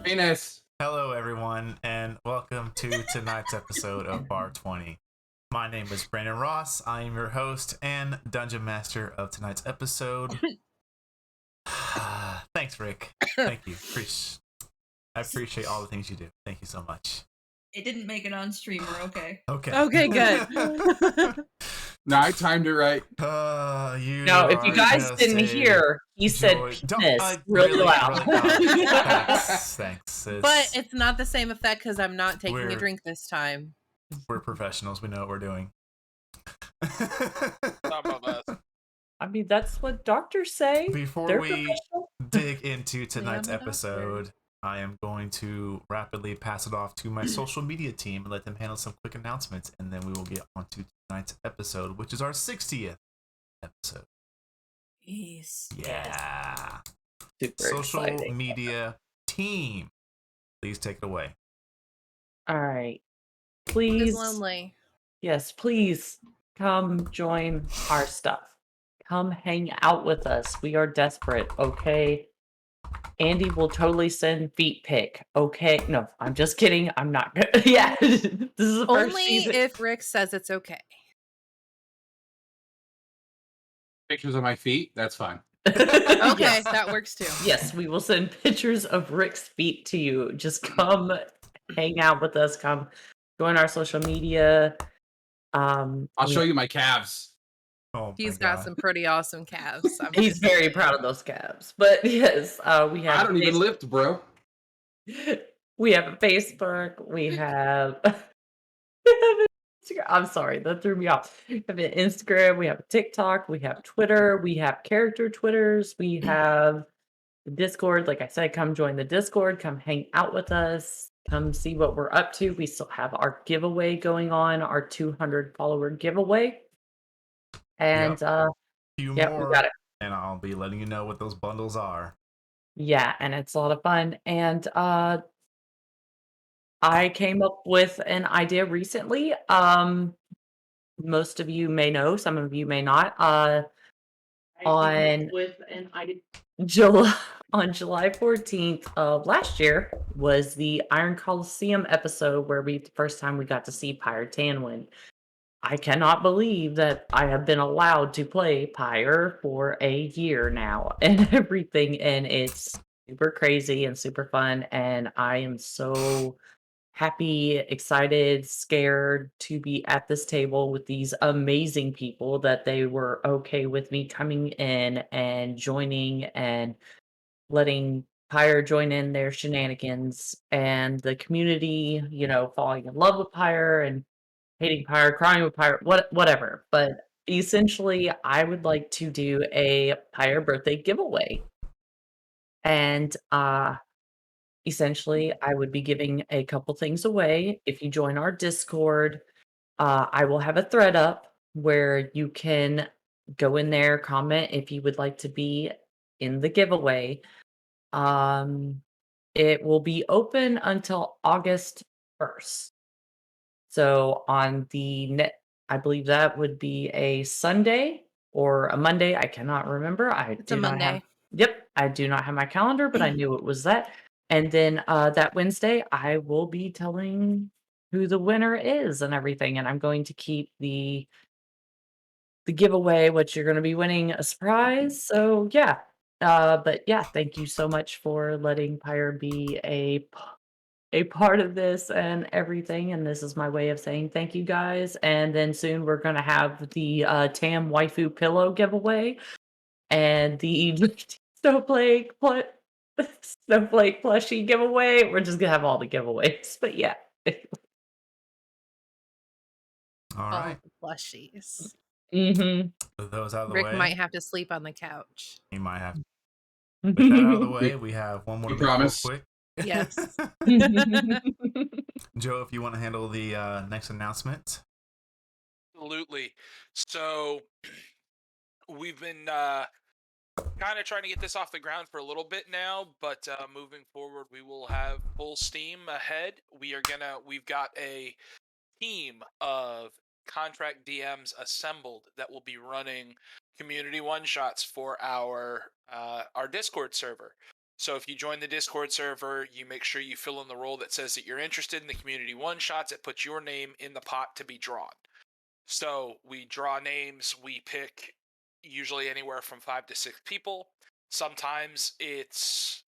Penis. Hello, everyone, and welcome to tonight's episode of Bar20. My name is Brandon Ross. I am your host and dungeon master of tonight's episode. Thanks, Rick. Thank you. I appreciate all the things you do. Thank you so much. It didn't make it on stream. We're okay. Okay, good. No, I timed it right. No, if you guys didn't hear, he said penis really loud. Thanks. But it's not the same effect because I'm not taking a drink this time. We're professionals. We know what we're doing. Some of us. I mean, that's what doctors say. Before we dig into tonight's episode, I am going to rapidly pass it off to my social media team and let them handle some quick announcements, and then we will get on to tonight's episode, which is our 60th episode. Yes. Yeah. Super social exciting. Media team, please take it away. All right. Please. It's lonely. Yes, please come join our stuff. Come hang out with us. We are desperate, okay? Andy will totally send feet pic. Okay. No, I'm just kidding. I'm not good. Yeah. This is the first Only season. if Rick says it's okay. Pictures of my feet? That's fine. Okay, Yes. that works too. Yes, we will send pictures of Rick's feet to you. Just come hang out with us. Come join our social media. I'll show you my calves. Oh, He's got some pretty awesome calves. He's very proud of those calves. But yes, we have. I don't even lift, bro. We have a Facebook. We have. Instagram. I'm sorry, that threw me off. We have an Instagram. We have a TikTok. We have Twitter. We have character Twitters. We have the Discord. Like I said, come join the Discord. Come hang out with us. Come see what we're up to. We still have our giveaway going on, our 200 follower giveaway. And few yeah, more, we got it. And I'll be letting you know what those bundles are. Yeah, and it's a lot of fun. And I came up with an idea recently. Most of you may know, some of you may not. On July 14th of last year was the Iron Coliseum episode where the first time we got to see Pyre Tanwin. I cannot believe that I have been allowed to play Pyre for a year now and everything, and it's super crazy and super fun, and I am so happy, excited, scared to be at this table with these amazing people that they were okay with me coming in and joining and letting Pyre join in their shenanigans, and the community, falling in love with Pyre and hating Pyre, crying with Pyre, whatever. But essentially, I would like to do a Pyre birthday giveaway. And essentially, I would be giving a couple things away. If you join our Discord, I will have a thread up where you can go in there, comment if you would like to be in the giveaway. It will be open until August 1st. So on I believe that would be a Sunday or a Monday. I cannot remember. It's a Monday. I do not have my calendar, but I knew it was that. And then that Wednesday, I will be telling who the winner is and everything. And I'm going to keep the giveaway, what you're going to be winning, a surprise. So yeah. But yeah, thank you so much for letting Pyre be a part of this and everything, and this is my way of saying thank you guys. And then soon we're going to have the Tam waifu pillow giveaway and the snowflake plushie giveaway. We're just gonna have all the giveaways, but yeah. All right, plushies. Those out of the Rick way. might have to sleep on the couch. He might have. With that out of the way, we have one more. You promise? Quick. Yes. Joe, if you want to handle the next announcement. Absolutely. So we've been kind of trying to get this off the ground for a little bit now, but moving forward, we will have full steam ahead. We've got a team of contract DMs assembled that will be running community one-shots for our Discord server. So if you join the Discord server, you make sure you fill in the role that says that you're interested in the community one-shots. It puts your name in the pot to be drawn. So we draw names. We pick usually anywhere from 5 to 6 people. Sometimes it's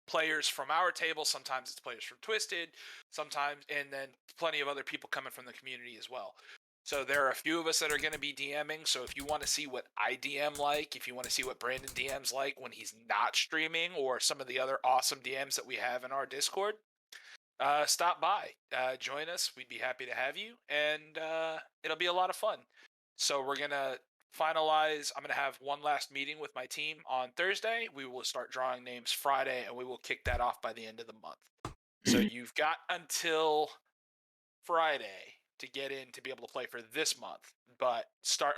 players from our table. Sometimes it's players from Twisted. Sometimes, and then plenty of other people coming from the community as well. So there are a few of us that are going to be DMing. So if you want to see what I DM like, if you want to see what Brandon DMs like when he's not streaming, or some of the other awesome DMs that we have in our Discord, stop by, join us. We'd be happy to have you, and it'll be a lot of fun. So we're gonna finalize. I'm gonna have one last meeting with my team on Thursday. We will start drawing names Friday, and we will kick that off by the end of the month. So you've got until Friday to get in to be able to play for this month. But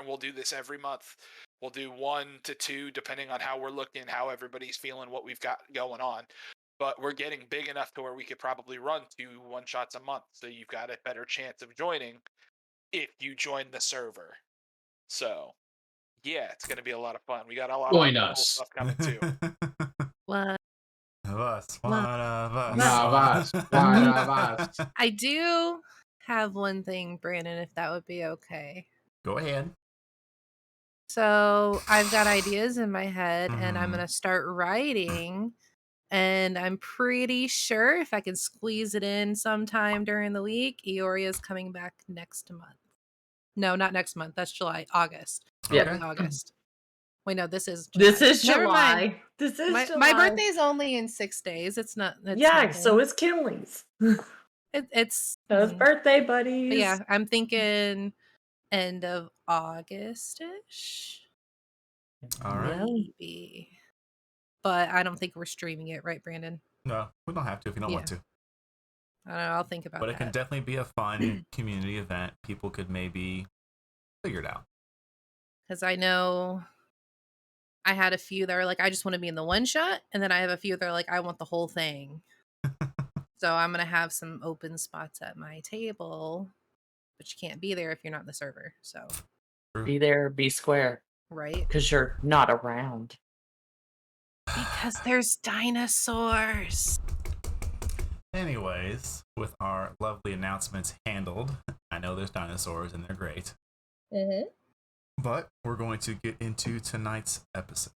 we'll do this every month. We'll do 1 to 2 depending on how we're looking, how everybody's feeling, what we've got going on. But we're getting big enough to where we could probably run 2 one-shots a month. So you've got a better chance of joining if you join the server. So yeah, it's going to be a lot of fun. We got a lot Join of cool us. stuff coming too. What? Of us. One of us. One of us. One of us. I do have one thing, Brandon, if that would be okay. Go ahead. So I've got ideas in my head, and I'm Mhm. going to start writing. And I'm pretty sure if I can squeeze it in sometime during the week, Eoria's coming back next month. No, not next month. That's July. August. Yeah. Okay. August. Wait, no, this is This July. is Never mind. July. This is My July. birthday's only in 6 days. It's not. It's Yeah, nothing. so is Kinley's. It's Those mhm. birthday buddies. But yeah, I'm thinking end of August-ish. All right. Yeah. Maybe. But I don't think we're streaming it, right, Brandon? No, we don't have to if you don't want to. I don't know. I'll think about But that. it can definitely be a fun community event. People could maybe figure it out. Because I know I had a few that are like, I just want to be in the one shot. And then I have a few that are like, I want the whole thing. So I'm going to have some open spots at my table, but you can't be there if you're not in the server. So, Be there, be square. right? Because you're not around. Because there's dinosaurs. Anyways, with our lovely announcements handled, I know there's dinosaurs and they're great. Mm-hmm. But we're going to get into tonight's episode.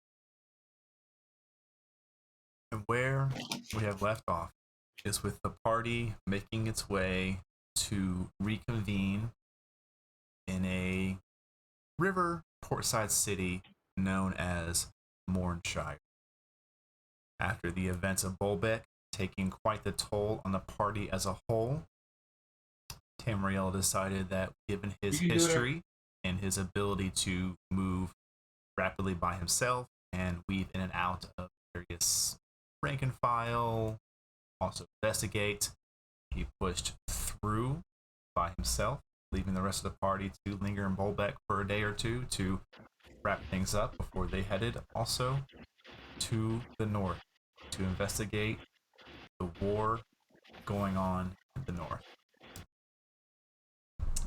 And where we have left off is with the party making its way to reconvene in a river portside city known as MournShire. After the events of Bolbec taking quite the toll on the party as a whole, Tamriel decided that given his history and his ability to move rapidly by himself and weave in and out of various rank and file, also investigate, he pushed through by himself, leaving the rest of the party to linger in Bolbec for a day or two to wrap things up before they headed also to the north to investigate the war going on in the north.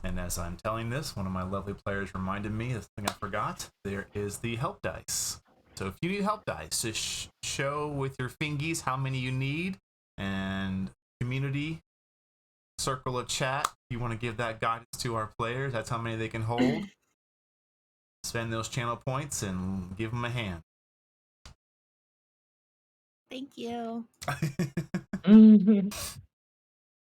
And as I'm telling this, one of my lovely players reminded me of something I forgot. There is the help dice. So if you need help dice, just show with your fingies how many you need, and community, circle a chat. If you want to give that guidance to our players, that's how many they can hold. Spend those channel points and give them a hand. Thank you.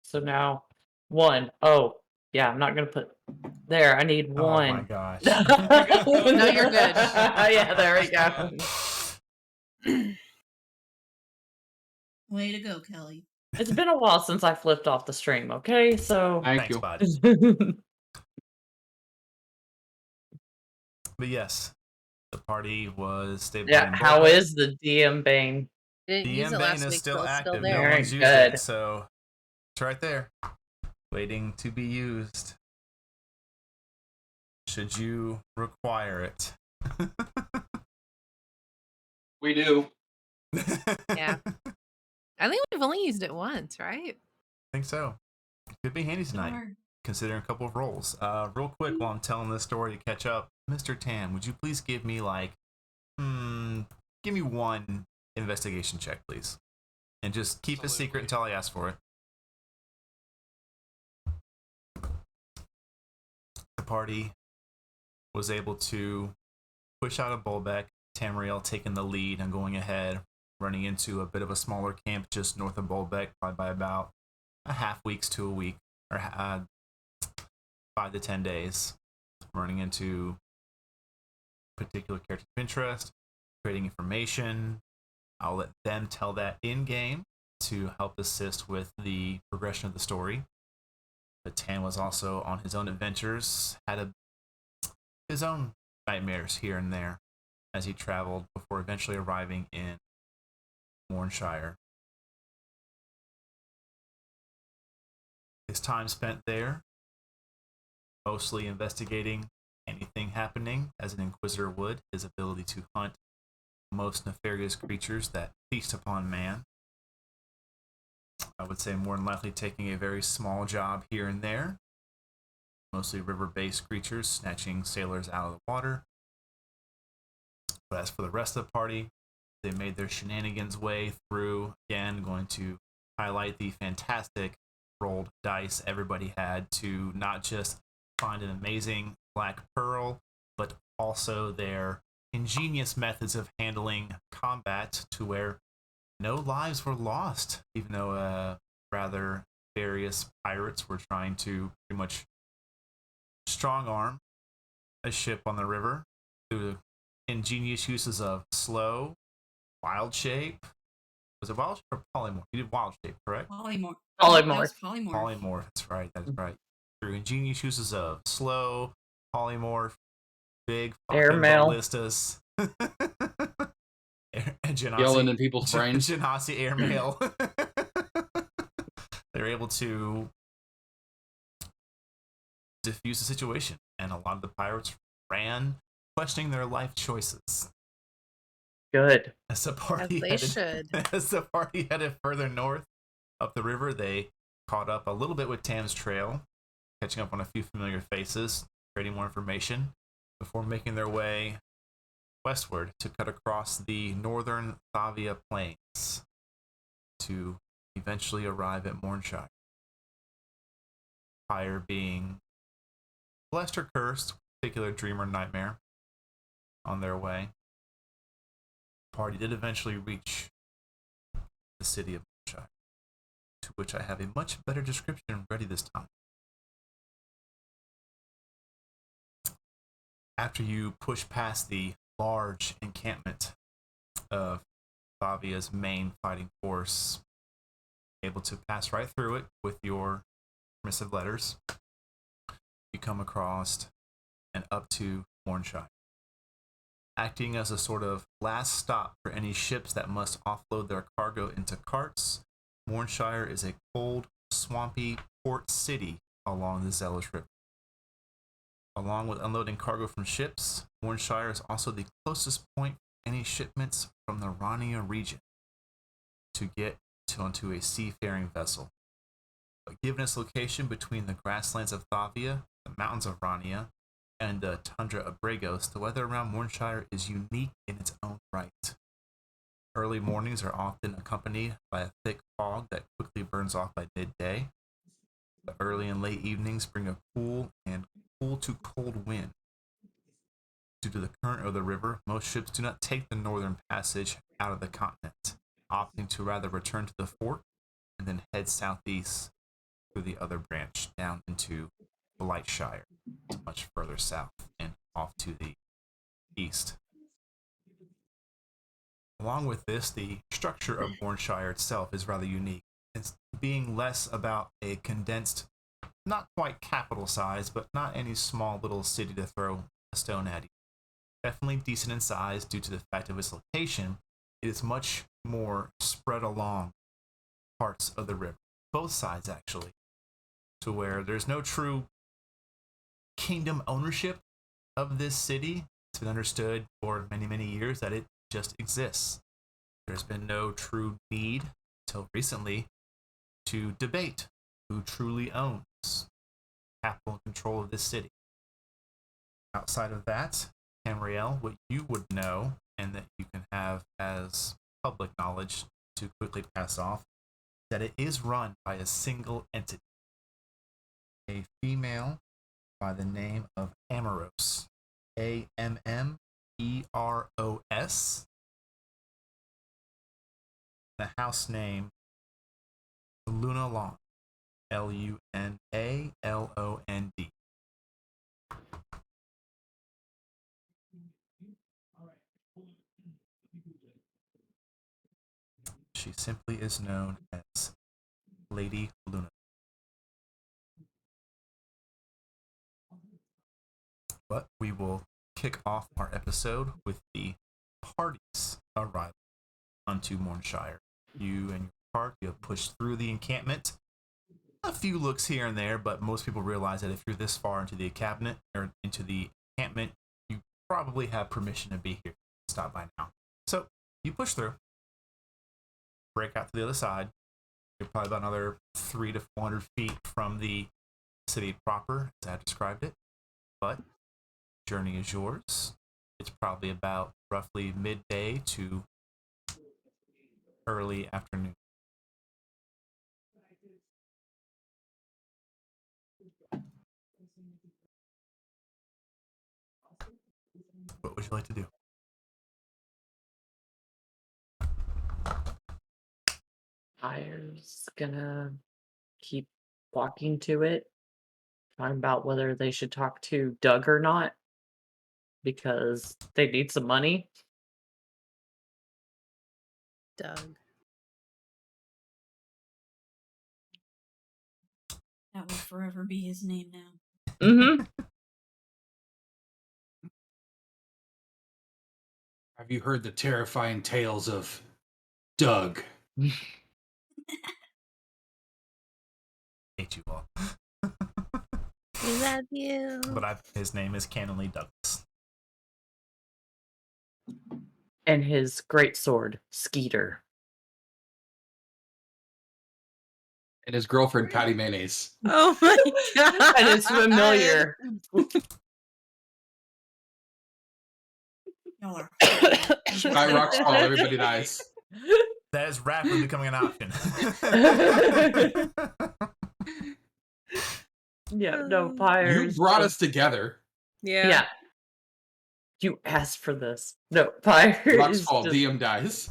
So now, 1. Oh, yeah, I'm not going to put there. I need 1. Oh my gosh. No, you're good. Yeah, there we go. Way to go, Kelly. It's been a while since I flipped off the stream, okay? So. Thank Thanks, you. bud. But yes, the party was stable. Yeah, how is the DM Bane? Didn't use DM it Bane last is week, still so it's active. still No there. Very one's used good. it, so it's right there, waiting to be used. Should you require it? We do. Yeah. I think we've only used it once, right? I think so. Could be handy tonight, Sure. considering a couple of rolls. Real quick, while I'm telling this story to catch up, Mr. Tam, would you please give me give me one investigation check, please. And just keep it secret until I ask for it. The party was able to push out of Bolbec, Tamriel taking the lead and going ahead, running into a bit of a smaller camp just north of Bolbec by about a half weeks to a week, or 5 to 10 days, running into particular characters of interest, creating information. I'll let them tell that in-game to help assist with the progression of the story. But Tan was also on his own adventures, had his own nightmares here and there as he traveled before eventually arriving in MournShire. His time spent there, mostly investigating anything happening as an inquisitor would, his ability to hunt most nefarious creatures that feast upon man. I would say more than likely taking a very small job here and there, mostly river-based creatures, snatching sailors out of the water. But as for the rest of the party, they made their shenanigans way through, again, going to highlight the fantastic rolled dice everybody had to not just find an amazing black pearl, but also their ingenious methods of handling combat to where no lives were lost, even though rather various pirates were trying to pretty much strong arm a ship on the river through ingenious uses of slow, wild shape. Was it wild shape or polymorph? You did wild shape, correct? Polymorph. Polymorph. That was polymorph. Polymorph, that's right, that's right. Through ingenious uses of slow, polymorph, big fucking Airmail. ballistas. Yelling in people's brains. Genasi airmail. They're able to diffuse the situation, and a lot of the pirates ran, questioning their life choices. Good. As the As party they headed, should. as the party headed further north up the river, they caught up a little bit with Tam's trail, catching up on a few familiar faces, trading more information, before making their way westward to cut across the northern Thavia plains to eventually arrive at MournShire. Fire being blessed or cursed, particular dream or nightmare on their way. The party did eventually reach the city of MournShire, to which I have a much better description ready this time. After you push past the large encampment of Thavia's main fighting force, able to pass right through it with your permissive letters, you come across and up to MournShire. Acting as a sort of last stop for any ships that must offload their cargo into carts, MournShire is a cold, swampy port city along the Zealous River. Along with unloading cargo from ships, MournShire is also the closest point for any shipments from the Rania region to get onto a seafaring vessel. But given its location between the grasslands of Thavia, the mountains of Rania, and the tundra of Bragos, the weather around MournShire is unique in its own right. Early mornings are often accompanied by a thick fog that quickly burns off by midday. The early and late evenings bring a cool to cold wind. Due to the current of the river, most ships do not take the northern passage out of the continent, opting to rather return to the fort and then head southeast through the other branch down into Blightshire, much further south and off to the east. Along with this, the structure of MournShire itself is rather unique. It's being less about a condensed, not quite capital size, but not any small little city to throw a stone at you. Definitely decent in size due to the fact of its location. It is much more spread along parts of the river, both sides actually, to where there's no true kingdom ownership of this city. It's been understood for many, many years that it just exists. There's been no true need until recently to debate who truly owns capital and control of this city. Outside of that, Tamriel, what you would know and that you can have as public knowledge to quickly pass off, that it is run by a single entity. A female by the name of Amoros. Ammeros. The house name Luna Long. Lunalond. She simply is known as Lady Luna. But we will kick off our episode with the party's arrival onto MournShire. You and your party have pushed through the encampment. A few looks here and there, but most people realize that if you're this far into the cabinet or into the encampment, you probably have permission to be here. Stop by now. So you push through, break out to the other side. You're probably about another 300 to 400 feet from the city proper, as I described it. But journey is yours. It's probably about roughly midday to early afternoon. What would you like to do? Pyre's gonna keep walking to it, talking about whether they should talk to Doug or not, because they need some money. Doug. That will forever be his name now. Mm-hmm. Have you heard the terrifying tales of Doug? Hate you all. We love you. But his name is Canonly Douglas. And his great sword, Skeeter. And his girlfriend, Patty Mayonnaise. Oh my god. And his familiar. Y'all are. Sky rocks fall, everybody dies. That is rapidly becoming an option. Yeah, no, You Pyre's brought just- us together. Yeah. Yeah. You asked for this. No, Pyre Rocks is fall, just... DM dies.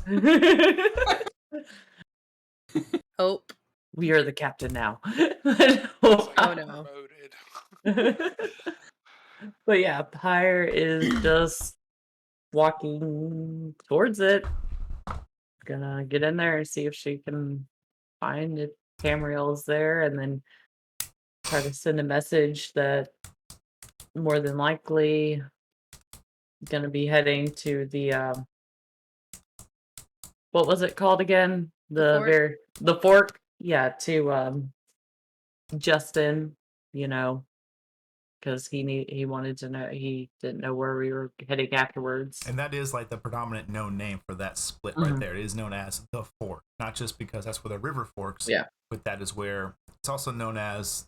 Hope. We are the captain now. Oh no. Promoted. But yeah, Pyre is just walking towards it. Gonna get in there and see if she can find if Tamriel is there, and then try to send a message that more than likely gonna be heading to the what was it called again? Fort? The fork. Yeah, to Justin, because he wanted to know, he didn't know where we were heading afterwards. And that is like the predominant known name for that split right Mhm. there. It is known as the Fork, not just because that's where the river forks. Yeah. But that is where it's also known as.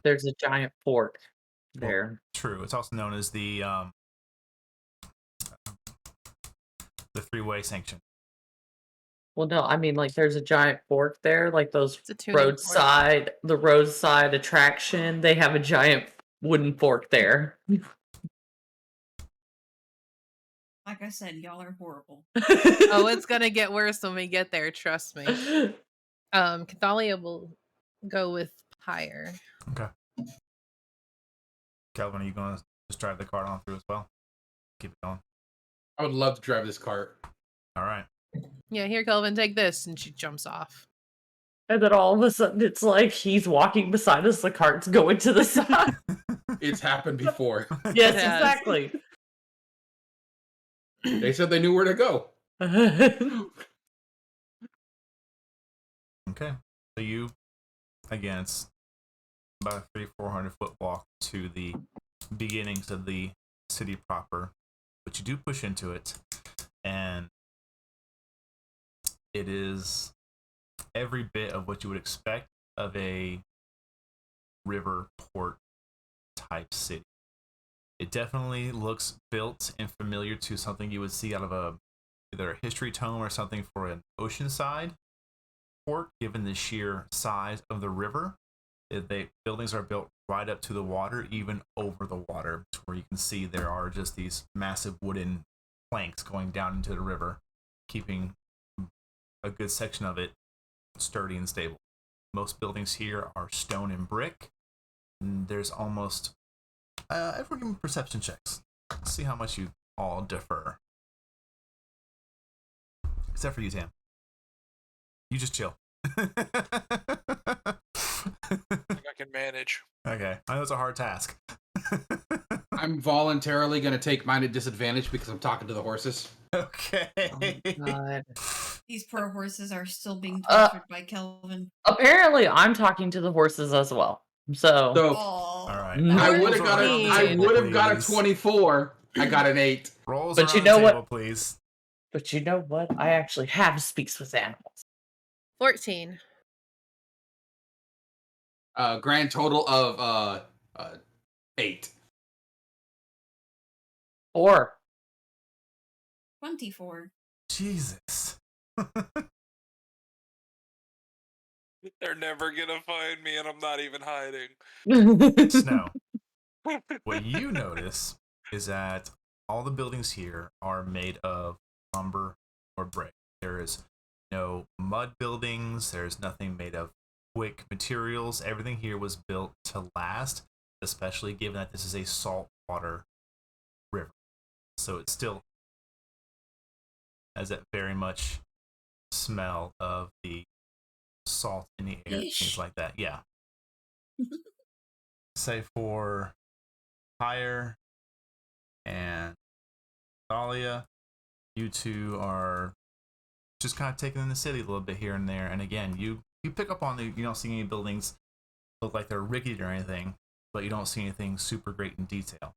There's a giant fork there. True. It's also known as the three-way sanction. Well, no, I mean, like, there's a giant fork there, like those It's a tuning fork. the roadside attraction. They have a giant wooden fork there. Like I said, y'all are horrible. Oh, it's gonna get worse when we get there, trust me. Cathalia will go with Pyre. Okay. Calvin, are you going to just drive the cart on through as well? Keep it going. I would love to drive this cart. All right. Yeah, here, Kelvin, take this, and she jumps off. And then all of a sudden, it's like he's walking beside us. The cart's going to the side. It's happened before. Yes, It has. exactly. They said they knew where to go. Okay. So you, again, it's about a 300-400 foot walk to the beginnings of the city proper, but you do push into it, and it is every bit of what you would expect of a river port type city. It definitely looks built and familiar to something you would see out of a either a history tome or something for an oceanside port, given the sheer size of the river. Buildings are built right up to the water, even over the water, to where you can see there are just these massive wooden planks going down into the river, keeping a good section of it sturdy and stable. Most buildings here are stone and brick. And there's almost everyone give me perception checks. Let's see how much you all differ. Except for you, Tam. You just chill. I can manage. Okay, I know it's a hard task. I'm voluntarily going to take mine at disadvantage because I'm talking to the horses. Okay. God. These poor horses are still being Uh, tortured by Kelvin. Apparently, I'm talking to the horses as well. So, So Oh, All right. I Rolls would have got around a, the I table, would have got a please. 24. I got an 8. Rolls But you around know the what? table, please. but you know what? I actually have speaks with animals. 14. Grand total of 8. 4. 24. Jesus. They're never gonna find me, and I'm not even hiding. Snow. What you notice is that all the buildings here are made of lumber or brick. There is no mud buildings. There's nothing made of quick materials. Everything here was built to last, especially given that this is a saltwater river. So it still has that very much smell of the salt in the air, things Fish. like that. Yeah. Say for Hire and Thalia, you two are just kind of taking in the city a little bit here and there. And again, you pick up on you don't see any buildings look like they're rickety or anything, but you don't see anything super great in detail.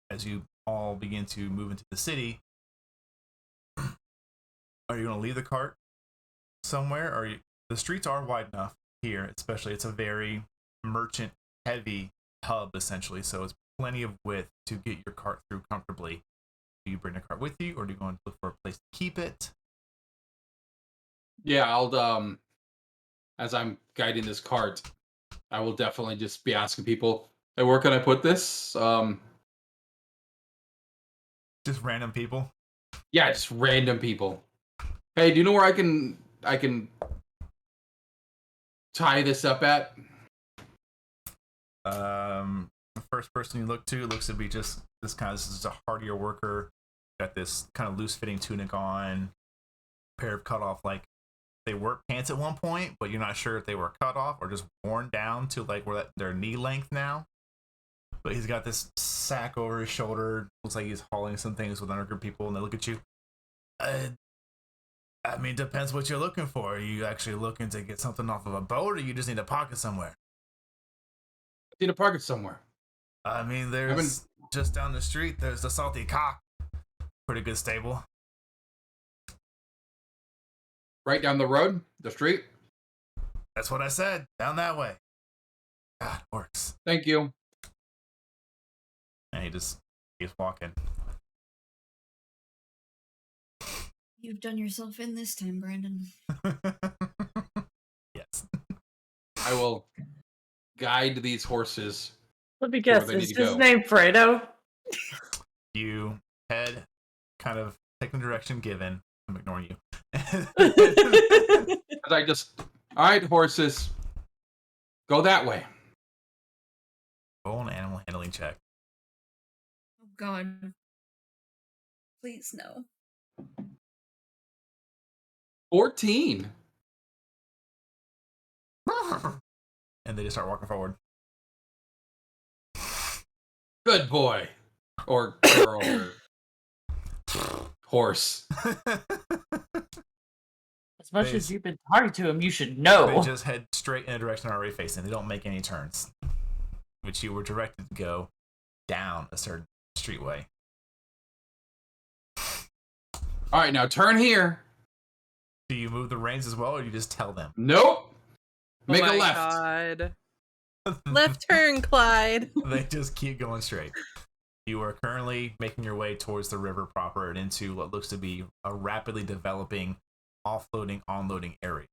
As you all begin to move into the city, are you going to leave the cart somewhere? Or the streets are wide enough here, especially it's a very merchant heavy hub essentially, so it's plenty of width to get your cart through comfortably. Do you bring the cart with you, or do you go and look for a place to keep it? Yeah, I'll as I'm guiding this cart, I will definitely just be asking people, "Hey, where can I put this?" Just random people. Yeah, just random people. Hey, do you know where I can tie this up at? The first person you look to looks to be just this is a hardier worker. Got this kind of loose fitting tunic on, pair of cut off, like they were pants at one point, but you're not sure if they were cut off or just worn down to like where they're knee length now. But he's got this sack over his shoulder. Looks like he's hauling some things with undergroup people, and they look at you. I mean, depends what you're looking for. Are you actually looking to get something off of a boat, or you just need a pocket somewhere? Need a pocket somewhere. I mean, there's just down the street, there's the Salty Cock. Pretty good stable. Right down the road, the street. That's what I said. Down that way. God, it works. Thank you. And he just keeps walking. You've done yourself in this time, Brandon. Yes. I will guide these horses. Let me to where guess, they need is to his go. name Fredo? You head, kind of take the direction given. I'm ignoring you. As I just, all right, horses, go that way. Roll an animal handling check. Oh, God. Please, no. 14. And they just start walking forward. Good boy. Or girl. Or horse. As much They- as you've been talking to him, you should They know. just head straight in a direction they're already facing. They don't make any turns. Which you were directed to go down a certain streetway. All right, now turn here. Do you move the reins as well, or do you just tell them? Nope. Make Oh a my left. God. Left turn, Clyde. They just keep going straight. You are currently making your way towards the river proper and into what looks to be a rapidly developing offloading, onloading area.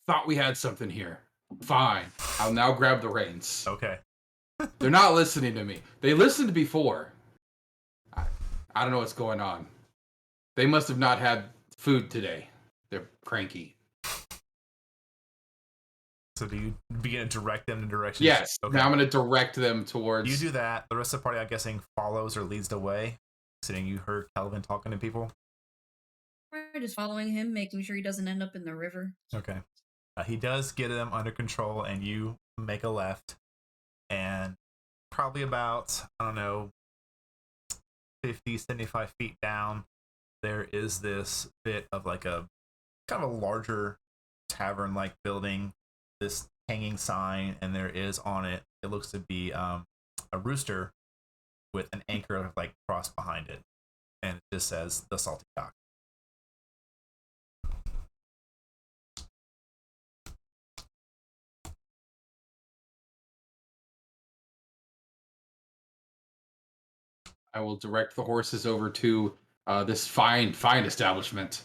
Thought we had something here. Fine. I'll now grab the reins. Okay. They're not listening to me. They listened before. I don't know what's going on. They must have not had food today. They're cranky. So do you begin to direct them in directions? Yes. Okay. Now I'm going to direct them towards... You do that. The rest of the party, I'm guessing, follows or leads the way. Sitting, you heard Kelvin talking to people. We're just following him, making sure he doesn't end up in the river. Okay. He does get them under control, and you make a left. And probably about, I don't know, 50, 75 feet down, there is this bit of like a kind of a larger tavern-like building, this hanging sign, and there is on it, it looks to be a rooster with an anchor like crossed behind it. And it just says the Salty Cock. I will direct the horses over to this fine establishment.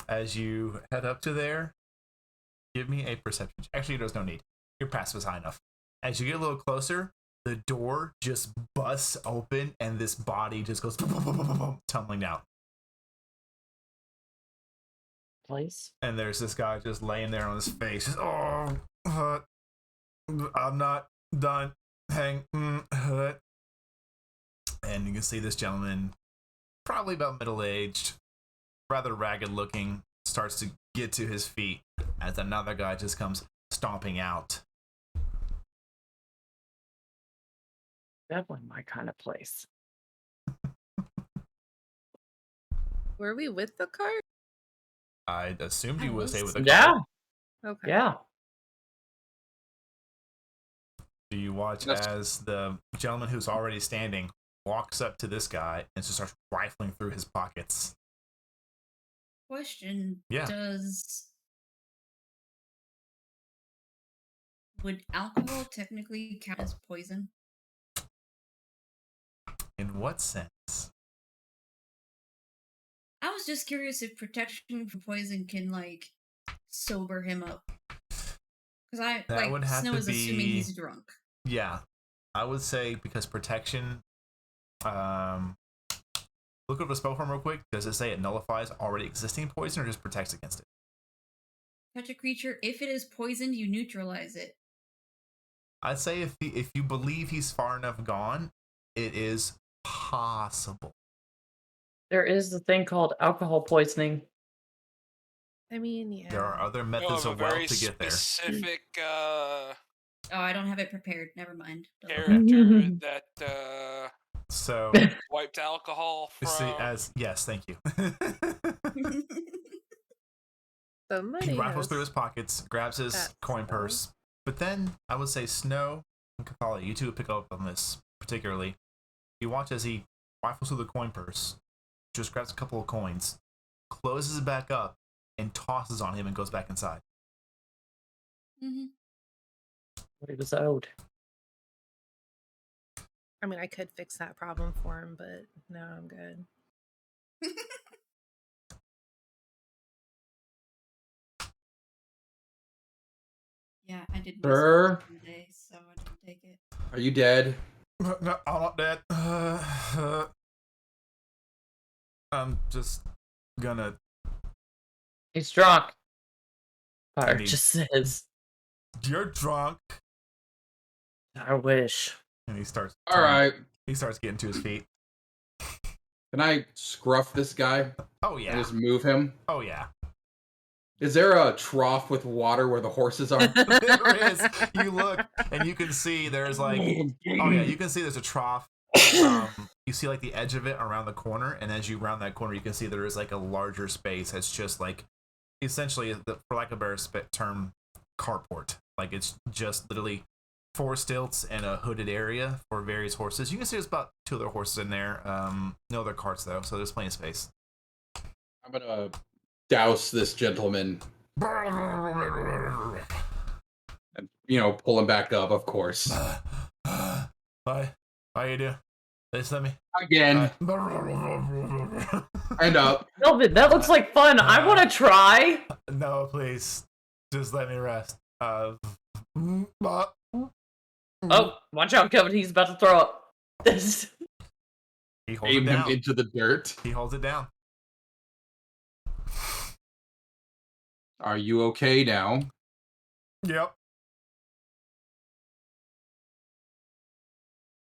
As you head up to there, give me a perception. Actually, there's no need. Your passive is high enough. As you get a little closer, the door just busts open and this body just goes tumbling down. Place. And there's this guy just laying there on his face. Just, I'm not done. And you can see this gentleman, probably about middle-aged, rather ragged looking, starts to get to his feet as another guy just comes stomping out. Definitely my kind of place. Were we with the cart? I assumed you would stay with the Yeah. cart. Okay. Yeah. Do you watch as the gentleman who's already standing walks up to this guy and just starts rifling through his pockets? Question. Yeah. Would alcohol technically count as poison? In what sense? I was just curious if protection from poison can, like, sober him up. Because That would have Snow to is assuming be- he's drunk. Yeah, I would say because protection. Look up the spell form real quick. Does it say it nullifies already existing poison or just protects against it? Touch a creature. If it is poisoned, you neutralize it. I'd say if you believe he's far enough gone, it is possible. There is the thing called alcohol poisoning. I mean, yeah. There are other No, methods of a of well very to get there. specific Oh, I don't have it prepared. Never mind. Don't character that So wiped alcohol you see, from. yes, thank you. worry. Somebody He rifles has- through his pockets, grabs his that coin spell. purse. But then I would say Snow and Kathala, you two would pick up on this particularly. You watch as he rifles through the coin purse, just grabs a couple of coins, closes it back up, and tosses on him and goes back inside. Mhm. What he was owed. I mean, I could fix that problem for him, but no, I'm good. Yeah, I did. Sir? Today, so I didn't take it. Are you dead? No, I'm not dead. I'm just gonna. He's drunk. Fire Indeed. just says, You're drunk. I wish. And he starts. All right. He starts getting to his feet. Can I scruff this guy Oh and yeah. just move him? Oh yeah. Is there a trough with water where the horses are? There is. You look and you can see there's like. Oh yeah, you can see there's a trough. You see like the edge of it around the corner, and as you round that corner, you can see there is like a larger space. It's just like, essentially, for lack of a better term, carport. Like it's just literally 4 stilts and a hooded area for various horses. You can see there's about 2 other horses in there. No other carts though, so there's plenty of space. I'm gonna douse this gentleman and, pull him back up, of course. Hi. How you doing? Please let me. Again. And up. Melvin, that looks like fun. I want to try. No, please. Just let me rest. Oh, watch out, Kevin. He's about to throw up. He holds Aim it him down. into the dirt. He holds it down. Are you okay now? Yep.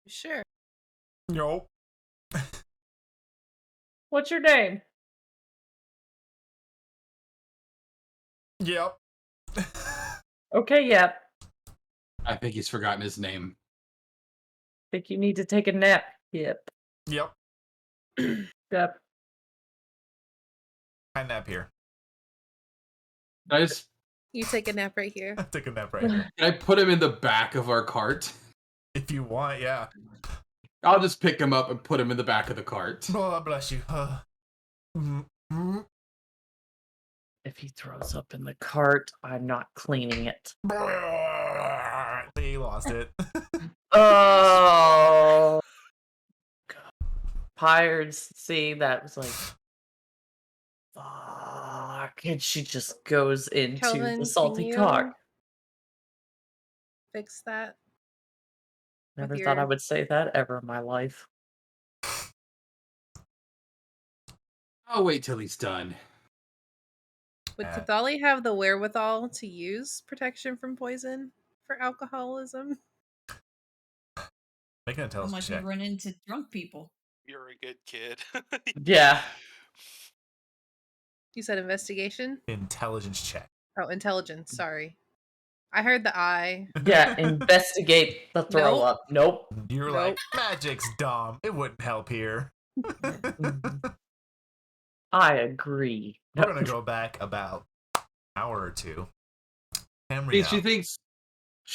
Sure. Nope. What's your name? Yep. Okay, yep. I think he's forgotten his name. Think you need to take a nap. Yep. Yep. Yep. I nap here. Guys, You take a nap right here. Take a nap right here. can I put him in the back of our cart? If you want, yeah. I'll just pick him up and put him in the back of the cart. Oh, bless you. If he throws up in the cart, I'm not cleaning it. He lost it. Oh. Pirates, see, that was like, fuck. And she just goes into Kelvin, the can salty you cock. fix that? Never with thought I your- would say that ever in my life. I'll wait till he's done. Would Uh, Cathali have the wherewithal to use protection from poison for alcoholism? Make an How intelligence much we check. run into drunk people? You're a good kid. Yeah. You said investigation? Intelligence check. Oh, intelligence. Sorry. I heard the I. Yeah, investigate the throw Nope. up. Nope. You're like, magic's dumb. It wouldn't help here. I agree. We're gonna go back about an hour or two. See, Henry, she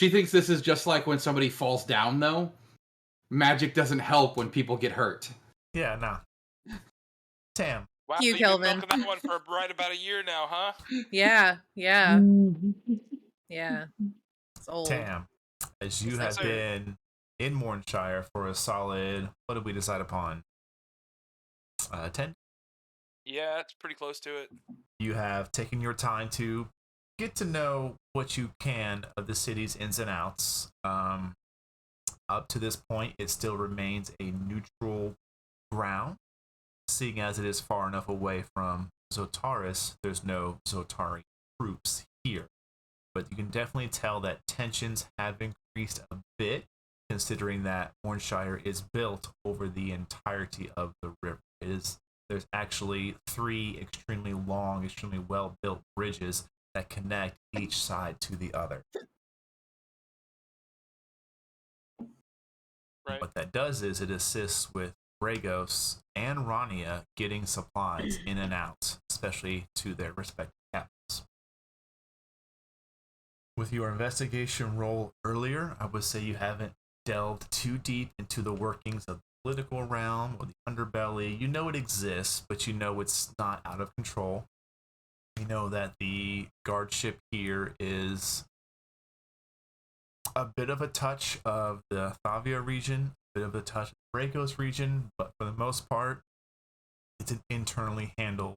thinks this is just like when somebody falls down, though. Magic doesn't help when people get hurt. yeah, no. Tam, Wow, You, you've been Kelvin. milking that one for right about a year now, huh? Yeah, yeah, Mm. yeah. It's old. Tam, as you Yes, have sir. been in MournShire for a solid, what did we decide upon? 10? Yeah, it's pretty close to it. You have taken your time to get to know what you can of the city's ins and outs. Up to this point, it still remains a neutral ground, seeing as it is far enough away from Zotaris. There's no Zotari troops here, but you can definitely tell that tensions have increased a bit, considering that MournShire is built over the entirety of the river. There's actually 3 extremely long, extremely well-built bridges that connect each side to the other. Right. What that does is it assists with Bragos and Rania getting supplies in and out, especially to their respective capitals. With your investigation role earlier, I would say you haven't delved too deep into the workings of the political realm or the underbelly. You know it exists, but you know it's not out of control. You know that the guardship here is a bit of a touch of the Thavia region, a bit of a touch of the Bragos region, but for the most part, it's an internally handled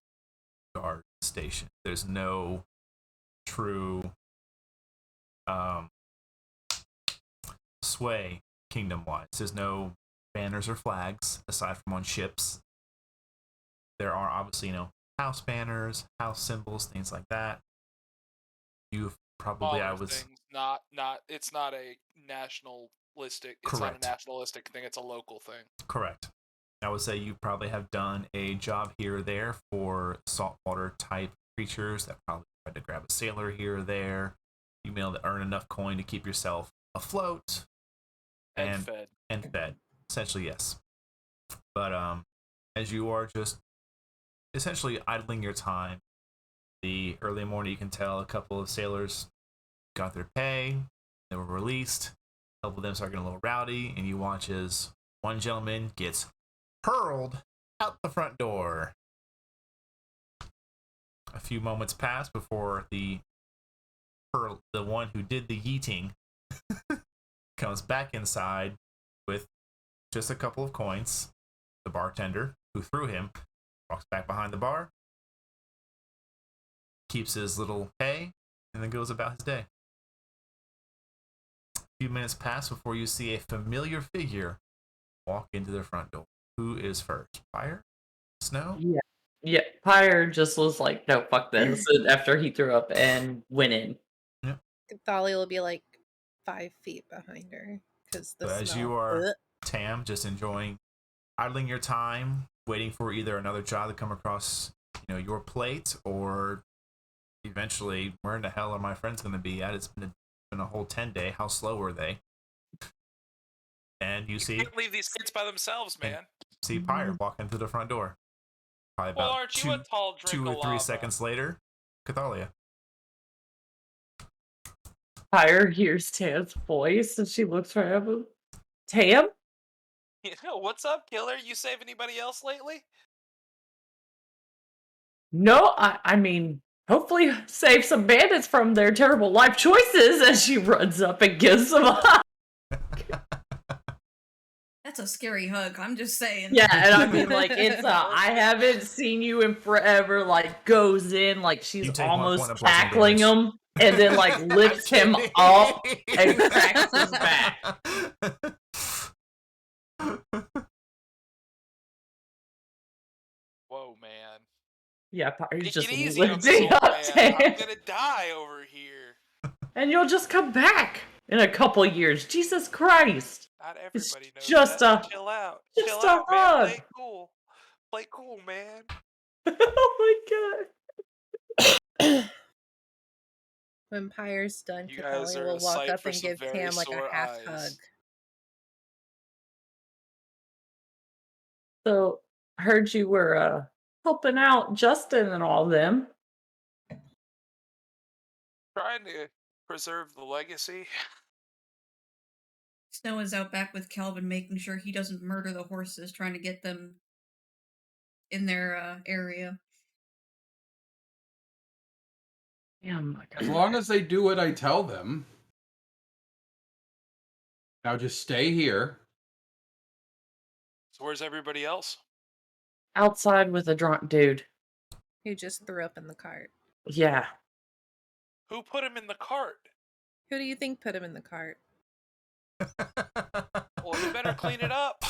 guard station. There's no true sway kingdom-wise. There's no banners or flags aside from on ships. There are obviously, house banners, house symbols, things like that. You've probably, Smaller things, not. It's not a nationalistic. It's Correct. not a nationalistic thing. It's a local thing. Correct. I would say you probably have done a job here or there for saltwater type creatures that probably tried to grab a sailor here or there. You may be able to earn enough coin to keep yourself afloat And fed. and fed. Essentially, yes. But as you are just essentially idling your time, the early morning, you can tell a couple of sailors got their pay, they were released, a couple of them start getting a little rowdy, and you watch as one gentleman gets hurled out the front door. A few moments pass before the one who did the yeeting comes back inside with just a couple of coins. The bartender who threw him walks back behind the bar, keeps his little pay, and then goes about his day. A few minutes pass before you see a familiar figure walk into the front door. Who is first? Fire? Snow? Yeah, Pyre just was like, no, fuck this, and after he threw up and went in. Yep. Thalia will be like 5 feet behind her because the So as smell. you are, Ugh. Tam, just enjoying idling your time, waiting for either another job to come across, your plate, or eventually, where in the hell are my friends going to be at? It's been a whole 10-day. How slow are they? And you see, Can't leave these kids by themselves, man. see Pyre walking through the front door. Probably Well, about aren't you a tall drink 2 of or 3 lava? seconds later, Cathalia. Pyre hears Tam's voice, and she looks for him. Tam? What's up, killer? You save anybody else lately? No, I mean, hopefully save some bandits from their terrible life choices, as she runs up and gives them a hug. That's a scary hug. I'm just saying. Yeah, and I mean, like, it's I haven't seen you in forever, like, goes in, like, You she's take 1 point almost of bludgeoning tackling damage. him, and then, like, lifts him up and cracks his back. Whoa, man. Yeah, Pyre's Take just it easy on this lifting old up man. Tam. I'm gonna die over here. And you'll just come back in a couple years. Jesus Christ. Not It's everybody knows just that. a- Chill out. just Chill a out, man. hug. Play cool. Play cool, man. Oh my god. When Pyre's done, You guys Cathalia are will a walk sight up for and some give very Tam like a sore half eyes. hug. So, heard you were helping out Justin and all them. Trying to preserve the legacy. Snow is out back with Calvin, making sure he doesn't murder the horses, trying to get them in their area. Yeah, my As god. long as they do what I tell them. Now just stay here. So where's everybody else? Outside with a drunk dude. Who just threw up in the cart. Yeah. Who put him in the cart? Who do you think put him in the cart? Well, he better clean it up.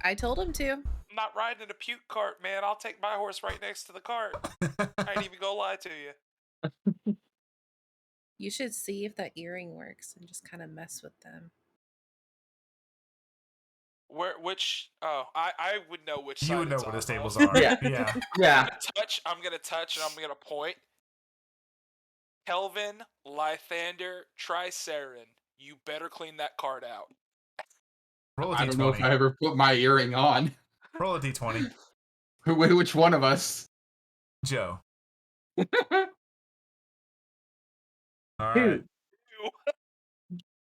I told him to. I'm not riding in a puke cart, man. I'll take my horse right next to the cart. I ain't even gonna lie to you. You should see if that earring works and just kind of mess with them. Which? Oh, I would know which side You would know it's where on, the stables though. are. Yeah. Yeah. Yeah. I'm gonna touch, and I'm gonna point. Kelvin, Lythander, Tricerin, you better clean that card out. Roll a I don't know if d20. I ever put my earring on. Roll a d20. Which one of us? Joe. All right. Dude.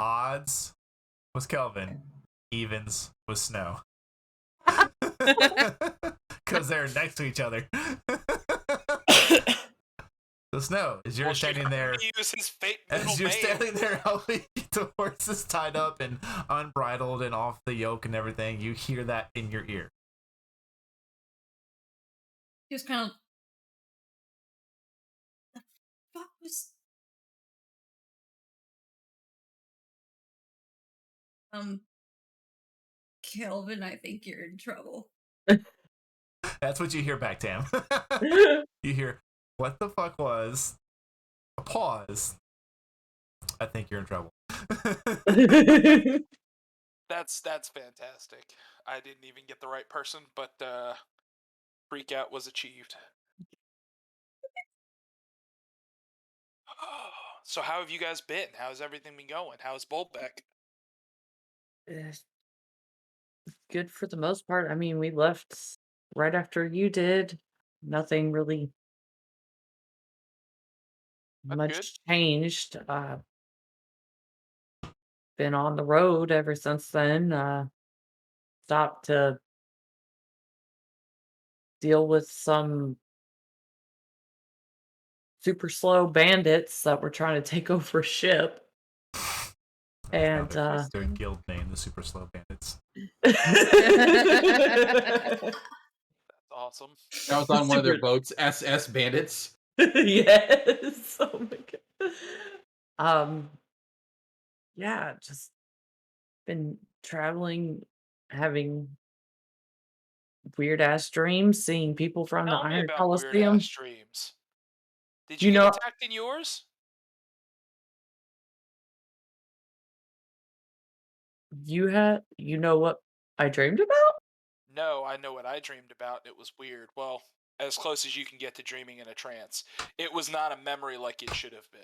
Odds was Kelvin. Evens was Snow. Because they're next to each other. So Snow, as you're standing there, Use his fake as middle you're name. standing there helping the horses tied up and unbridled and off the yoke and everything, you hear that in your ear. Just kind of. The fuck was. Kelvin, I think you're in trouble. That's what you hear back, Tam. You hear, what the fuck was? A pause. I think you're in trouble. That's fantastic. I didn't even get the right person, but freak out was achieved. So how have you guys been? How's everything been going? How's Bolbeck? It's good for the most part. I mean, we left right after you did. Nothing really That's much good. changed. Been on the road ever since then. Stopped to deal with some super slow bandits that were trying to take over a ship. And That's their guild name, the Super Slow Bandits. Awesome. That was on one of their boats, SS Bandits. Yes. Oh my god. Yeah, just been traveling, having weird ass dreams, seeing people from the Tell me Iron about weird Coliseum. ass dreams. Did You you get know, attacked in yours? you know what I dreamed about? No, I know what I dreamed about. It was weird. Well, as close as you can get to dreaming in a trance. It was not a memory like it should have been.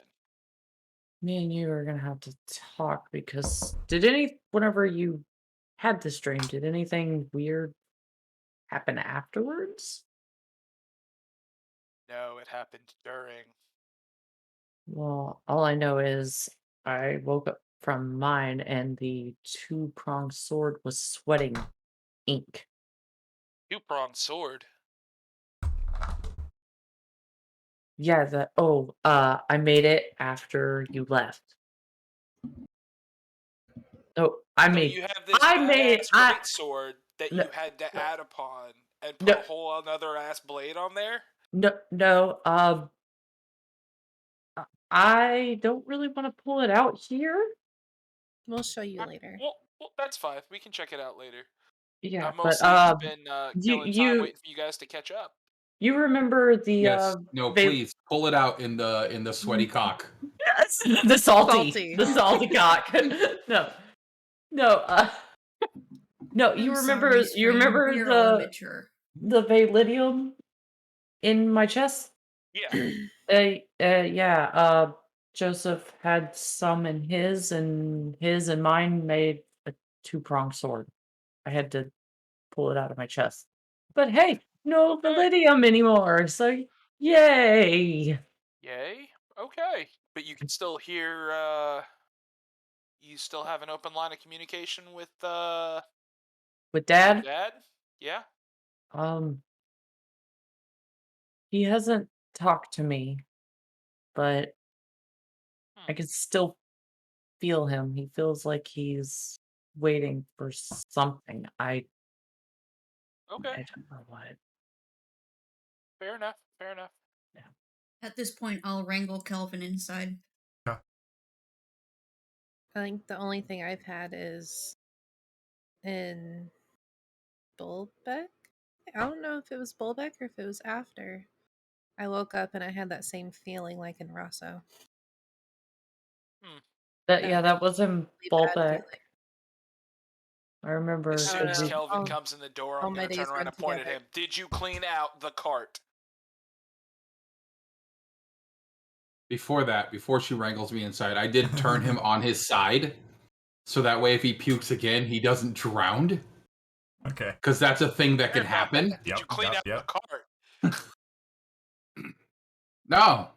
Me and you are gonna have to talk because whenever you had this dream, did anything weird happen afterwards? No, it happened during. Well, all I know is I woke up from mine and the two-pronged sword was sweating ink. Two-pronged sword. Yeah, I made it after you left. Oh, So you have this I made badass I great sword that no you had to add upon and put no a whole other ass blade on there? no I don't really want to pull it out here. We'll show you later. Well, that's fine. We can check it out later. Yeah, I've but mostly just been you killing time you waiting for you guys to catch up. you remember the Yes. No, they please pull it out in the sweaty cock. yes, Salty. the salty cock. No. No, no, you I'm remember sorry, Strain. We're all immature. the Validium in my chest? Yeah. Yeah, Joseph had some in his and mine made a two-pronged sword. I had to pull it out of my chest. But hey, no Okay. Validium anymore, so yay! Yay. Okay. But you can still hear you still have an open line of communication with With your Dad, dad? Yeah? um, he hasn't talked to me, but I Hmm. can still feel him. He feels like he's waiting for something. Okay. I don't know what. Fair enough. Fair enough. At this point, I'll wrangle Kelvin inside. Yeah. I think the only thing I've had is in Bullbeck. I don't know if it was Bullbeck or if it was after. I woke up and I had that same feeling like in Rosso. Hmm. That was in Really bad Bolbeck. feeling. I remember As I soon don't as know. Kelvin All- comes in the door, all I'm my going to turn days around run and point at together. him. Did you clean out the cart? Before she wrangles me inside, I did turn him on his side, so that way if he pukes again, he doesn't drown. Okay. Because that's a thing that Fair can enough. happen. Did you Yep, clean yep, out yep. the cart? No.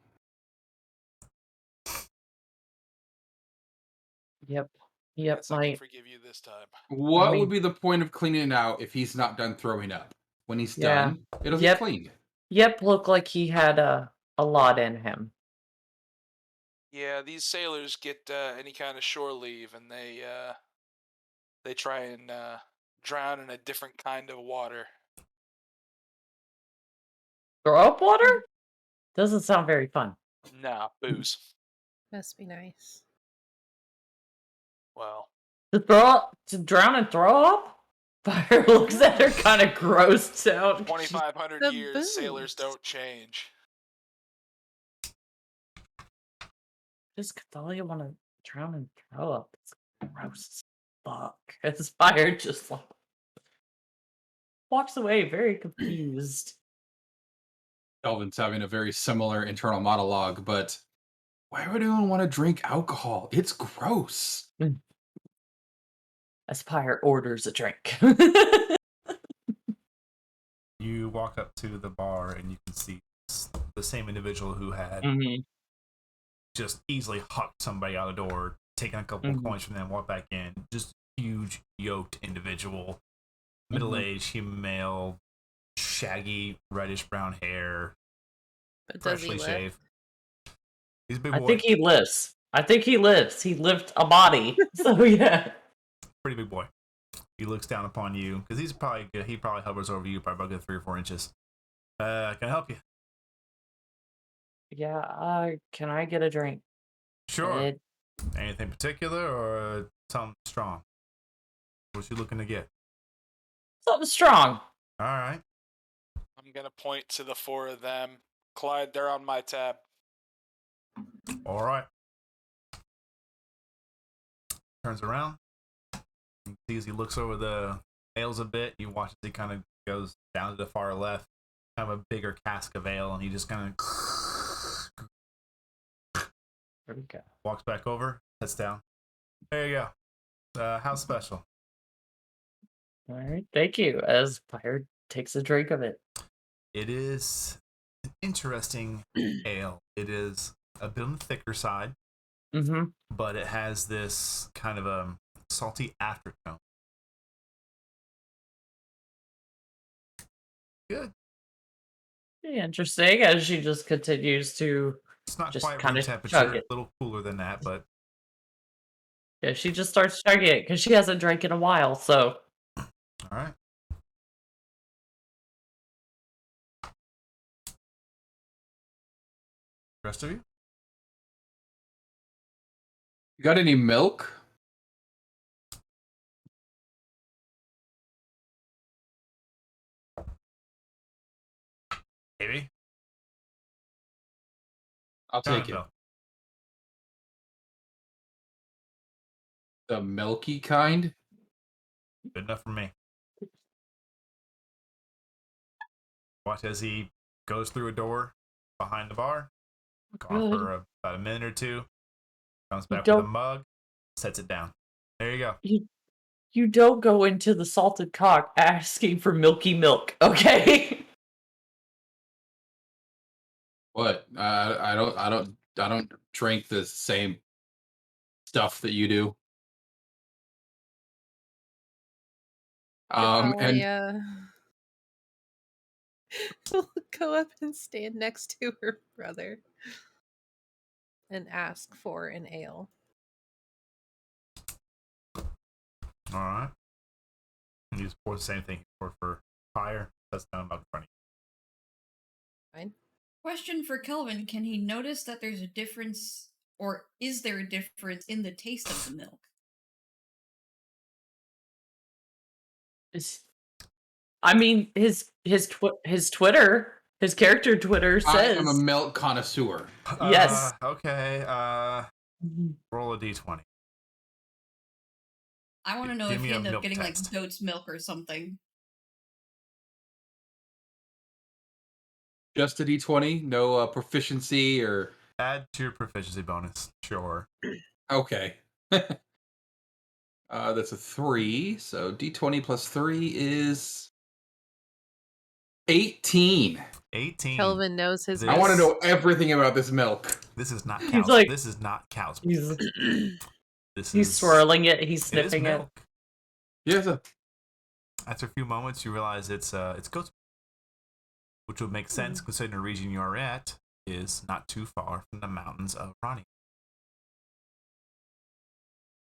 Yep. Guess I can forgive you this time. What mean- would be the point of cleaning it out if he's not done throwing up? When he's Yeah. done, it'll Yep. get cleaned. Yep, looked like he had a lot in him. Yeah, these sailors get any kind of shore leave, and they try and drown in a different kind of water. Throw up water? Doesn't sound very fun. Nah, booze. Must be nice. Well, To drown and throw up? Fire looks at her kind of grossed out. 2,500 The years, sailors booze. don't change. Does Cathalia want to drown and throw up? It's gross as fuck. As Fire just like walks away very confused. Kelvin's having a very similar internal monologue, but why would anyone want to drink alcohol? It's gross. Aspire orders a drink. You walk up to the bar and you can see the same individual who had Mhm. just easily hucked somebody out the door, taken a couple of coins from them, walked back in. Just huge, yoked individual, middle-aged, human male, shaggy, reddish brown hair, But does he freshly lift? shaved. He's a big I boy. think he lives. I think he lives. He lived a body. So yeah. Pretty big boy. He looks down upon you because he's probably good. He probably hovers over you by about good 3 or 4 inches. Can I help you? Yeah, can I get a drink? Sure. Ed? Anything particular or something strong? What you looking to get? Something strong. All right. I'm gonna point to the 4 of them. Clyde, they're on my tab. All right. Turns around. You see as he looks over the ales a bit, you watch as he kind of goes down to the far left, kind of a bigger cask of ale, and he just kind of There we go. walks back over, sits down. There you go. How's special? All right, thank you. As Fire takes a drink of it. It is an interesting ale. It is a bit on the thicker side, Mm-hmm. but it has this kind of a salty aftertone. Good. Interesting, as she just continues to It's not just quite room kind of temperature, chug a it. little cooler than that, but Yeah, she just starts chugging it because she hasn't drank in a while. So all right. Rest of you? You got any milk? Maybe. I'll Kind take of it. milk. The milky kind? Good enough for me. Watch as he goes through a door behind the bar. Gone good. for about a minute or two. Comes You back with a don't mug. Sets it down. There you go. you don't go into the salted cock asking for milky milk, okay? What? I don't drink the same stuff that you do. Probably And will go up and stand next to her brother and ask for an ale. All right. And you just pour the same thing. Pour for fire. That's down about in front of Fine. Question for Kelvin: can he notice that there's a difference, or is there a difference in the taste of the milk? I mean, his character Twitter I am a says milk connoisseur. you. yes. Okay. Roll a d20. I want to know Give if me he a ended up milk getting test. like goat's milk or something. Just a d20, no proficiency or Add to your proficiency bonus. Sure. okay. That's a 3, so d20 plus 3 is 18. 18. Kelvin knows his This- I want to know everything about this milk. This is not He's cow's. like- This is not cow's. He's This he's is swirling it, he's It is sniffing it. milk. Yes, After a few moments, you realize it's goat's milk, which would make sense considering the region you are at is not too far from the mountains of Ronnie.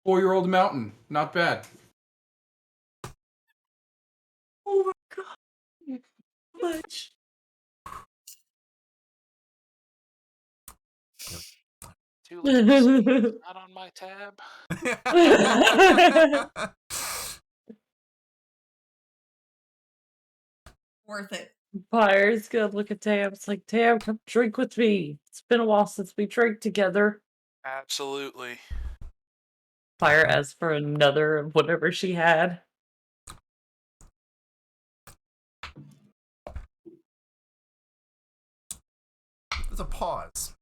4-year-old mountain. Not bad. Oh my god. So much. Too late. Not on my tab. Worth it. Fire's gonna look at Tam. It's like, Tam, come drink with me. It's been a while since we drank together. Absolutely. Fire asks for another of whatever she had. There's a pause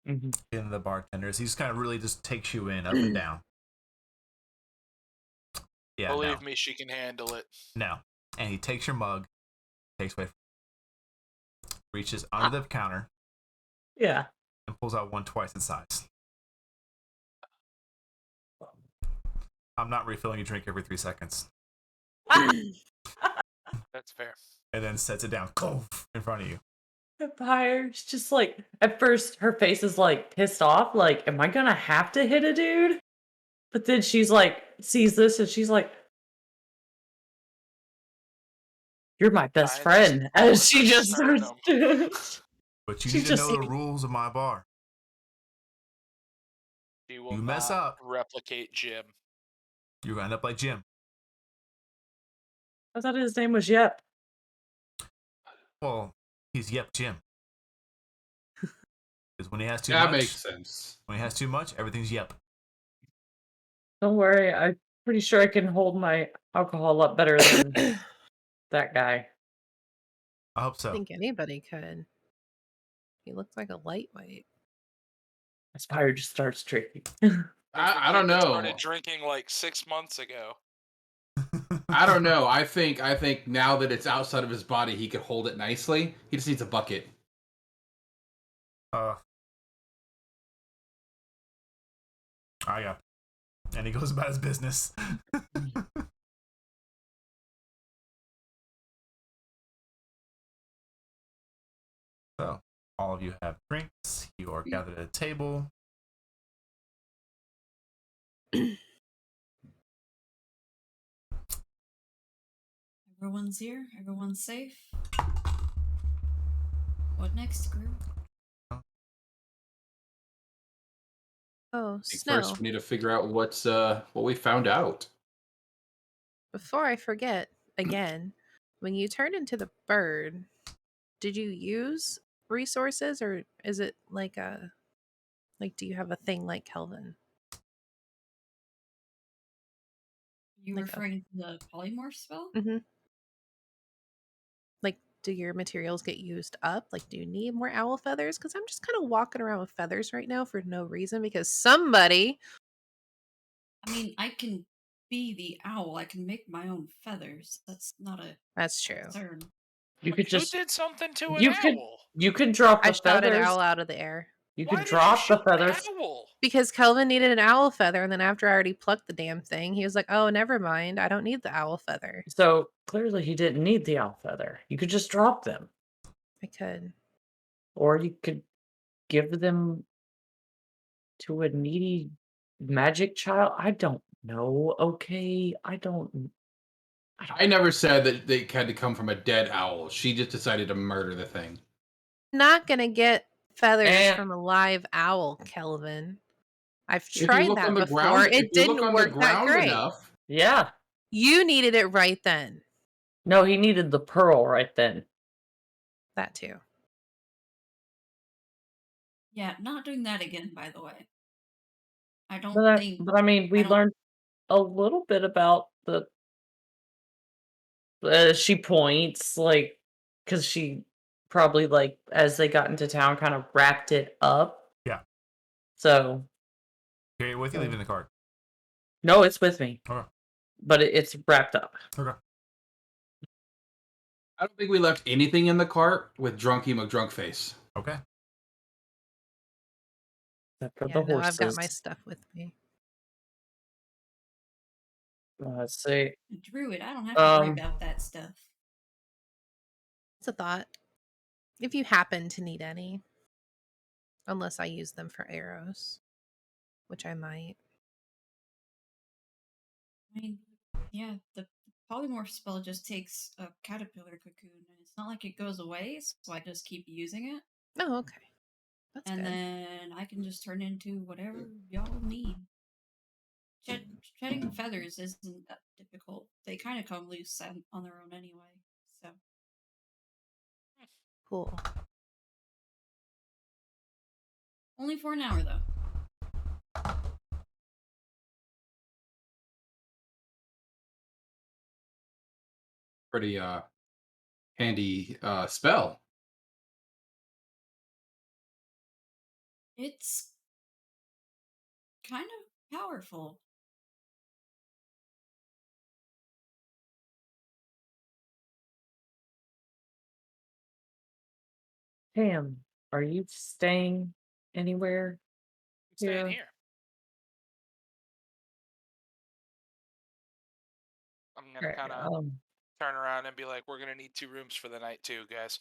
in the bartender as he just kind of really just takes you in up and down. Yeah, Believe me, she can handle it. no. And he takes your mug, takes away, reaches under the counter, Yeah. and pulls out one twice its size. I'm not refilling your drink every 3 seconds. That's fair. And then sets it down in front of you. Empire's just like at first her face is like pissed off, like, am I gonna have to hit a dude? But then she's like sees this and she's like, you're my best Giant just friend. And follows she her just starts sternum. But you she need to just know the like, rules of my bar. She will You mess not up, replicate Jim. you're gonna end up like Jim. I thought his name was Yep. Well, he's Yep Jim. Because when he has too That much, makes sense. everything's Yep. Don't worry, I'm pretty sure I can hold my alcohol up better than I that guy. I hope so. think anybody could. He looks like a lightweight. Aspire just starts drinking. I don't He started know. drinking like 6 months ago. I don't know. I think now that it's outside of his body, he could hold it nicely. He just needs a bucket. I got. And he goes about his business. So, all of you have drinks. You are gathered at a table. Everyone's here. Everyone's safe. What next, crew? Oh, I think Snow. first we need to figure out what we found out. Before I forget again, when you turned into the bird, did you use resources or is it like do you have a thing like Kelvin? You Like referring to the polymorph spell? Mm-hmm. Like, do your materials get used up? Like, do you need more owl feathers? Because I'm just kind of walking around with feathers right now for no reason because somebody. I mean, I can be the owl. I can make my own feathers. That's not a That's true. concern. You could Who just did something to an you could owl? you could drop I the shot an feathers. owl out of the air. You Why could did you drop the shoot an feathers. owl? Because Kelvin needed an owl feather, and then after I already plucked the damn thing, he was like, "Oh, never mind. I don't need the owl feather." So clearly he didn't need the owl feather. You could just drop them. I could. Or you could give them to a needy magic child. I don't know. Okay. I never said that they had to come from a dead owl. She just decided to murder the thing. Not gonna get feathers And from a live owl, Kelvin. I've If you tried look on that the before. ground, if It you look didn't on the work that ground great. enough, yeah. You needed it right then. No, he needed the pearl right then. That too. Yeah, not doing that again, by the way. I don't But think. I mean, we I don't. learned a little bit about the she points like because she probably like as they got into town kind of wrapped it up. Yeah. So Carry it with you, leaving the cart. no, it's with me, Okay. but it's wrapped up. Okay. I don't think we left anything in the cart with Drunky McDrunkface. Okay. Except for Yeah, the no, I've got my horses. stuff with me. Let's see. Druid, I don't have to worry Um, about that stuff. It's a thought. If you happen to need any, unless I use them for arrows, which I might. I mean, yeah, the polymorph spell just takes a caterpillar cocoon, and it's not like it goes away, so I just keep using it, Oh, okay. That's and good. then I can just turn into whatever y'all need. Shedding feathers isn't that difficult. They kind of come loose on their own anyway, so. Cool. Only for an hour, though. Pretty handy spell. It's kind of powerful. Pam, are you staying anywhere I'm staying here? here. I'm gonna Okay, kind of turn around and be like, "We're gonna need 2 rooms for the night too, guys."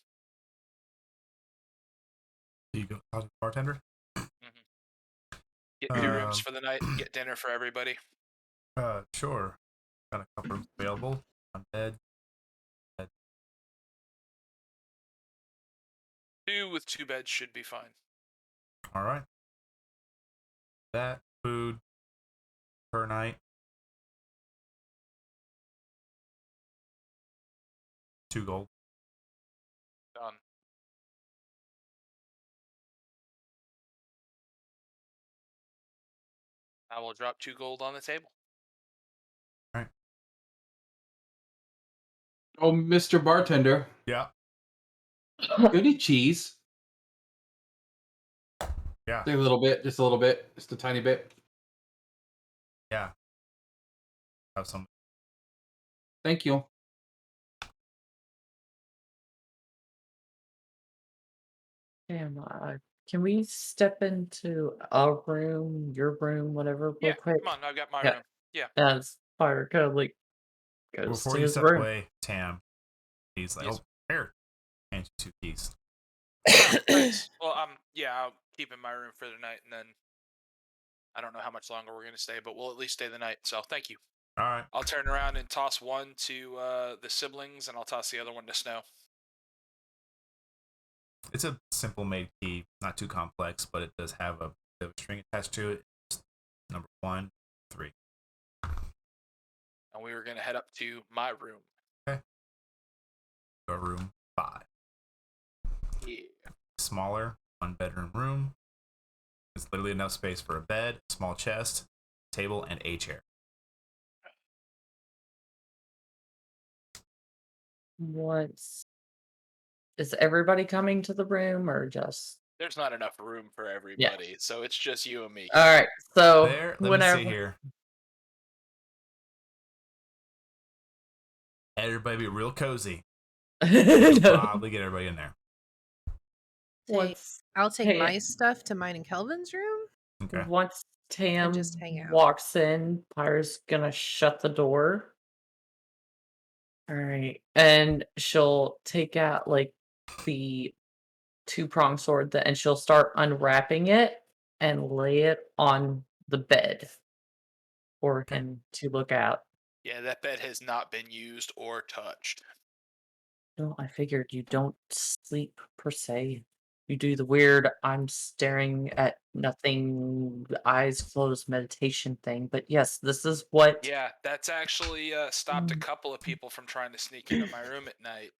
Bartender. Get 2 rooms for the night. Get dinner for everybody. Sure. Got a couple rooms available. On bed. 2 with 2 beds should be fine. All right. That food per night. 2 gold. Done. I will drop 2 gold on the table. Oh, Mr. Bartender, Yeah. any cheese? Yeah. A little bit, just a little bit, just a tiny bit. Yeah. Have some. Thank you. Damn, can we step into a room, your room, whatever, real Yeah, quick? come on. I've got my Yeah. room. Yeah. As Fire kind of like goes Before to you his step room. away, Tam, he's like, Yes. "Oh, here, hand you 2 keys." Oh, thanks. Well, I'll keep in my room for the night, and then I don't know how much longer we're going to stay, but we'll at least stay the night. So thank you. All right. I'll turn around and toss one to the siblings, and I'll toss the other one to Snow. It's a simple made key, not too complex, but it does have a bit of a string attached to it. It's number 1, 3. And we were going to head up to my room. Your room 5. Yeah. Smaller, 1-bedroom room. It's literally enough space for a bed, small chest, table, and a chair. Is everybody coming to the room or just? There's not enough room for everybody, so it's just you and me. All right, so There, let me whenever see here. Everybody be real cozy. Probably get everybody in there. I'll take Tam- my stuff to mine and Kelvin's room. Okay. Once Tam just hang out. walks in, Pyre's gonna shut the door. All right, and she'll take out like the 2-pronged sword, and she'll start unwrapping it and lay it on the bed for him to look at. Yeah, that bed has not been used or touched. No, I figured you don't sleep per se. You do the weird I'm staring at nothing, eyes closed meditation thing. But yes, this is what Yeah, that's actually stopped a couple of people from trying to sneak into my room at night.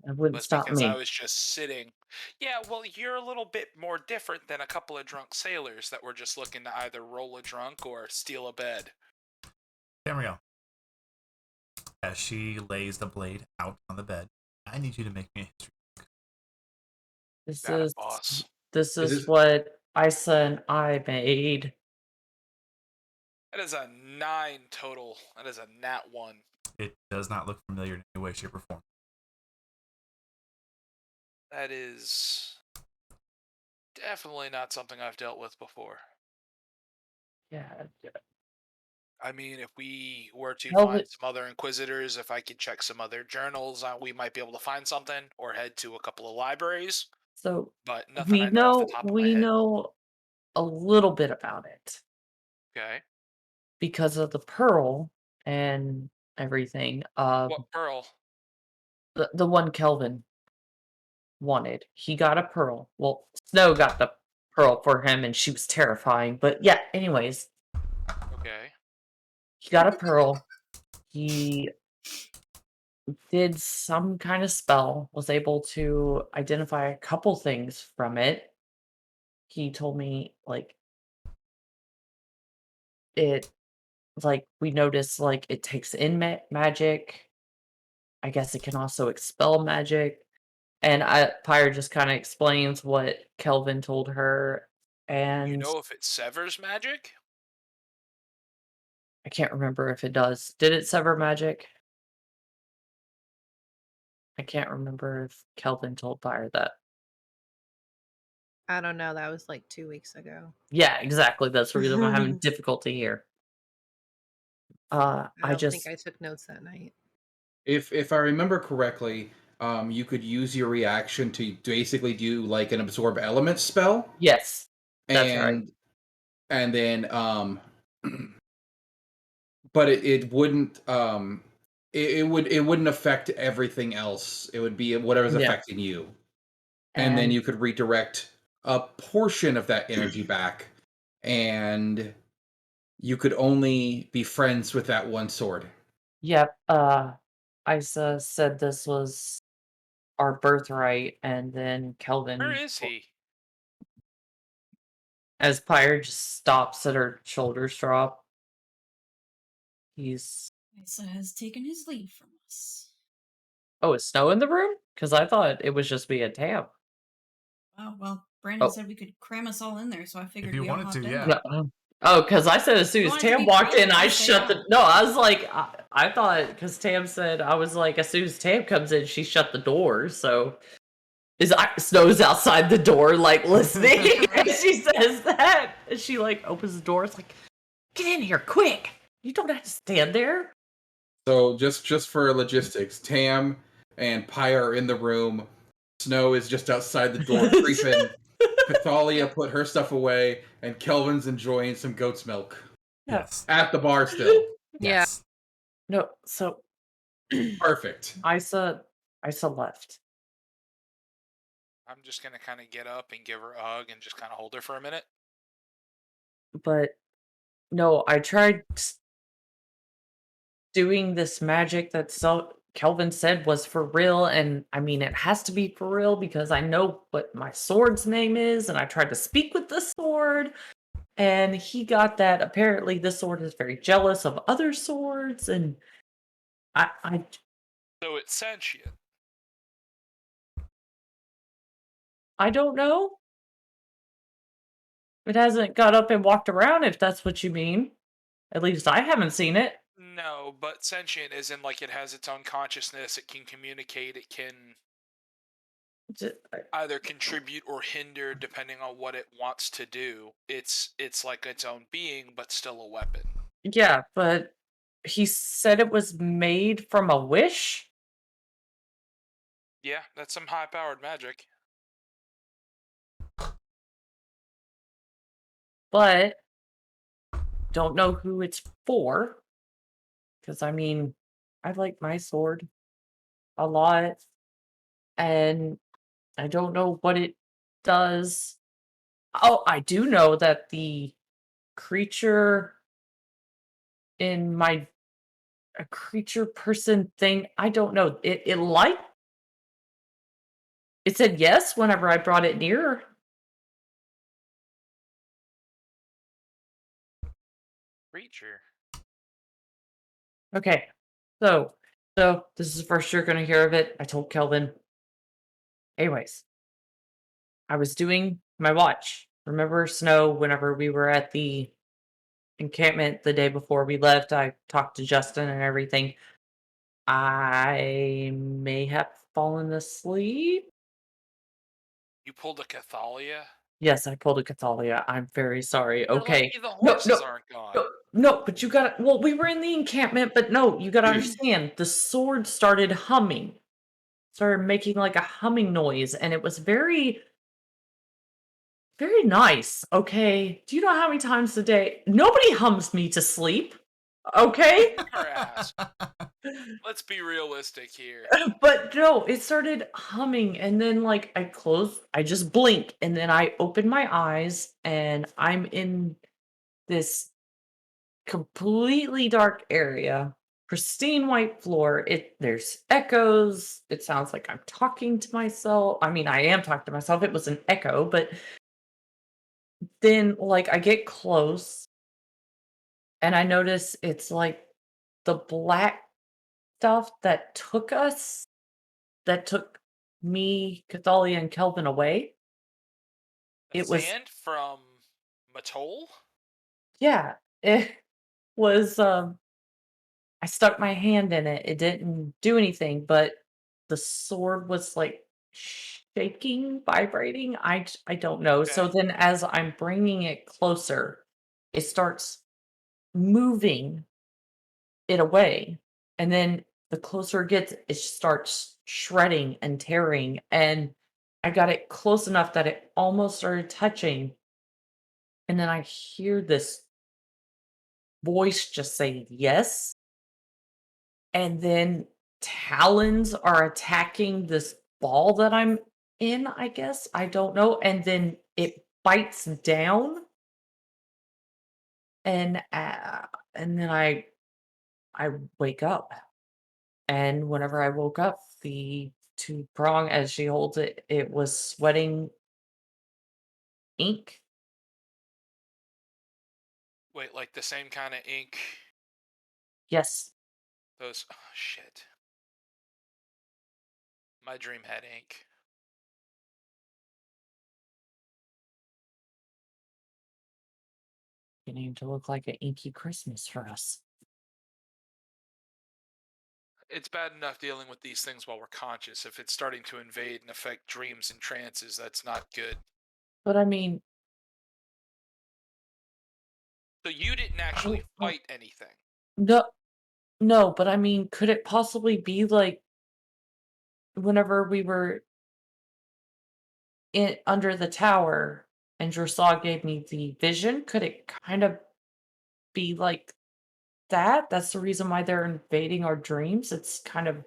it wouldn't Was stop because I me. was just sitting. Yeah, well, you're a little bit more different than a couple of drunk sailors that were just looking to either roll a drunk or steal a bed. Tamriel, as she lays the blade out on the bed, I need you to make me a history. This Got it, is boss. this Is is this- what Isa and I made. That is a 9 total. That is a nat 1. It does not look familiar in any way, shape, or form. That is definitely not something I've dealt with before. Yeah. I mean, if we were to Hell, find but- some other inquisitors, if I could check some other journals, we might be able to find something or head to a couple of libraries. So But nothing I know off the top of my we head. know a little bit about it Okay. because of the pearl and everything. What pearl? The one Kelvin wanted. He got a pearl. Well, Snow got the pearl for him, and she was terrifying. But yeah, anyways, Okay. he got a pearl. He did some kind of spell, was able to identify a couple things from it. He told me, like, it, like, we noticed, like, it takes in magic. I guess it can also expel magic. And Pyre just kind of explains what Kelvin told her. And You know if it severs magic? I can't remember if it does. Did it sever magic? I can't remember if Kelvin told Pyre that. I don't know. That was like 2 weeks ago. Yeah, exactly. That's the reason I'm having difficulty here. I I don't just think I took notes that night. If I remember correctly, you could use your reaction to basically do like an absorb elements spell, Yes, that's right. and then but it wouldn't it wouldn't affect everything else. It would be whatever's Yeah. affecting you, and then you could redirect a portion of that energy back, and you could only be friends with that one sword. Yep. Isa said this was our birthright, and then Where Kelvin, is he? as Pyre just stops at her shoulders drop. He's Isa has taken his leave from us. Oh, is Snow in the room? Because I thought it was just me and Tam. Oh, well, Brandon Oh. said we could cram us all in there, so I figured you we all wanted hopped to, in yeah. there. No. Oh, because I said as soon You as want it to Tam be walked in, private, I just stay shut the. out. No, I was like, I thought because Tam said I was like, as soon as Tam comes in, she shut the door. So Snow's outside the door, like listening. And she says that, and she like opens the door. It's like, get in here, quick! You don't have to stand there. So just for logistics, Tam and Pyre are in the room. Snow is just outside the door creeping. Cathalia put her stuff away, and Kelvin's enjoying some goat's milk Yes. at the bar still. Yeah. Yes. No, so Perfect. Isa left. I'm just gonna kind of get up and give her a hug and just kind of hold her for a minute. But no, I tried doing this magic that Kelvin said was for real, and I mean it has to be for real because I know what my sword's name is, and I tried to speak with the sword, and he got that apparently this sword is very jealous of other swords, and I So it's sentient. don't know. It hasn't got up and walked around, if that's what you mean. At least I haven't seen it. No, but sentient is in like it has its own consciousness. It can communicate. It can either contribute or hinder depending on what it wants to do. It's like its own being, but still a weapon. Yeah, but he said it was made from a wish? Yeah, that's some high-powered magic. But don't know who it's for. Because, I mean, I like my sword a lot. And I don't know what it does. Oh, I do know that the creature in my a creature person thing, I don't know. It said yes whenever I brought it near. Creature. Okay. So this is the first you're gonna hear of it. I told Kelvin. Anyways, I was doing my watch. Remember Snow, whenever we were at the encampment the day before we left, I talked to Justin and everything. I may have fallen asleep. You pulled a Cathalia? Yes, I pulled a Cathalia. I'm very sorry. You're Okay. lucky the No, horses no, aren't gone. no, but you gotta, well, we were in the encampment, but no, you gotta understand, the sword started humming. Started making like a humming noise, and it was very, very nice. Okay. Do you know how many times a day? Nobody hums me to sleep. Okay. Her ass. Let's be realistic here. But no, it started humming, and then like I just blink, and then I open my eyes, and I'm in this completely dark area, pristine white floor. There's echoes. It sounds like I'm talking to myself. I mean, I am talking to myself. It was an echo, but then like I get close and I notice it's like the black stuff that took me, Cathalia, and Kelvin away. It was, Sand from Matol? yeah, it was, I stuck my hand in it. It didn't do anything, but the sword was like shaking, vibrating. I don't know. So Okay. then as I'm bringing it closer, it starts moving it away. And then the closer it gets, it starts shredding and tearing, and I got it close enough that it almost started touching, and then I hear this voice just say yes, and then talons are attacking this ball that I'm in, I guess. I don't know. And then it bites down, and then I wake up. And whenever I woke up, the two prong as she holds it, it was sweating ink. Wait, like the same kind of ink? Yes. Those. Oh, shit. My dream had ink. Beginning to look like an inky Christmas for us. It's bad enough dealing with these things while we're conscious. If it's starting to invade and affect dreams and trances, that's not good. But I mean, So you didn't actually fight anything. no, no, but I mean, could it possibly be like whenever we were in under the tower and Dressage gave me the vision? Could it kind of be like that? That's the reason why they're invading our dreams. It's kind of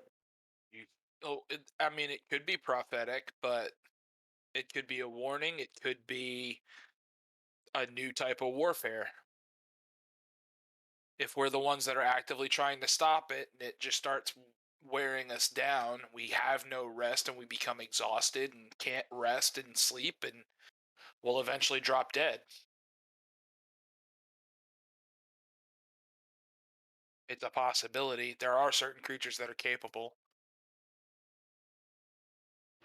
I mean, it could be prophetic, but it could be a warning. It could be a new type of warfare. If we're the ones that are actively trying to stop it and it just starts wearing us down, we have no rest and we become exhausted and can't rest and sleep and we'll eventually drop dead. It's a possibility. There are certain creatures that are capable.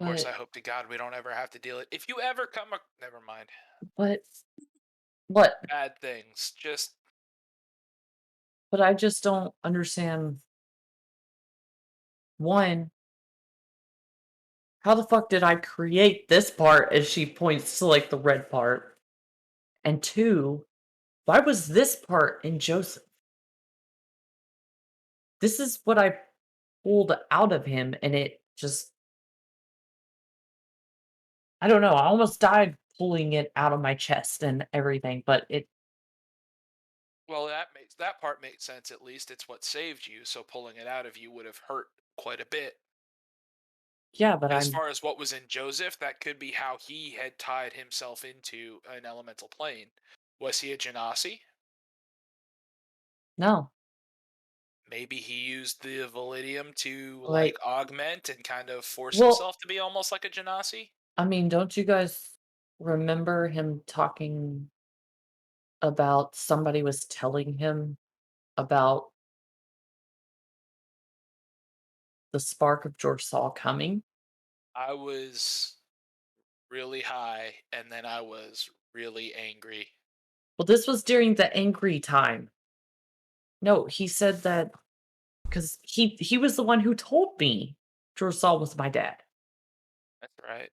Of course, I but hope to God we don't ever have to deal it. If you ever never mind. but what? Bad things. Just But I just don't understand. One, how the fuck did I create this part as she points to like the red part? And two, why was this part in Joseph? This is what I pulled out of him, and it just, I don't know. I almost died pulling it out of my chest and everything, but well, that part makes sense at least. It's what saved you, so pulling it out of you would have hurt quite a bit. yeah, but As I'm far as what was in Joseph, that could be how he had tied himself into an elemental plane. Was he a Genasi? no, Maybe he used the Validium to like like, augment and kind of force well, himself to be almost like a Genasi. I mean, don't you guys remember him talking about somebody was telling him about the spark of George Saul coming? I was really high and then I was really angry. Well, this was during the angry time. No, he said that because he was the one who told me George Saul was my dad. That's right.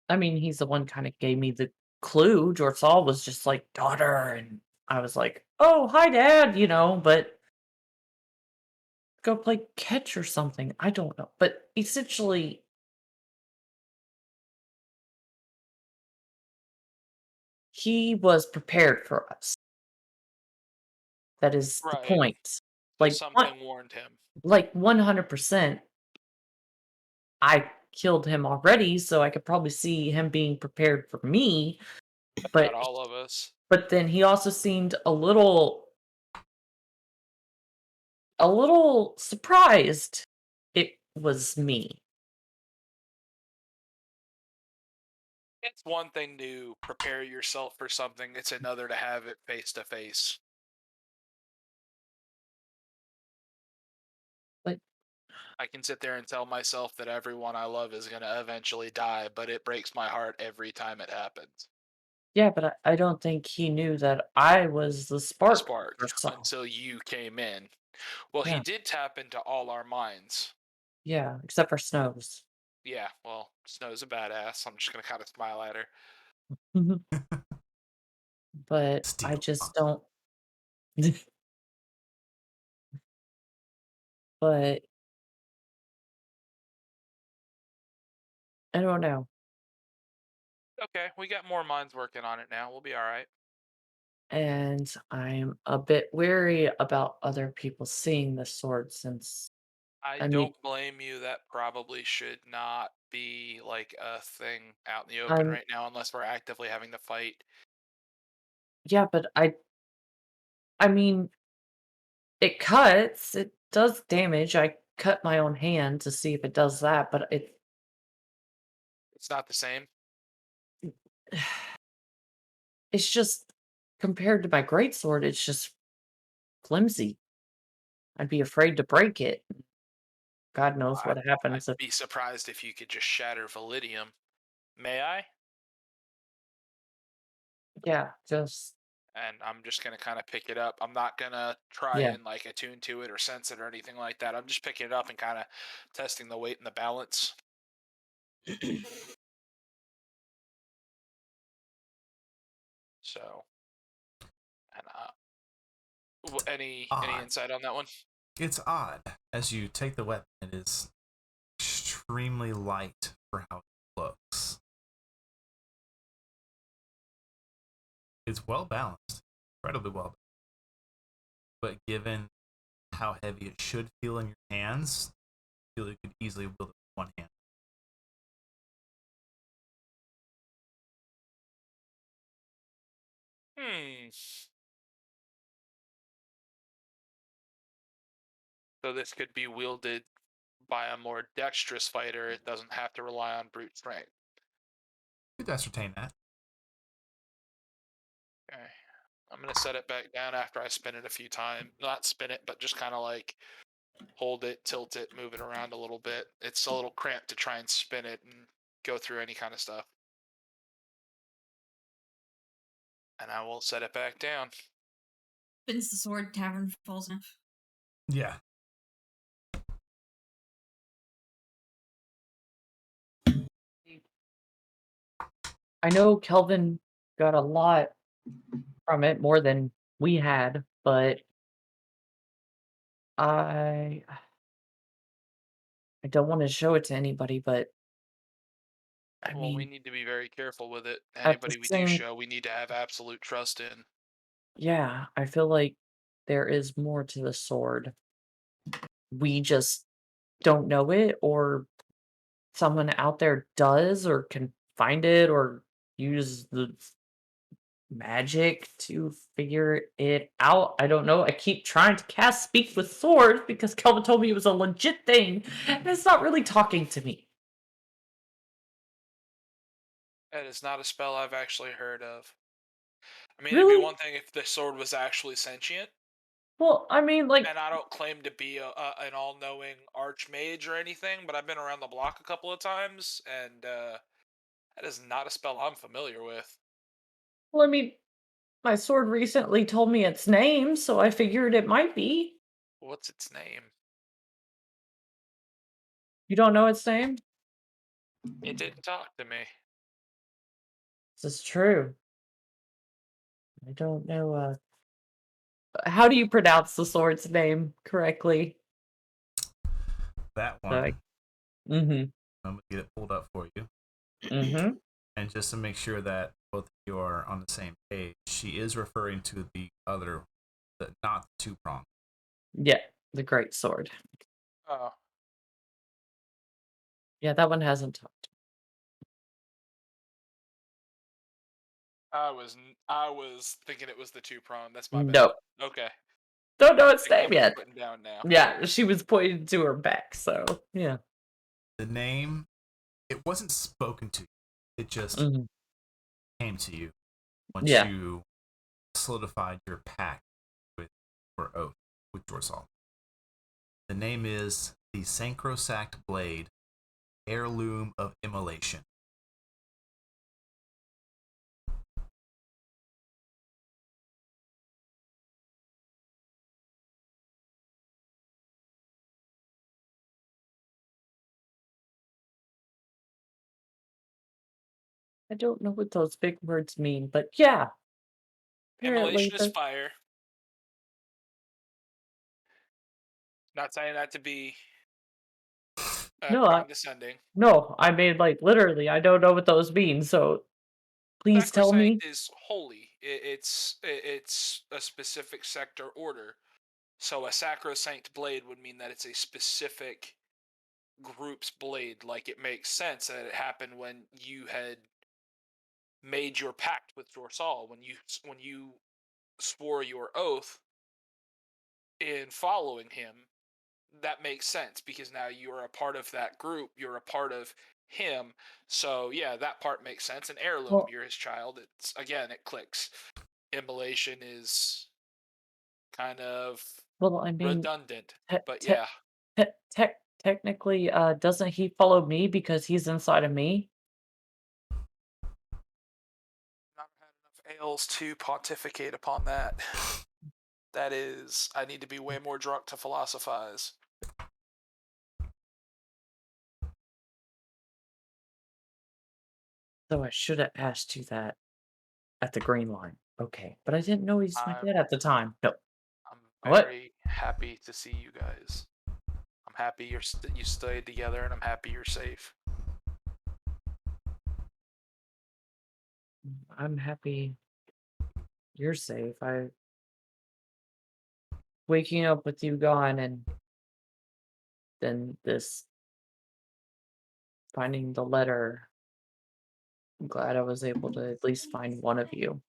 I mean, he's the one kind of gave me the clue. George Saul was just like daughter, and I was like, "Oh, hi, dad," but go play catch or something. I don't know, but essentially, he was prepared for us. That is the Right. point. So Like what? something warned him. Like 100%. I killed him already, so I could probably see him being prepared for me. About But all of us. but then he also seemed a little surprised it was me. It's one thing to prepare yourself for something, it's another to have it face to face. But I can sit there and tell myself that everyone I love is going to eventually die, but it breaks my heart every time it happens. yeah, but I don't think he knew that I was the The spark spark or so. until you came in. Well, he Yeah, did tap into all our minds. yeah, except for Snows. Yeah, well, Snow's a badass. I'm just going to kind of smile at her. Mhm. But I Steel. just don't. but I don't know. Okay, we got more minds working on it now. We'll be all right. And I'm a bit wary about other people seeing the sword since I I mean, don't blame you. That probably should not be like a thing out in the open I'm right now, unless we're actively having to fight. yeah, but I mean, it cuts, it does damage. I cut my own hand to see if it does that, but It's not the same. it's just compared to my greatsword, it's just flimsy. I'd be afraid to break it. God knows what I'd happens if be surprised if you could just shatter Validium. May I? yeah, just And I'm just gonna kind of pick it up. I'm not gonna try yeah. and like attune to it or sense it or anything like that. I'm just picking it up and kind of testing the weight and the balance. So, and any Odd. insight on that one? It's odd. As you take the weapon, it is extremely light for how it looks. It's well balanced, incredibly well balanced. But given how heavy it should feel in your hands, I feel you could easily wield it with one hand. Hmm. So this could be wielded by a more dexterous fighter. It doesn't have to rely on brute strength. You could ascertain that. Okay. I'm gonna set it back down after I spin it a few times. Not spin it, but just kind of like hold it, tilt it, move it around a little bit. It's a little cramped to try and spin it and go through any kind of stuff. And I will set it back down. Spins the sword, tavern falls in. Yeah. I know Kelvin got a lot from it, more than we had, but I I don't want to show it to anybody, but I Well, we mean, need to be very careful with it. at the Anybody we do same show, we need to have absolute trust in. yeah, I feel like there is more to the sword. We just don't know it, or someone out there does, or can find it, or use the magic to figure it out. I don't know. I keep trying to cast Speak with Swords because Kelvin told me it was a legit thing, and it's not really talking to me. That is not a spell I've actually heard of. I mean, it'd be Really? one thing if the sword was actually sentient, Well, I mean, like, and I don't claim to be an all-knowing archmage or anything, but I've been around the block a couple of times, and that is not a spell I'm familiar with. well, I mean, my sword recently told me its name, so I figured it might be. What's its name? You don't know its name? It didn't talk to me. This is true. I don't know. How do you pronounce the sword's name correctly? That So one, mm-hmm. I'm going to get it pulled up for you. Mm-hmm. And just to make sure that both of you are on the same page, she is referring to the other, not the two prong. Yeah, the great sword. Oh, Yeah, that one hasn't talked. I was thinking it was the two prong. That's my bad. No, Okay, don't know its picking name up and yet. putting down now. Yeah, she was pointing to her back, so yeah. The name, it wasn't spoken to you. It just Mhm. came to you once Yeah, you solidified your pact with your oath with Jorsal. The name is the Sancrosact Blade, Heirloom of Immolation. I don't know what those big words mean, but yeah, apparently Immolation is the fire. Not saying that to be No, condescending. no, I mean, like, literally, I don't know what those mean, so please tell me. Sacrosanct is holy. It's a specific sector order. So a sacrosanct blade would mean that it's a specific group's blade. Like, it makes sense that it happened when you had made your pact with Dorsal, when you swore your oath in following him. That makes sense because now you're a part of that group. You're a part of him. So yeah, that part makes sense. An heirloom, Well- you're his child. It's again, it clicks. Immolation is kind of Well, I mean, redundant, te- but te- yeah. technically, doesn't he follow me because he's inside of me? Not had enough ales to pontificate upon that. That is, I need to be way more drunk to philosophize. So I should have asked you that at the Green Line. Okay, but I didn't know he's my I'm- dad at the time. No. I'm What? very happy to see you guys. I'm happy you stayed together, and I'm happy you're safe. I'm happy you're safe. Waking up with you gone and then this finding the letter. I'm glad I was able to at least find one of you.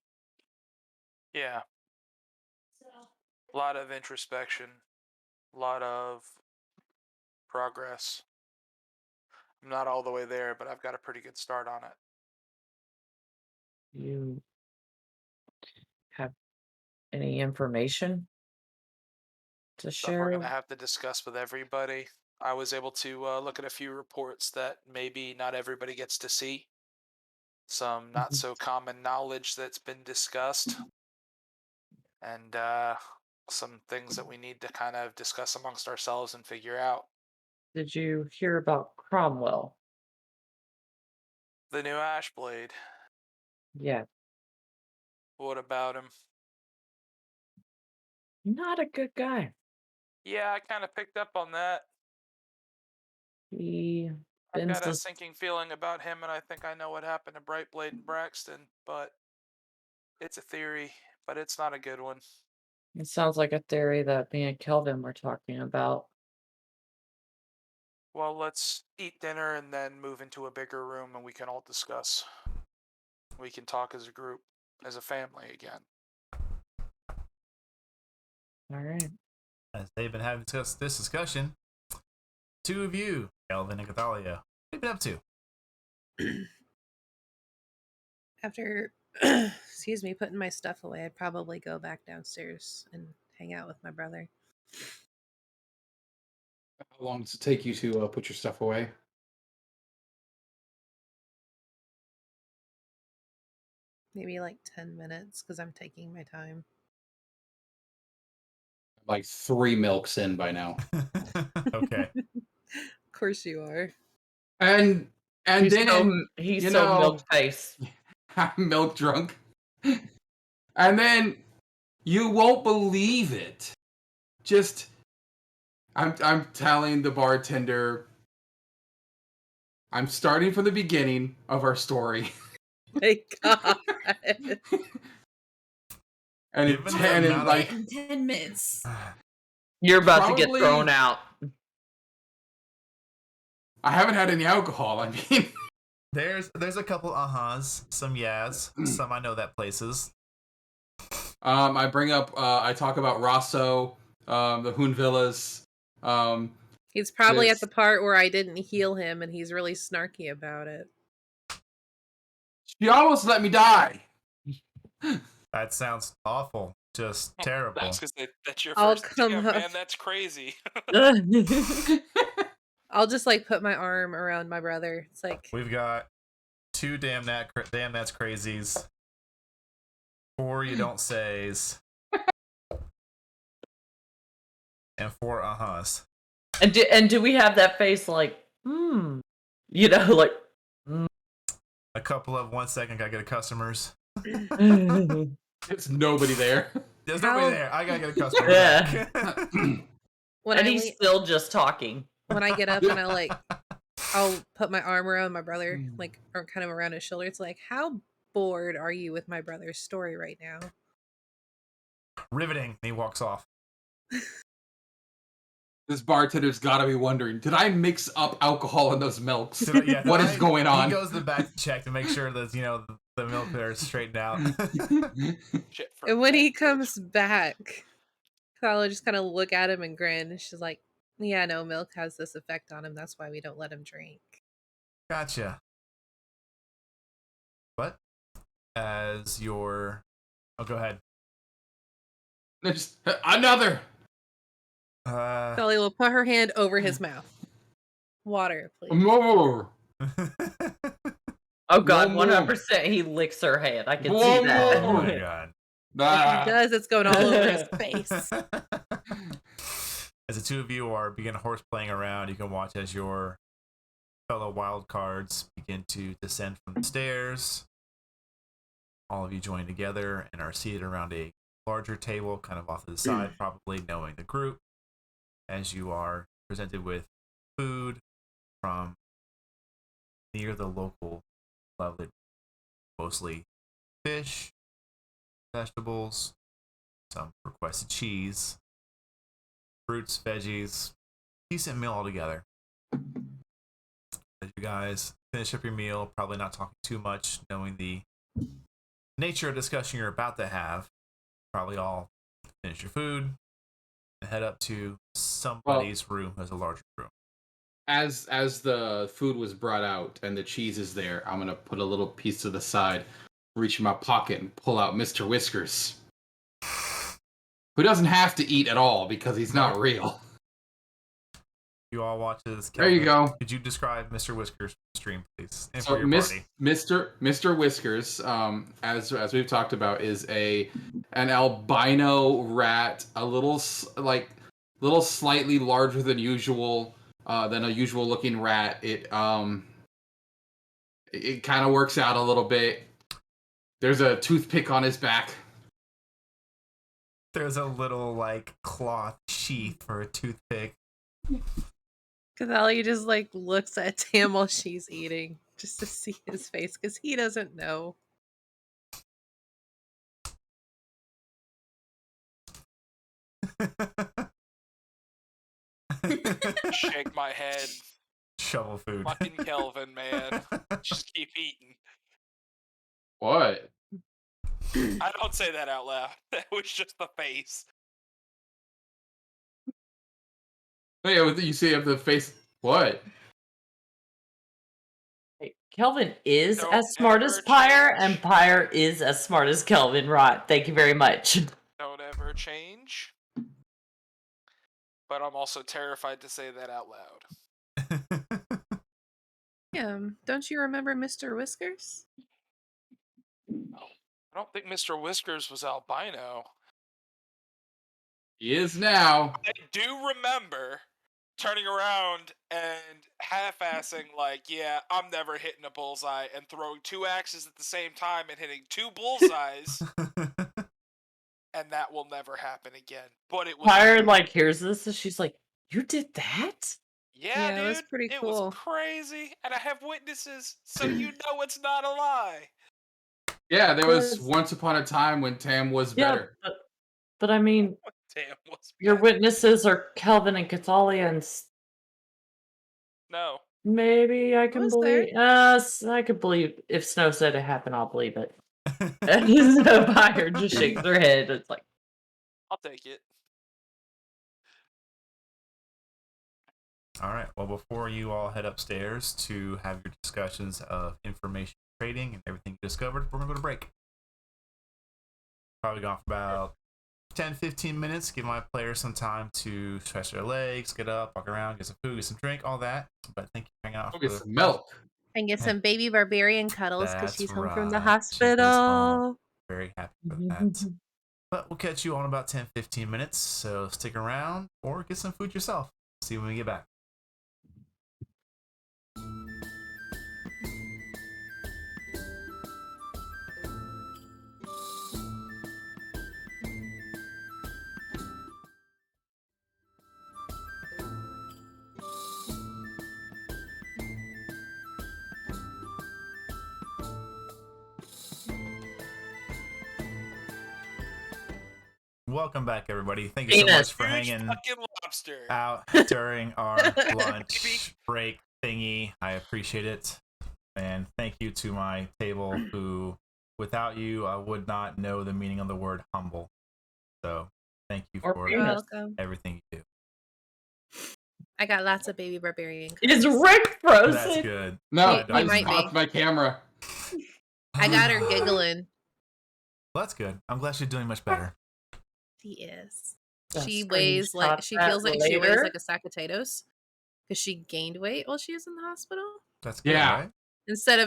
Yeah. A lot of introspection, a lot of progress. I'm not all the way there, but I've got a pretty good start on it. You have any information to Stuff we're share? going to have to discuss with everybody. I was able to look at a few reports that maybe not everybody gets to see. Some not Mhm. so common knowledge that's been discussed. And some things that we need to kind of discuss amongst ourselves and figure out. Did you hear about Cromwell? The new Ashblade. Yeah, What about him? not a good guy. Yeah, I kind of picked up on that. He I've been got a sus- sinking feeling about him, and I think I know what happened to Brightblade and Braxton, but it's a theory, but it's not a good one. It sounds like a theory that me and Kelvin were talking about. Well, let's eat dinner and then move into a bigger room and we can all discuss. We can talk as a group, as a family again. All right. As they've been having this discussion, two of you, Kelvin and Cathalia, what have you been up to? After, excuse me, putting my stuff away, I'd probably go back downstairs and hang out with my brother. How long does it take you to put your stuff away? Maybe like 10 minutes because I'm taking my time. Like 3 milks in by now. Okay. Of course you are. And He's then he's you so know- milk face. I'm milk drunk. And then you won't believe it. Just I'm telling the bartender, I'm starting from the beginning of our story. My God. And Given the and amount of- like in 10 minutes. You're about to get Probably- thrown out. I haven't had any alcohol. I mean, There's a couple uh-huhs, some yeahs, some I know that places. I bring up I talk about Rosso, the Hoon Villas. He's probably This- at the part where I didn't heal him and he's really snarky about it. She almost let me die. That sounds awful. Just terrible. That's because that's your I'll first come DM, up. man. That's crazy. I'll just like put my arm around my brother. It's like, We've got 2 damn that's crazies, 4 you don't says, and 4 uh-huhs. And do we have that face like, you know, like, A couple of 1 second, gotta get a customers. There's nobody there. There's How- nobody there. I gotta get a customer. Yeah. when And I he's lay, still just talking. when I get up and I'll put my arm around my brother, like, or kind of around his shoulder. It's like, how bored are you with my brother's story right now? Riveting. And he walks off. This bartender's got to be wondering, did I mix up alcohol in those milks? Did What is going on? He goes to the back to check to make sure that the milk there is straightened out. Shit for And when he breakfast. comes back, I'll just kind of look at him and grin. And she's like, yeah, no, milk has this effect on him. That's why we don't let him drink. Gotcha. But as your, oh, go ahead. Just, another. Dolly will put her hand over his mouth. Water, please. More. Oh god, One more. 100% he licks her hand. I can One see that. Oh more. my god. If he does, it's going all over his face. As the two of you are begin horse playing around, you can watch as your fellow wild cards begin to descend from the stairs. All of you join together and are seated around a larger table, kind of off to the side, probably knowing the group, as you are presented with food from near the local lovely, mostly fish, vegetables, some requested cheese, fruits, veggies, decent meal altogether. As you guys finish up your meal, probably not talking too much, knowing the nature of discussion you're about to have, probably all finish your food and head up to somebody's room who has a larger room. As the food was brought out and the cheese is there, I'm gonna put a little piece to the side, reach in my pocket and pull out Mr. Whiskers, who doesn't have to eat at all because he's not real. You all watch this. There you go. Could you describe Mr. Whiskers' stream, please? And So for your party. Mr. Whiskers, as we've talked about, is an albino rat, a little slightly larger than usual, than a usual looking rat. It kind of works out a little bit. There's a toothpick on his back. There's a little cloth sheath for a toothpick. Cathali just looks at Tam while she's eating just to see his face because he doesn't know. Shake my head. Shovel food. Fucking Kelvin, man. Just keep eating. What? I don't say that out loud. That was just the face. Oh, yeah, you see up the face. What? Hey, Kelvin is Don't as smart as ever Pyre, change. and Pyre is as smart as Kelvin. Right. Thank you very much. Don't ever change. But I'm also terrified to say that out loud. Yeah, don't you remember Mr. Whiskers? I don't think Mr. Whiskers was albino. He is now. I do remember turning around and half-assing yeah, I'm never hitting a bullseye, and throwing 2 axes at the same time and hitting 2 bullseyes, and that will never happen again. But it was Pyre hears this and she's like, "You did that?" yeah, Yeah, dude, it was pretty it cool. was crazy, and I have witnesses, so you know it's not a lie. Yeah, there was Yes. once upon a time when Tam was better. Yeah, but I mean, Damn, what's your better? witnesses are Kelvin and Cathalia, and No. maybe I can Was there? believe. I could believe if Snow said it happened. I'll believe it. And so Pyre just shakes her head. It's like, I'll take it. All right. Well, before you all head upstairs to have your discussions of information trading and everything you discovered, we're going to go to break. Probably gone for about 10-15 minutes. Give my players some time to stretch their legs, get up, walk around, get some food, get some drink, all that. But thank you for hanging out. Go get some milk. And get some baby barbarian cuddles because That's she's home from the right. She is home. hospital. Very happy for that. But we'll catch you on about 10-15 minutes. So stick around or get some food yourself. See you when we get back. welcome back, everybody. Thank you so much for Huge hanging fucking lobster. out during our lunch break thingy. I appreciate it. And thank you to my table who, without you, I would not know the meaning of the word humble. So thank you for You're welcome. everything you do. I got lots of baby barbarian Is cards. Rick frozen? That's good. No, I I don't- just might be. popped my camera. I got her giggling. Well, that's good. I'm glad she's doing much better. She is. I'll She weighs like screenshot she that feels like she weighs later. like a sack of potatoes because she gained weight while she was in the hospital. That's good, Yeah. right? Instead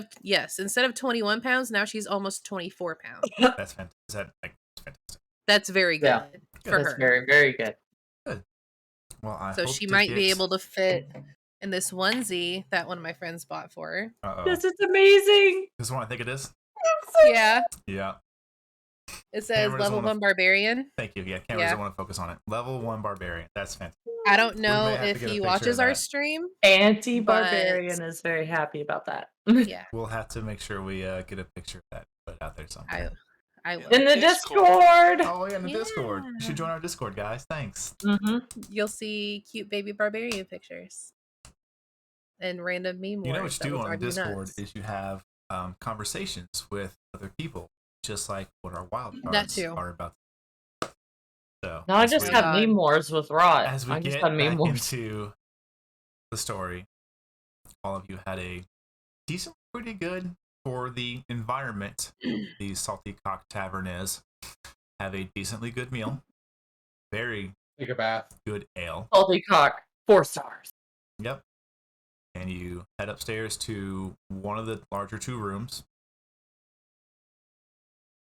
of 21 pounds, now she's almost 24 pounds. That's fantastic. Fantastic. That's very good Yeah. for That's her. very, very good. Well, I So hope she to might get... be able to fit in this onesie that one of my friends bought for her. Uh-oh. This is amazing. This is what I think it is? Yeah. Yeah. It says Camera doesn't level wanna- 1 barbarian. Thank you. Yeah, cameras don't want to focus on it. Level 1 barbarian. That's fantastic. I don't know may have to if get a he picture watches of our that. stream. Anti-barbarian is very happy about that. Yeah. We'll have to make sure we get a picture of that put out there somewhere. I will. In the Discord. Discord. Oh, yeah, in the Discord. You Yeah. should join our Discord, guys. Thanks. Mm-hmm. You'll see cute baby barbarian pictures and random meme You know words what you do that will on the drive you Discord nuts. is you have conversations with other people, just like what our wild That cards too. are about. So No, I as just we- have God. meme wars with Rod. as we I just get have meme back wars. into the story, all of you had a decent, pretty good for the environment. The Salty Cock Tavern is have a decently good meal, very Take a bath. good ale. Salty cock, 4 stars. Yep. And you head upstairs to one of the larger 2 rooms.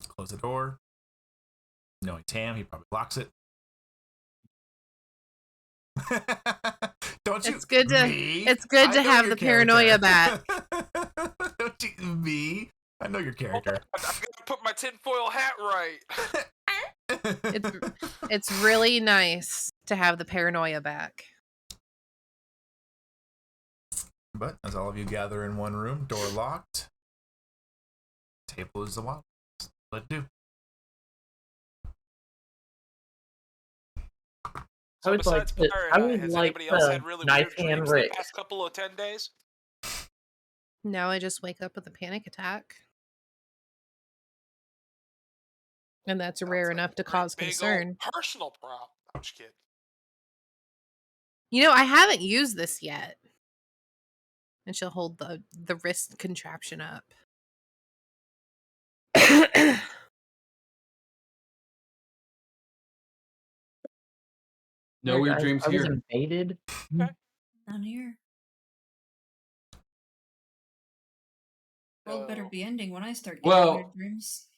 Close the door. Knowing Tam, he probably locks it. Don't you? It's good to- me? it's good I to know have your the paranoia character. Don't you? Me? I know your character. I gotta put my tinfoil hat right. It's really nice to have the paranoia back. But as all of you gather in one room, door locked, table is the wild. Let's do. I would like Besides to. Pyre I and would has like anybody else the had really knife weird hand dreams Rick. the past couple of 10 days? Now I just wake up with a panic attack. And that's Sounds rare like enough a to great cause big old concern. personal problem. I'm just kidding. You know, I haven't used this yet. And she'll hold the wrist contraption up. No weird dreams I was here. invaded. Down here. World better No. be ending when I start getting Well- weird dreams.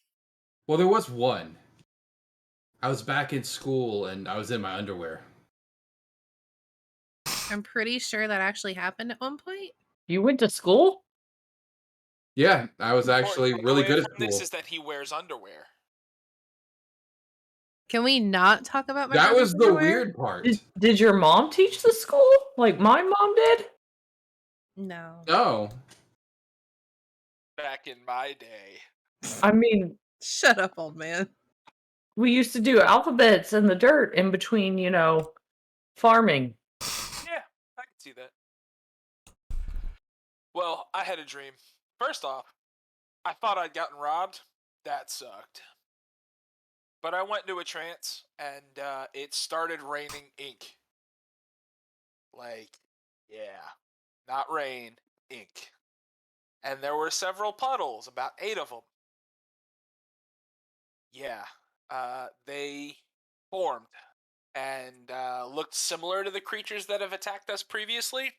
Well, there was one. I was back in school and I was in my underwear. I'm pretty sure that actually happened at one point. You went to school? Yeah, I was actually Important really takeaway good at from school. This is that he wears underwear. Can we not talk about my That brother's was the underwear? weird part. Did your mom teach the school like my mom did? No. No. Back in my day. I mean, Shut up, old man. we used to do alphabets in the dirt in between, farming. Yeah, I can see that. Well, I had a dream. First off, I thought I'd gotten robbed. That sucked. But I went into a trance, and it started raining ink. Like, yeah, not rain, ink. And there were several puddles, about 8 of them. Yeah, they formed and looked similar to the creatures that have attacked us previously,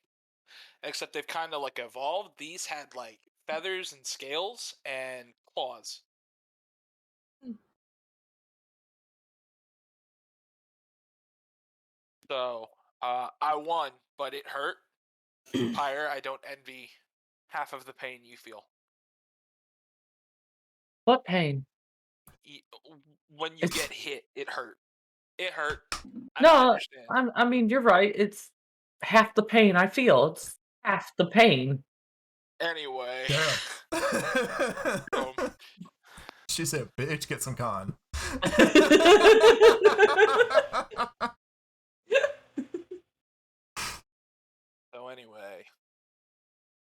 except they've kind of like evolved. These had like feathers and scales and claws. So I won, but it hurt. Pyre, I don't envy half of the pain you feel. What pain? When you get hit, it hurt. It hurt. I No, don't understand. I mean, you're right. It's half the pain I feel. It's half the pain. Anyway. Damn. Um, She said, bitch, get some con. So anyway,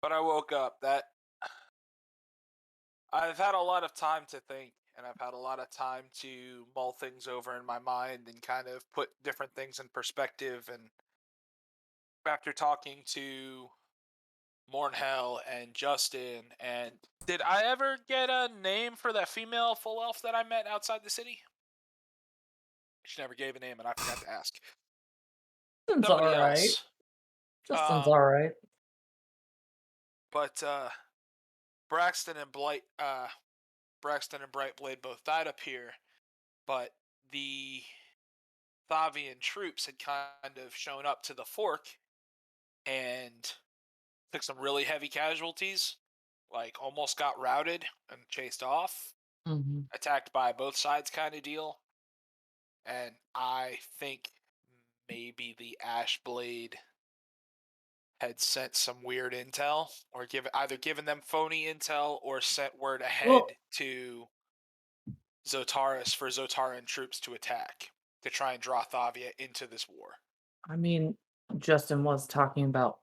when I woke up, I've had a lot of time to think, and I've had a lot of time to mull things over in my mind and kind of put different things in perspective. And after talking to Mornhell and Justin, and did I ever get a name for that female full elf that I met outside the city? She never gave a name, and I forgot to ask. Justin's Somebody alright. else. Justin's alright. But Braxton and Brightblade both died up here, but the Thavian troops had kind of shown up to the fork and took some really heavy casualties, like almost got routed and chased off, Mm-hmm. attacked by both sides kind of deal. And I think maybe the Ashblade had sent some weird intel, or either given them phony intel or sent word ahead to Zotaris for Zotaran troops to attack, to try and draw Thavia into this war. I mean, Justin was talking about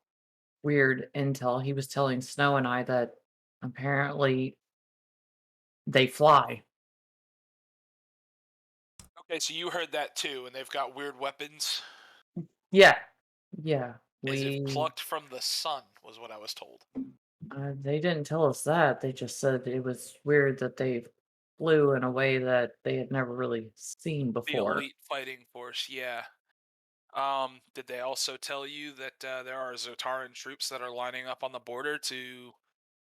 weird intel. He was telling Snow and I that apparently they fly. Okay, so you heard that too, and they've got weird weapons. Yeah. As if plucked from the sun, was what I was told. They didn't tell us that. They just said it was weird that they flew in a way that they had never really seen The before. elite fighting force, yeah. Did they also tell you that there are Zotaran troops that are lining up on the border to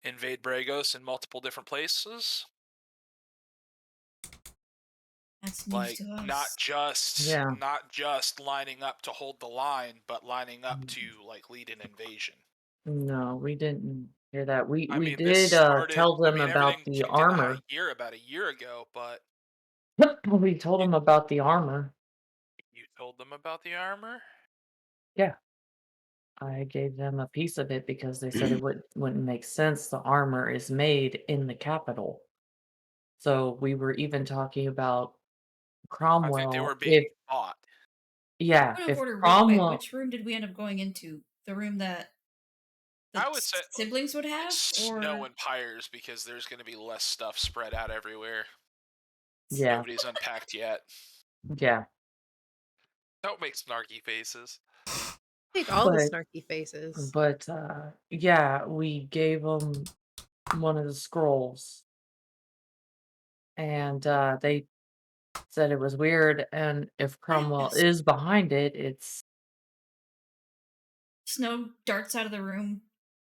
invade Bragos in multiple different places? That's news Like, to us. not just lining up to hold the line, but lining up to like lead an invasion. No, we didn't hear that. We This did started. tell them about everything the kicked into armor. high gear about a year ago, but We told them about the armor. you told them about the armor? Yeah. I gave them a piece of it because they said it wouldn't make sense. The armor is made in the capital. So we were even talking about I think they were Cromwell. being bought. Yeah, Point of if order, real quick. Cromwell, Which room did we end up going into? The room that the I would say siblings would have, Snow or and Pyres, because there's going to be less stuff spread out everywhere. yeah, Nobody's unpacked yet. yeah. Don't make snarky faces. Make all the But- snarky faces. But yeah, we gave them one of the scrolls, and they said it was weird. And if Cromwell Yes. is behind it, it's Snow darts out of the room,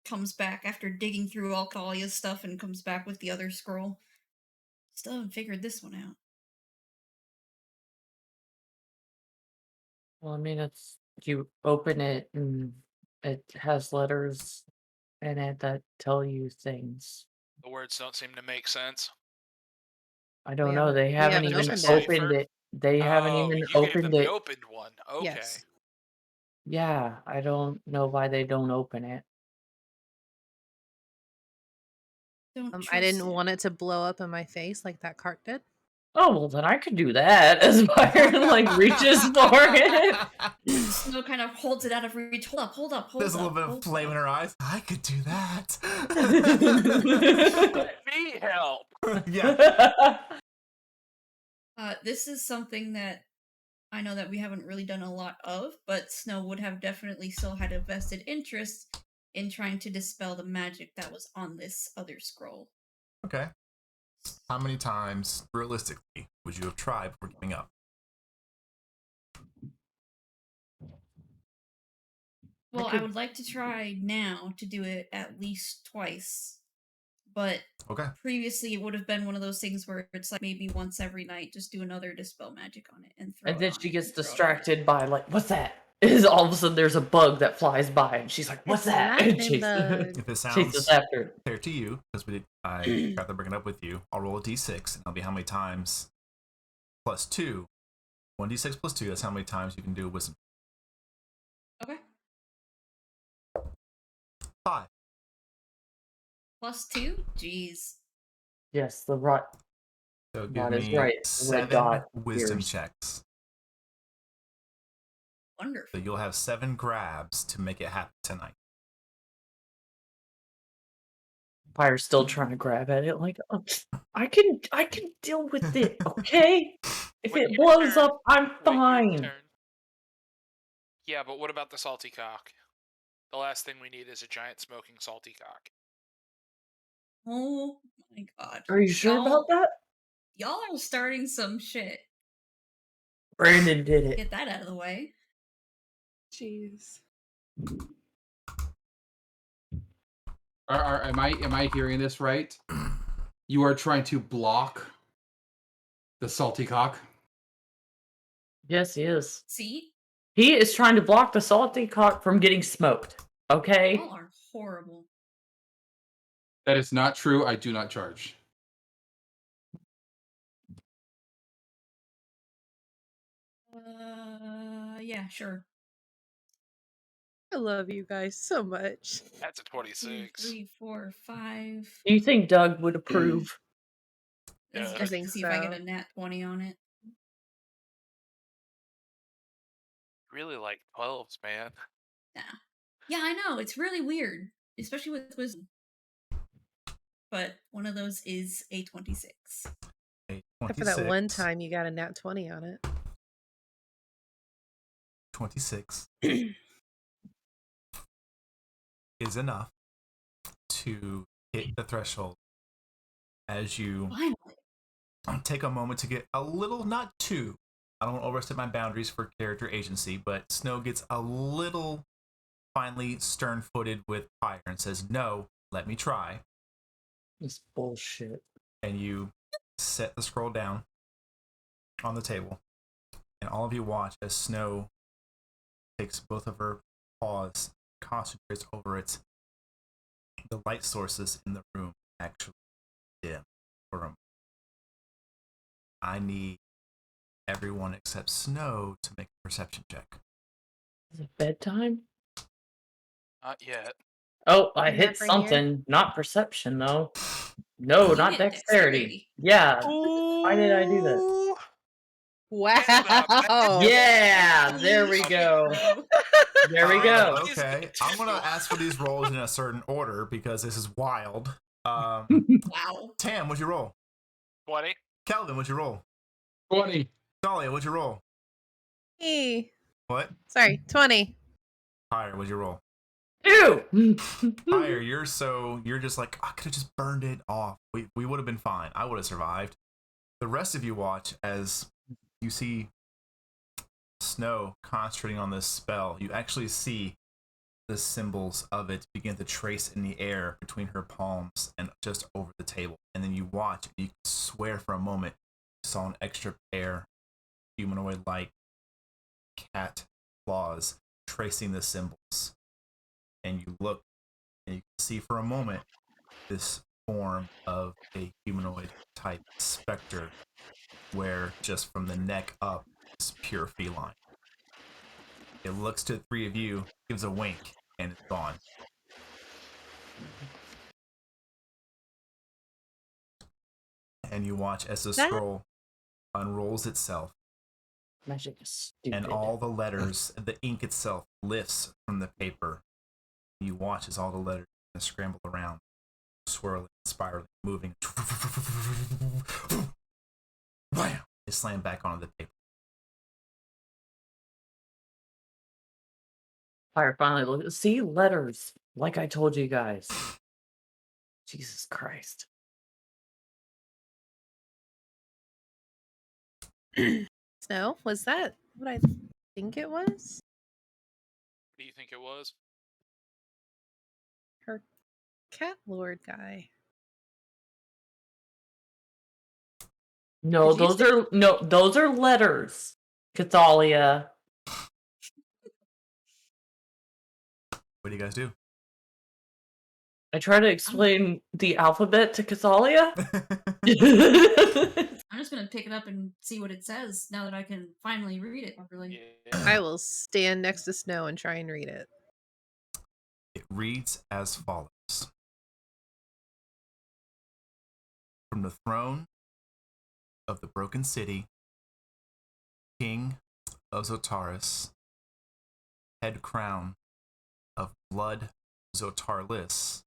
comes back after digging through all Kalia's stuff, and comes back with the other scroll. Still haven't figured this one out. well, I mean, it's you open it and it has letters in it that tell you things. The words don't seem to make sense. I don't We know. They haven't haven't even opened it. opened it. They haven't even you gave them opened the it. opened one. Okay. Yes. Yeah, I don't know why they don't open it. Don't I trust didn't it. want it to blow up in my face like that cart did. Oh well, then I could do that. As Byron like reaches for it. Snow kind of holds it out of reach. Hold up. There's a little bit of flame in her eyes. I could do that. Let me help. Yeah. This is something that I know that we haven't really done a lot of, but Snow would have definitely still had a vested interest in trying to dispel the magic that was on this other scroll. Okay. How many times, realistically, would you have tried before giving up? Well, I would like to try now to do it at least twice, but Okay. previously it would have been one of those things where it's like maybe once every night, just do another dispel magic on it and throw And it then on she it gets and throw it on it. distracted by like, what's that? Is all of a sudden there's a bug that flies by and she's like, what's It's a that? And lightning chases, bug. If it chases sounds after it. fair to you, because I got to bring it up with you, I'll roll a d6, and that'll be how many times plus 2. 1d6 plus 2, that's how many times you can do a wisdom. Okay. 5. +2? Jeez. Yes, the right. So give That is me right. The red 7 dot wisdom appears. checks. Wonderful. So you'll have 7 grabs to make it happen tonight. Fire's still trying to grab at it. Like, I can deal with it. Okay, if Wait it your blows turn. up, I'm Wait your fine. turn. Yeah, but what about the salty cock? The last thing we need is a giant smoking salty cock. Oh my god. Are you sure about that? Y'all are starting some shit. Brandon did it. Get that out of the way. Jeez. Am I hearing this right? You are trying to block the salty cock? Yes, he is. See? He is trying to block the salty cock from getting smoked. Okay. Y'all are horrible. That is not true. I do not charge. Yeah, sure. I love you guys so much. That's a 26. 2, 3, 4, 5. Do you think Doug would approve? Let's I just think see if I get so. a nat 20 on it. Really like 12s, man. Yeah, I know. It's really weird, especially with wisdom. But one of those is a 26. A Except for that one 26. time you got a nat 20 on it. 26 is enough to hit the threshold as you Finally. take a moment to get a little, not too, I don't want to overstep my boundaries for character agency, but Snow gets a little finally stern-footed with Pyre and says, no, let me try. This bullshit. And you set the scroll down on the table, and all of you watch as Snow takes both of her paws, concentrates over it. The light sources in the room actually dim for a moment. I need everyone except Snow to make a perception check. Is it bedtime? Not yet. Oh, I Isn't hit that right here? something. Not perception, though. No, You not hit dexterity. Yeah. Why did I do that? Ooh, Wow. Yeah, there we Holy go. shit, bro. There we go. What is Okay, it? I'm gonna ask for these rolls in a certain order because this is wild. Wow. Tam, what'd you roll? 20. Calvin, what'd you roll? 20. Dahlia, what'd you roll? Hey. What? Sorry, 20. Pyre, what'd you roll? Ew. Pyre, you're just like, I could have just burned it off. We would have been fine. I would have survived. The rest of you watch as you see Snow concentrating on this spell. You actually see the symbols of it begin to trace in the air between her palms and just over the table. And then you watch, and you swear for a moment you saw an extra pair, humanoid-like cat claws tracing the symbols. And you look, and you can see for a moment this form of a humanoid-type specter, where just from the neck up is pure feline. It looks to the three of you, gives a wink, and it's gone. And you watch as the scroll unrolls itself, Magic is stupid. and all the letters, the ink itself lifts from the paper. You watch as all the letters scramble around, swirling, spiraling, moving. Bam! They slam back onto the paper. Fire finally look. See, letters. Like I told you guys. Jesus Christ. Snow, was that what I think it was? What do you think it was? Her cat lord guy. No, Did you those are letters. Cathalia. What do you guys do? I try to explain the alphabet to Cathalia. I'm just gonna pick it up and see what it says now that I can finally read it properly. Yeah. I will stand next to Snow and try and read it. It reads as follows. From the throne of the Broken City, King of Zotaris, head crown of Blood Zotarlis,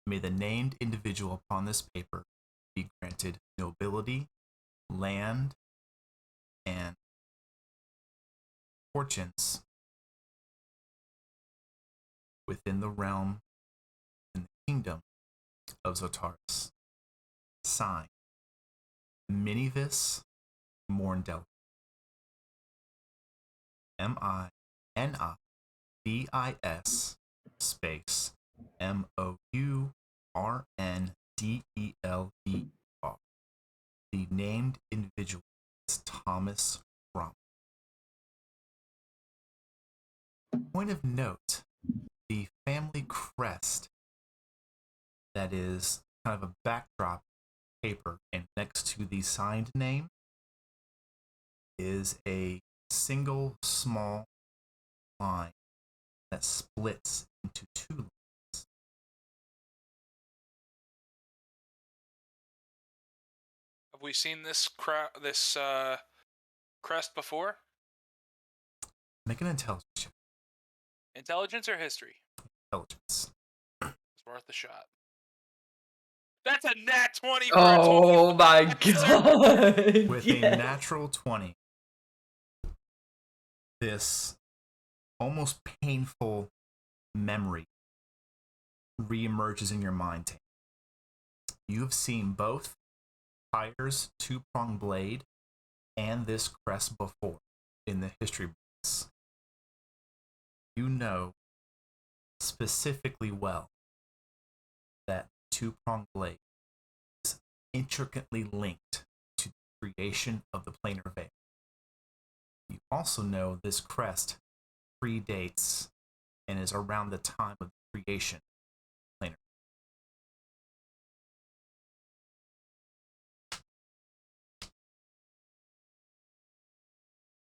may the named individual upon this paper be granted nobility, land, and fortunes within the realm and the kingdom of Zotaris. Signed, Minivis Mourndel. Minivis space Mourndelver. The named individual is Thomas Cromwell. Point of note, the family crest that is kind of a backdrop paper and next to the signed name is a single small line that splits into two lines. Have we seen this crest before? Make an intelligence check. Intelligence or history? Intelligence. It's worth a shot. That's a nat 20 for Oh a 20. my Yes, sir. god. With Yes. a natural 20, this almost painful memory reemerges in your mind. You have seen both Pyre's two-pronged blade and this crest before in the history books. You know specifically well that two-pronged blade is intricately linked to the creation of the planar veil. You also know this crest predates and is around the time of the creation of the planar.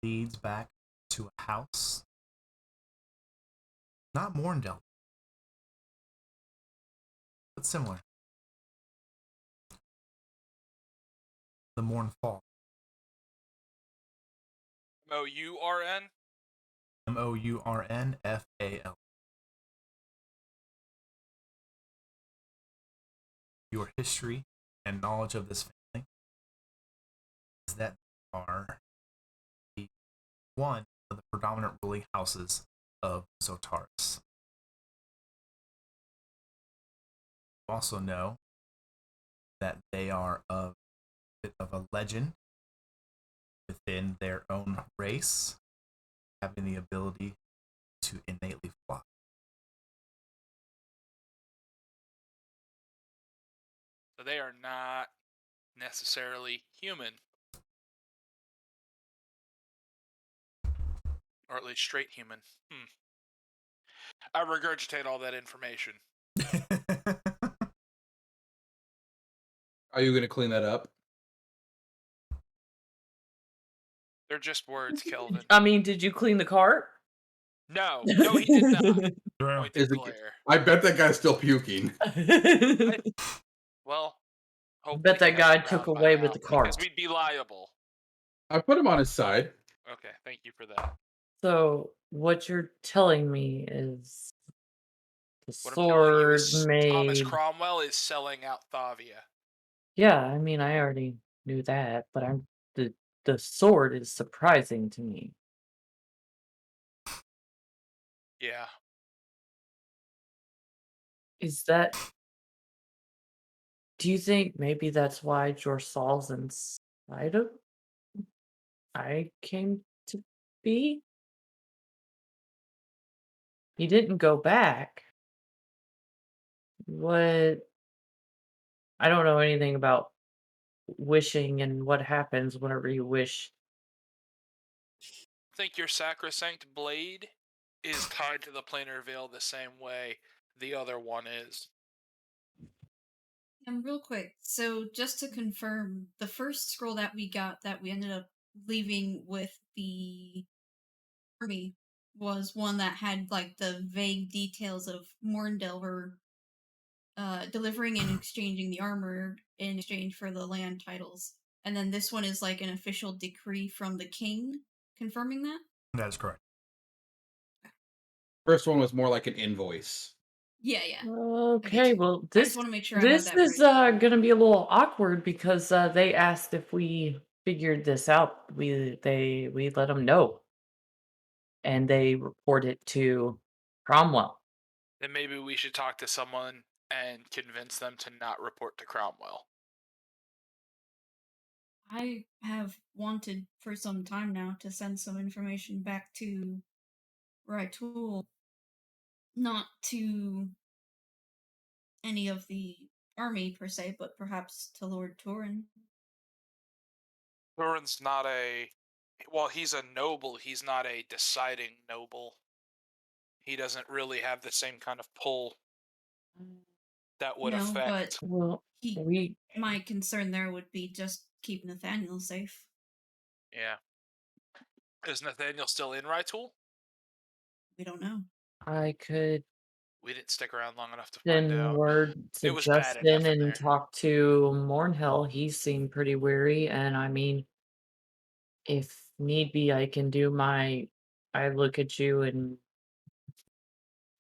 Leads back to a house, not Mourndel, but similar. The Mournfall. Mourn? Mournfal. Your history and knowledge of this family is that they are one of the predominant ruling houses of Zotaris. You also know that they are a bit of a legend within their own race, having the ability to innately fly. So they are not necessarily human. Or at least straight human. I regurgitate all that information. Are you going to clean that up? They're just words, Kelvin. I mean, did you clean the cart? No, he did not. Point Is to it- glare. I bet that guy's still puking. Well, hopefully Bet that he guy hasn't took drowned by away now, with the because cart. we'd be liable. I put him on his side. Okay, thank you for that. So what you're telling me is the What I'm telling you sword is Thomas made. Cromwell is selling out Thavia. Yeah, I mean, I already knew that, but the sword is surprising to me. Yeah. Is that? Do you think maybe that's why Jorsal's inside of I came to be? He didn't go back. What? I don't know anything about wishing and what happens whenever you wish. I think your sacrosanct blade is tied to the planar veil the same way the other one is. And real quick, so just to confirm, the first scroll that we got that we ended up leaving with the army was one that had like the vague details of Mourndelver delivering and exchanging the armor in exchange for the land titles. And then this one is like an official decree from the king confirming that? That is correct. First one was more like an invoice. Yeah, yeah. Okay, well, I just want to make sure I have this that is right. gonna be a little awkward because they asked if we figured this out. We let them know, and they report it to Cromwell. Then maybe we should talk to someone and convince them to not report to Cromwell. I have wanted for some time now to send some information back to Raitul, not to any of the army per se, but perhaps to Lord Torin. Thorin's not a... Well, he's a noble. He's not a deciding noble. He doesn't really have the same kind of pull that would No, but affect... Well, my concern there would be just keep Nathaniel safe. Yeah. Is Nathaniel still in Raitul? We don't know. I could We didn't stick around long enough to find send out. word to It was bad Justin enough in and there. talk to Mournhill. He seemed pretty weary, and I mean, if need be, I can do I look at you and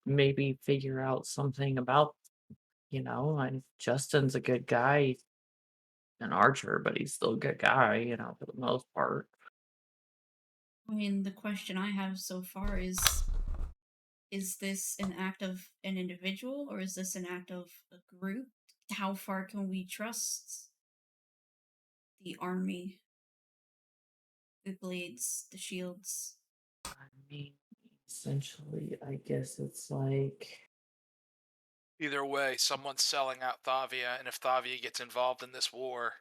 maybe figure out something about, and Justin's a good guy, he's an archer, but he's still a good guy, for the most part. I mean, the question I have so far is this an act of an individual or is this an act of a group? How far can we trust the army? The blades, the shields. I mean, essentially, I guess it's like, Either way, someone's selling out Thavia, and if Thavia gets involved in this war,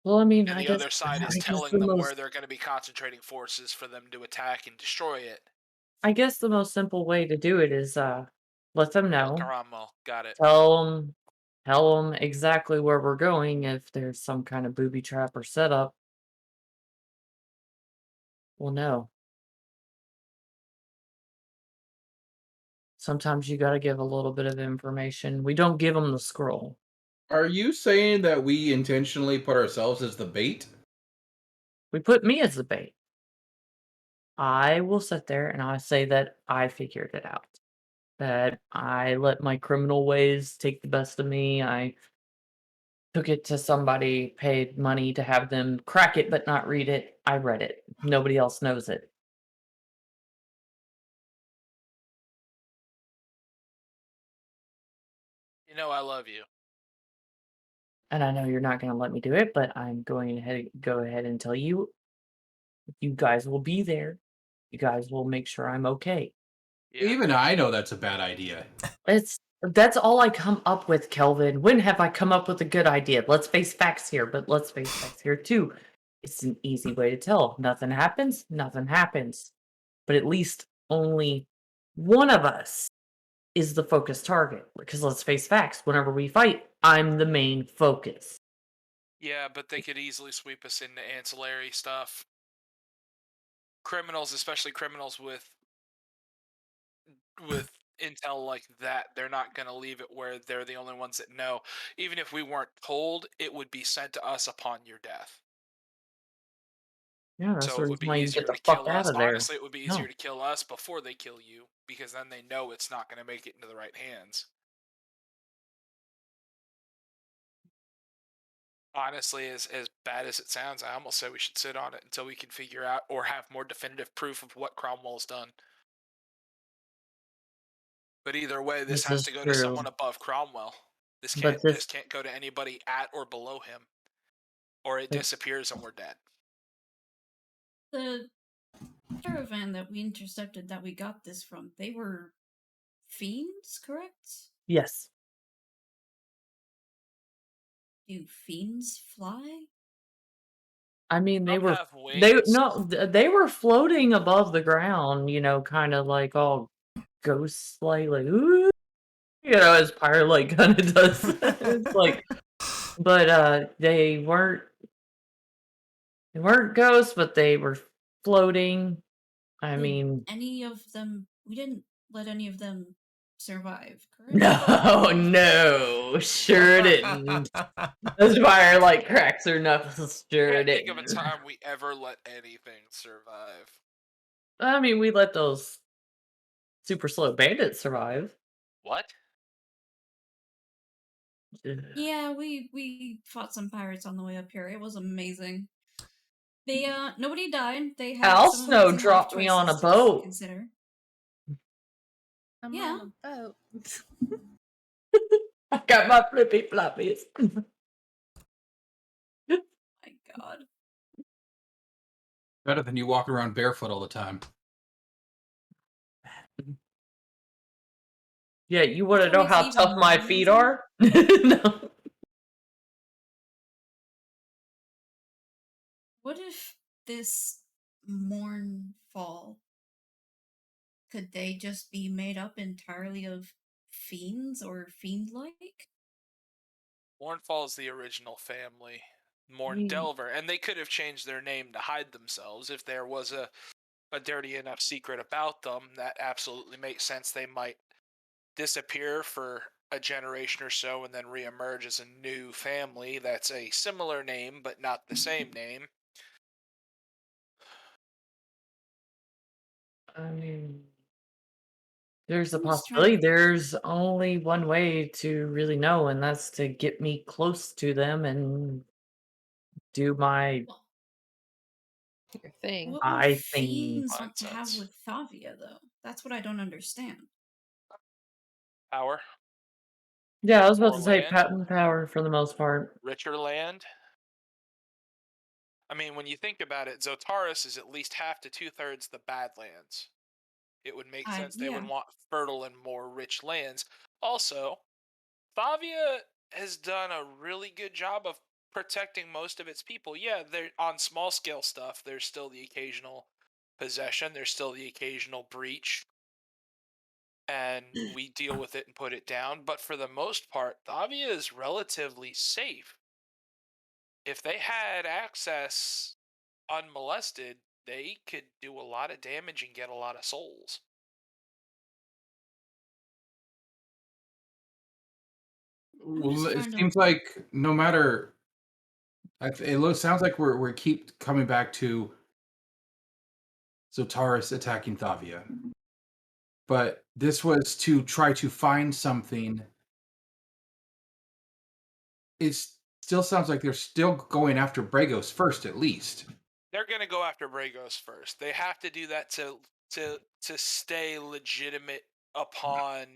well, I mean, and the other side is telling them where they're going to be concentrating forces for them to attack and destroy it. I guess the most simple way to do it is let them Well, know, Cromwell, got it. tell them exactly where we're going. If there's some kind of booby trap or setup, we'll know. Sometimes you got to give a little bit of information. We don't give them the scroll. Are you saying that we intentionally put ourselves as the bait? We put me as the bait. I will sit there and I say that I figured it out. That I let my criminal ways take the best of me. I took it to somebody, paid money to have them crack it but not read it. I read it. Nobody else knows it. You know I love you. And I know you're not going to let me do it, but I'm going to go ahead and tell you, you guys will be there. You guys will make sure I'm okay. Yeah. Even I know that's a bad idea. That's all I come up with, Kelvin. When have I come up with a good idea? Let's face facts here, but let's face facts here too. It's an easy way to tell. Nothing happens, nothing happens. But at least only one of us is the focus target. Because let's face facts, whenever we fight, I'm the main focus. Yeah, but they could easily sweep us into ancillary stuff. Criminals, especially criminals with intel like that, they're not going to leave it where they're the only ones that know. Even if we weren't told, it would be sent to us upon your death. Yeah, that's So the it would reason be why you easier get the to fuck kill out us. of there. Honestly, it would be easier No. to kill us before they kill you, because then they know it's not going to make it into the right hands. Honestly, as bad as it sounds, I almost say we should sit on it until we can figure out or have more definitive proof of what Cromwell's done. But either way, this This has is to go to true. someone above Cromwell. This But can't go to anybody at or below him, or it But- disappears and we're dead. The caravan that we intercepted that we got this from, they were fiends, correct? Yes. Do fiends fly? I mean, they Some were have wings. they were floating above the ground, kind of like all ghosts like ooh, as Pyre like kind of does. It's like, but they weren't ghosts, but they were floating. I Did mean, any of them, we didn't let any of them survive, correct? No, sure didn't. This fire like cracks her knuckles. Sure Can't think of a didn't. time we ever let anything survive. I mean, we let those super slow bandits survive. What? Yeah, we fought some pirates on the way up here. It was amazing. They nobody died. They had Al some Snow amazing life dropped me on a choices to boat. consider. I'm Yeah. on a boat. I got my flippy floppies. My God. Better than you walking around barefoot all the time. Yeah, you want to Which know makes it how even tough my more feet amazing. are? No. What if this Mournfall, could they just be made up entirely of fiends or fiend-like? Mournfall is the original family. Morn Mm. Delver, and they could have changed their name to hide themselves if there was a dirty enough secret about them. That absolutely makes sense. They might disappear for a generation or so and then reemerge as a new family that's a similar name but not the same name. I mean, there's a I'm just trying to possibility. think. There's only one way to really know, and that's to get me close to them and do my Well, Your thing. what would eye thingy. fiends want to have Nonsense. with Thavia, though? That's what I don't understand. Power, Yeah, I was about more to say land, patent power for the most part. richer land. I mean, when you think about it, Zotaris is at least half to 2/3 the Badlands. It would make sense they would Yeah. want fertile and more rich lands. Also, Thavia has done a really good job of protecting most of its people. Yeah, they're on small scale stuff. There's still the occasional possession. There's still the occasional breach, and we deal with it and put it down. But for the most part, Thavia is relatively safe. If they had access unmolested, they could do a lot of damage and get a lot of souls. Well, just it trying to. seems like no matter, sounds like we're keep coming back to Zotaris attacking Thavia, but this was to try to find something. It still sounds like they're still going after Bragos first, at least. They're going to go after Bragos first. They have to do that to stay legitimate upon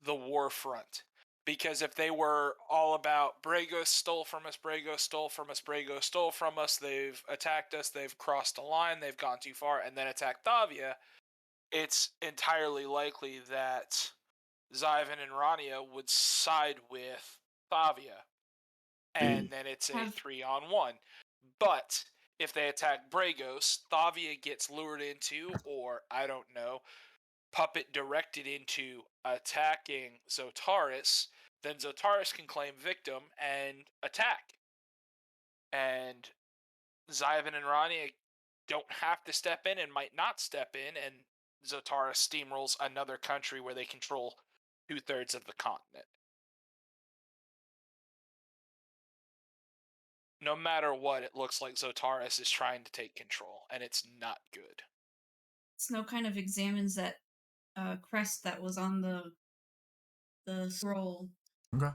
the war front. Because if they were all about Bragos stole from us, Bragos stole from us, Bragos stole from us, they've attacked us, they've crossed a line, they've gone too far, and then attacked Thavia, it's entirely likely that Zyvan and Rania would side with Thavia. And then it's a 3-on-1. But if they attack Bragos, Thavia gets lured into, or I don't know, puppet directed into attacking Zotaris, then Zotaris can claim victim and attack. And Zyvan and Rania don't have to step in and might not step in, and Zotaris steamrolls another country where they control 2/3 of the continent. No matter what, it looks like Zotaris is trying to take control, and it's not good. Snow kind of examines that crest that was on the scroll. Okay.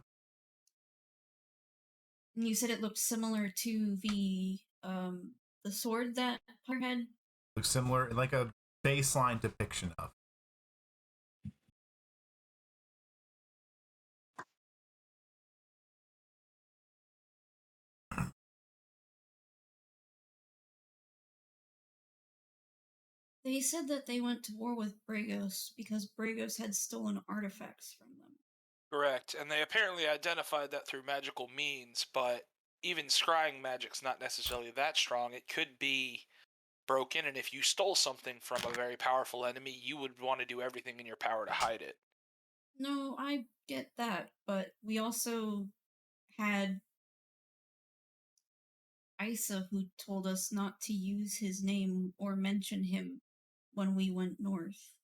And you said it looked similar to the sword that Pyre had. Looks similar, like a baseline depiction of. They said that they went to war with Bragos because Bragos had stolen artifacts from them. Correct, and they apparently identified that through magical means, but even scrying magic's not necessarily that strong. It could be broken, and if you stole something from a very powerful enemy, you would want to do everything in your power to hide it. No, I get that, but we also had Isa who told us not to use his name or mention him when we went north.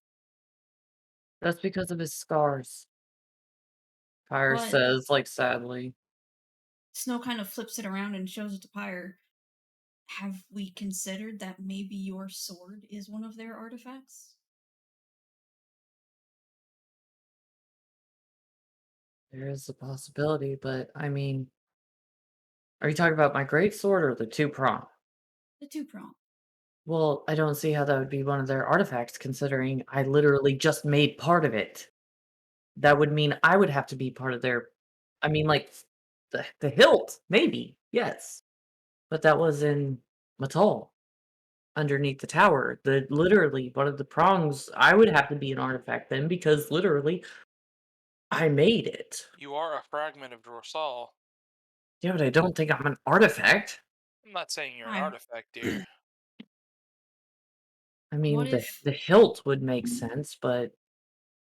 That's because of his scars. Pyre But says, like, sadly. Snow kind of flips it around and shows it to Pyre. Have we considered that maybe your sword is one of their artifacts? There is a possibility, but I mean, are you talking about my great sword or the two prong? The two prong. Well, I don't see how that would be one of their artifacts, considering I literally just made part of it. That would mean I would have to be part of their. I mean, like the hilt, maybe, yes, but that was in metal underneath the tower. The literally one of the prongs, I would have to be an artifact then because literally I made it. You are a fragment of Drorsal. Yeah, but I don't think I'm an artifact. I'm not saying you're an Pyre. artifact, dear. I What mean, the if the hilt would make sense, but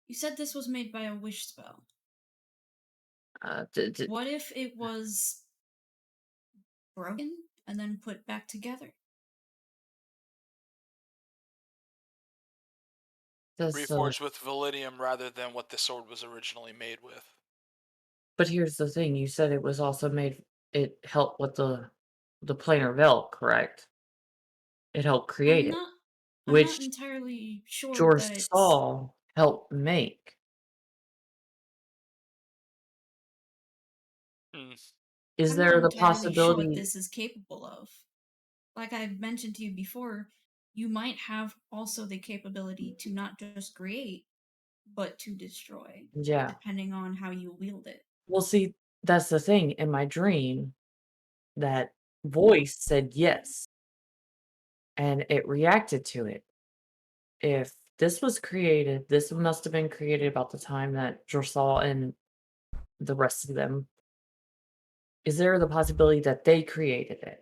you said this was made by a wish spell? d d What if it was broken and then put back together? does Reforged with Validium rather than what the sword was originally made with. but here's the thing, you said it was also made it helped with the planar veil, correct? It helped create I'm it, not I'm not which entirely sure George that it's Saul helped make. Hmm. Is I'm not there the entirely sure what possibility this is capable of. Like I mentioned to you before, you might have also the capability to not just create, but to destroy, Yeah. depending on how you wield it. Well, see, that's the thing, in my dream, that voice said yes, and it reacted to it. If this was created, this must have been created about the time that Drossal and the rest of them. Is there the possibility that they created it?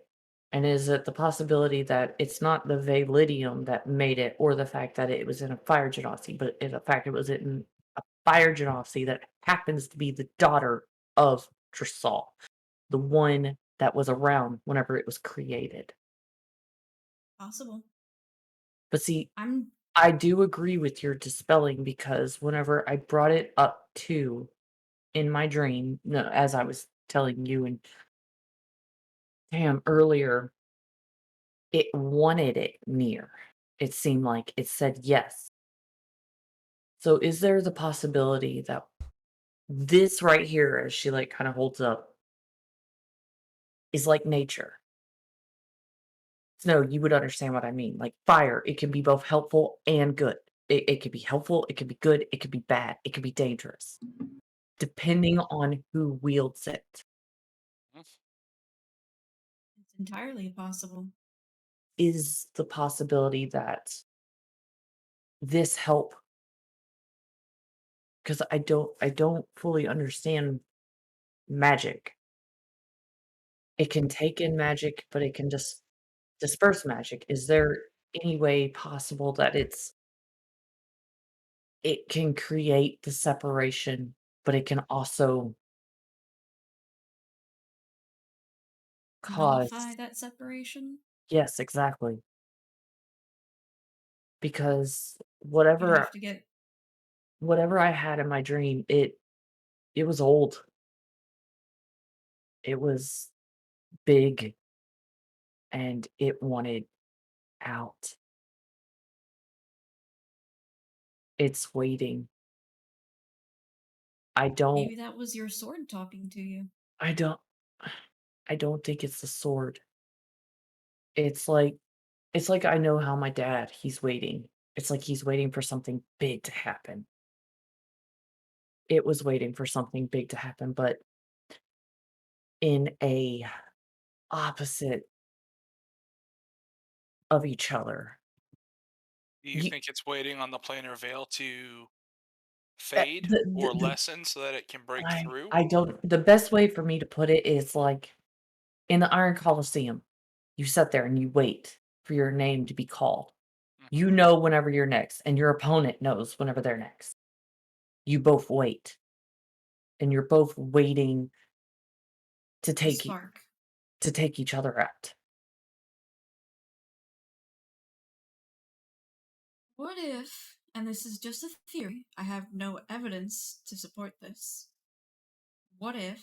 And is it the possibility that it's not the Validium that made it, or the fact that it was in a fire genasi, but in fact it was in a fire genasi that happens to be the daughter of Drossal, the one that was around whenever it was created? Possible. But see, I'm I do agree with your dispelling because whenever I brought it up to in my dream, no, as I was telling you and Tam earlier, it wanted it near. It seemed like it said yes. So is there the possibility that this right here, as she like kind of holds up, is like nature? No, you would understand what I mean. Like fire, it can be both helpful and good. It could be helpful, it could be good, it could be bad, it could be dangerous, depending on who wields it. Hmm. it's entirely possible. Is the possibility that this help, because I don't fully understand magic. It can take in magic, but it can just disperse magic. Is there any way possible that it can create the separation, but it can also Nullify cause. that separation? Yes, exactly. Because You'd have to get whatever I had in my dream, it was old. It was big and it wanted out. It's waiting. I don't maybe that was your sword talking to you. I don't I don't think it's the sword. It's like I know how my dad, he's waiting. It's like he's waiting for something big to happen. It was waiting for something big to happen, but in a opposite of each other. Do you You, think it's waiting on the planar veil to fade or the lessen so that it can break through? I don't the best way for me to put it is like in the Iron Coliseum, you sit there and you wait for your name to be called. Mhm. You know whenever you're next, and your opponent knows whenever they're next. You both wait, and you're both waiting to The take spark. each other out. What if, and this is just a theory, I have no evidence to support this. What if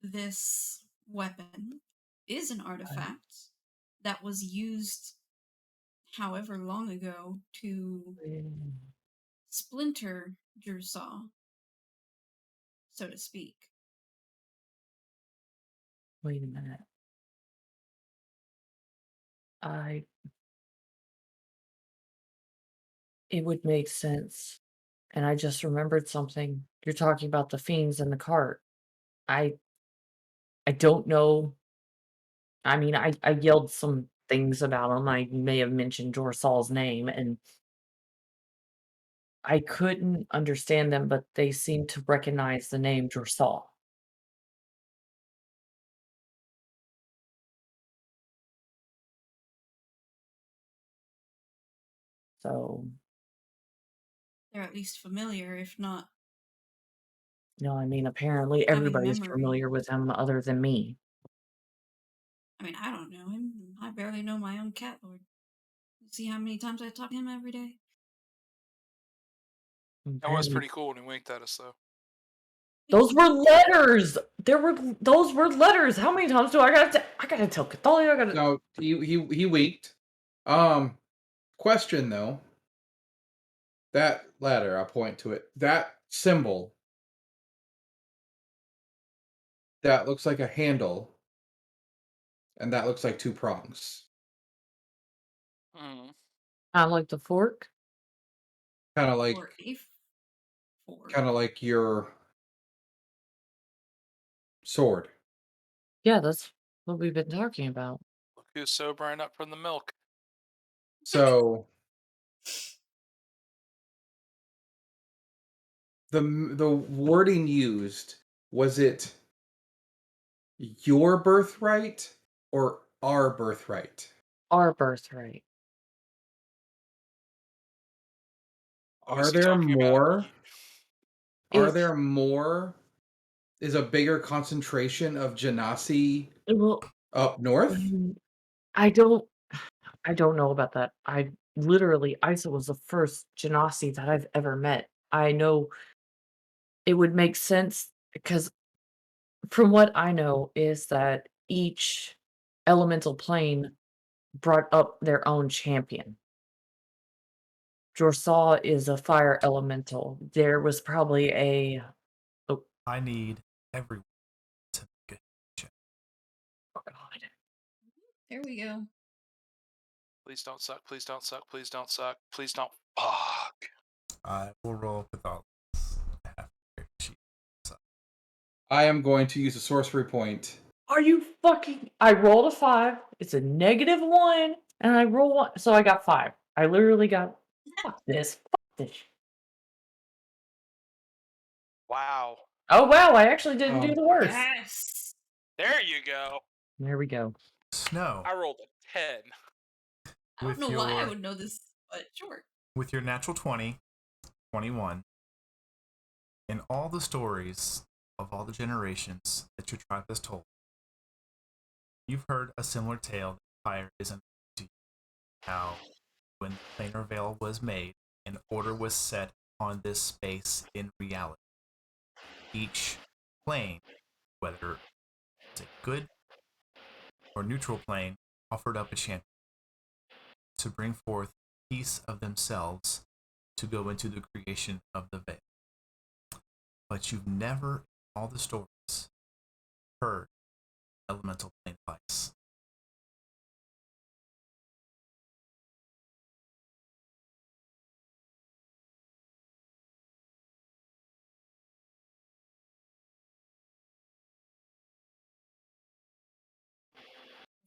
this weapon is an artifact that was used however long ago to splinter Drewsaw, so to speak? Wait a minute. It would make sense. And I just remembered something. You're talking about the fiends in the cart. I don't know. I mean, I yelled some things about him. I may have mentioned Jorsal's name, and I couldn't understand them, but they seemed to recognize the name Jorsal. So, They're at least familiar, if not I mean, apparently having everybody's memory. familiar with him other than me. I mean, I don't know him. I barely know my own cat lord. You see how many times I talk to him every day? That was Apparently pretty cool when he winked at us, though. those were letters! Those were letters! How many times do I gotta tell Cathalia, I gotta No, he winked. Question though. That letter, I'll point to it. That symbol that looks like a handle, and that looks like two prongs. Mm. I like the fork. Kind of like, Or a fork. kind of like your sword. Yeah, that's what we've been talking about. Look who's sobering up from the milk. So the wording used, was it your birthright or our birthright? Our birthright. Oh, Are is he there talking about? more? Are It's there more? Is a bigger concentration of Genasi well, up north? I don't know about that. I literally Isa was the first Genasi that I've ever met. I know it would make sense because from what I know is that each elemental plane brought up their own champion. Jorsaw is a fire elemental. There was probably a I need everyone to make a check. oh god. There we go. Please don't suck. Please don't suck. Please don't suck. Please don't. Fuck. I will roll with all this. I have a sheet. I am going to use a sorcery point. Are you fucking I rolled a 5. It's a -1 and I roll 1. So I got 5. I literally got fuck this. Fuck this. Wow. Oh wow, I actually didn't do the worst. Yes. There you go. There we go. Snow, I rolled a 10. I don't know why I would know this, but sure. with your natural 20, 21, in all the stories of all the generations that your tribe has told, you've heard a similar tale that fire isn't to you. How, when the planar veil was made, an order was set on this space in reality. Each plane, whether it's a good or neutral plane, offered up a champion to bring forth a piece of themselves to go into the creation of the veil. But you've never, in all the stories, heard elemental plane of ice.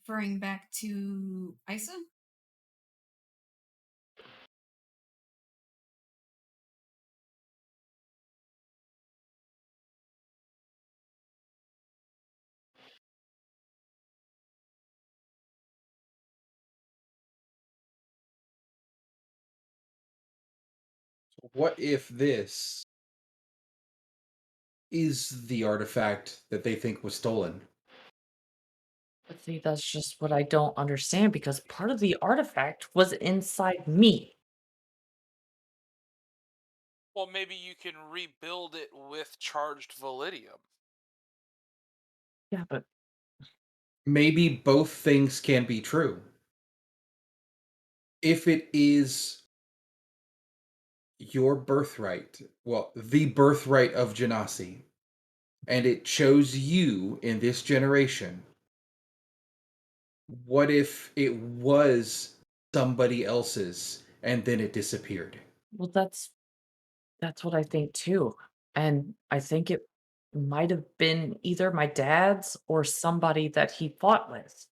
Referring back to Isa? What if this is the artifact that they think was stolen? But see, that's just what I don't understand because part of the artifact was inside me. Well, maybe you can rebuild it with charged validium. Yeah, but Maybe both things can be true. If it is your birthright, well, the birthright of Genasi, and it chose you in this generation, what if it was somebody else's and then it disappeared? well, that's what I think too. And I think it might have been either my dad's or somebody that he fought with.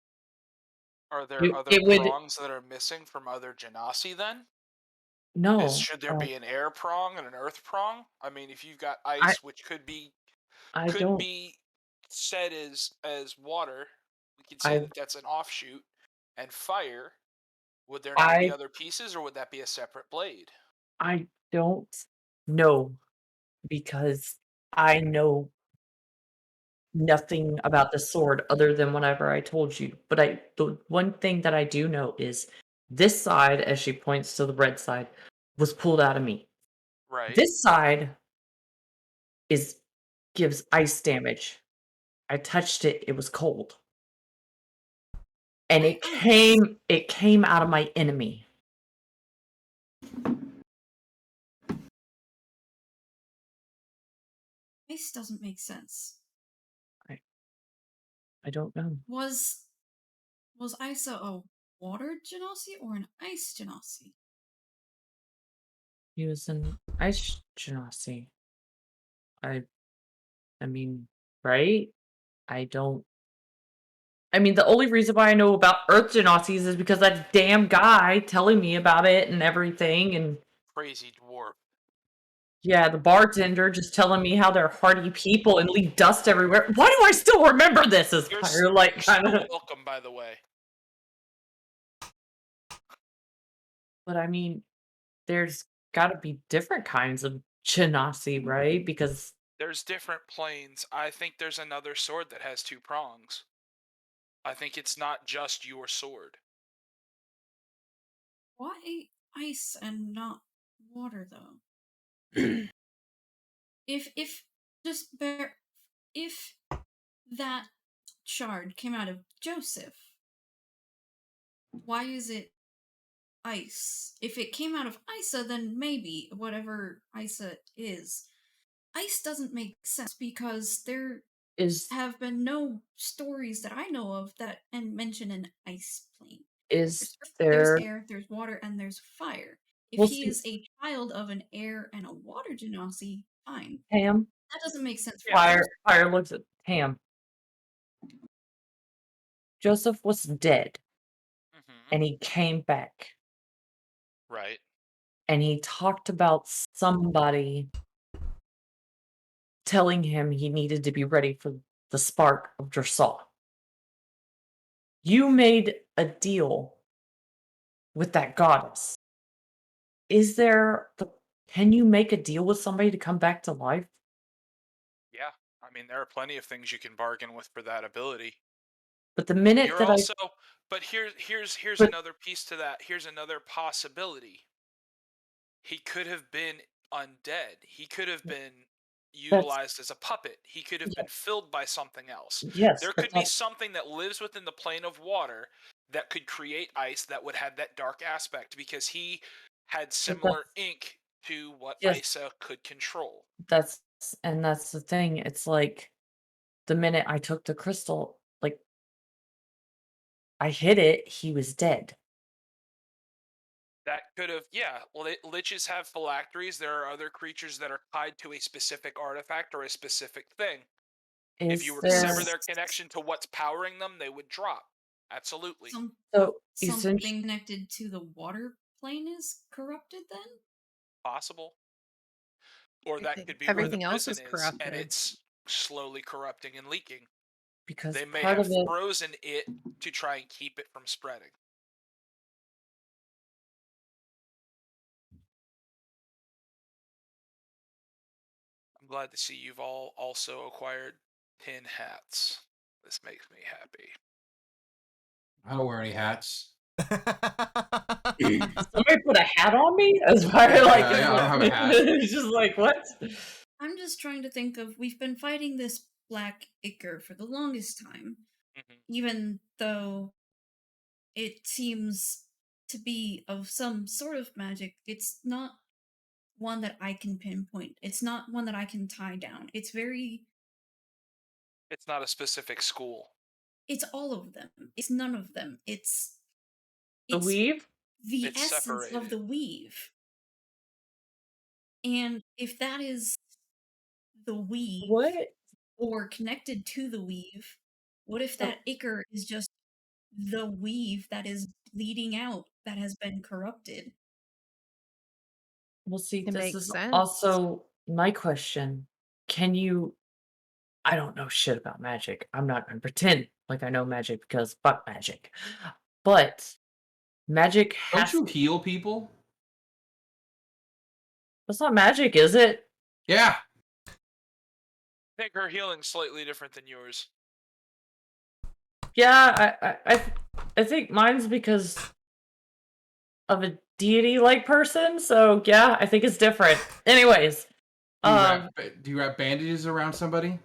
Are there It, other it would prongs that are missing from other Genasi then? no. Should there be an air prong and an earth prong? I mean, if you've got I ice, which I could don't. be said as water, we could say I that that's an offshoot, and fire. Would there not be I other pieces, or would that be a separate blade? I don't know because I know nothing about the sword other than whatever I told you. But the one thing that I do know is this side, as she points to the red side, was pulled out of me. Right. This side is gives ice damage. I touched it, it was cold. And Why it ice? came out of my enemy. Ice doesn't make sense. I I don't know. Was Isa a water genasi or an ice genasi? He was an ice genasi. I I mean, right? I don't I mean, the only reason why I know about Earth Genasies is because that damn guy telling me about it and everything, and Crazy dwarf. yeah, the bartender just telling me how they're hardy people and leave dust everywhere. Why do I still remember this as Pyre? Like, You're kind still of. welcome, by the way. But I mean, there's got to be different kinds of Genasi, right? Because There's different planes. I think there's another sword that has two prongs. I think it's not just your sword. Why ice and not water though? If just bear if that shard came out of Joseph, why is it ice? If it came out of Isa, then maybe whatever Isa is. Ice doesn't make sense because there is have been no stories that I know of that and mention an ice plane. is There's earth, there's there? air, there's water, and there's fire. If We'll he see. is a child of an air and a water genasi, fine. Ham. That doesn't make sense for Yeah. Joseph. Fire looks at Ham. Joseph was dead, Mm-hmm. and he came back, Right. and he talked about somebody telling him he needed to be ready for the spark of Dressal. You made a deal with that goddess. Is there the can you make a deal with somebody to come back to life? Yeah. I mean, there are plenty of things you can bargain with for that ability. But the minute You're that I also, but here's but another piece to that. Here's another possibility. He could have been undead. He could have been that's utilized as a puppet. He could have been yes, filled by something else. yes, There but could be something that lives within the plane of water that could create ice that would have that dark aspect because he had similar that's ink to what yes, Isa could control. that's and that's the thing. It's like the minute I took the crystal, like I hit it, he was dead. That could have, yeah. Well, liches have phylacteries. There are other creatures that are tied to a specific artifact or a specific thing. If you Is were to sever there Is their connection to what's powering them, they would drop. Absolutely. some so something connected to the water plane is corrupted then? Possible. Or that could be where the Everything else prison is is and corrupted. it's slowly corrupting and leaking. because They may part have of it frozen it to try and keep it from spreading. I'm glad to see you've all also acquired tin hats. This makes me happy. I don't wear any hats. Somebody put a hat on me? As far as like, Yeah, I don't have a hat. it's just like what? I'm just trying to think of, we've been fighting this black ichor for the longest time, Mhm. even though it seems to be of some sort of magic. It's not one that I can pinpoint. It's not one that I can tie down. It's It's not a specific school. it's all of them. It's none of them. It's The weave? the It's essence of separated. the weave. And if that is the weave What? or connected to the weave, what if Oh, that ichor is just the weave that is bleeding out, that has been corrupted? well, see, It this makes is sense. also my question. Can you? I don't know shit about magic. I'm not gonna pretend like I know magic because fuck magic. But magic Don't has. you heal people? That's not magic, is it? Yeah. I think her healing's slightly different than yours. Yeah, I think mine's because of a deity-like person. So yeah, I think it's different. Anyways, Do you wrap bandages around somebody?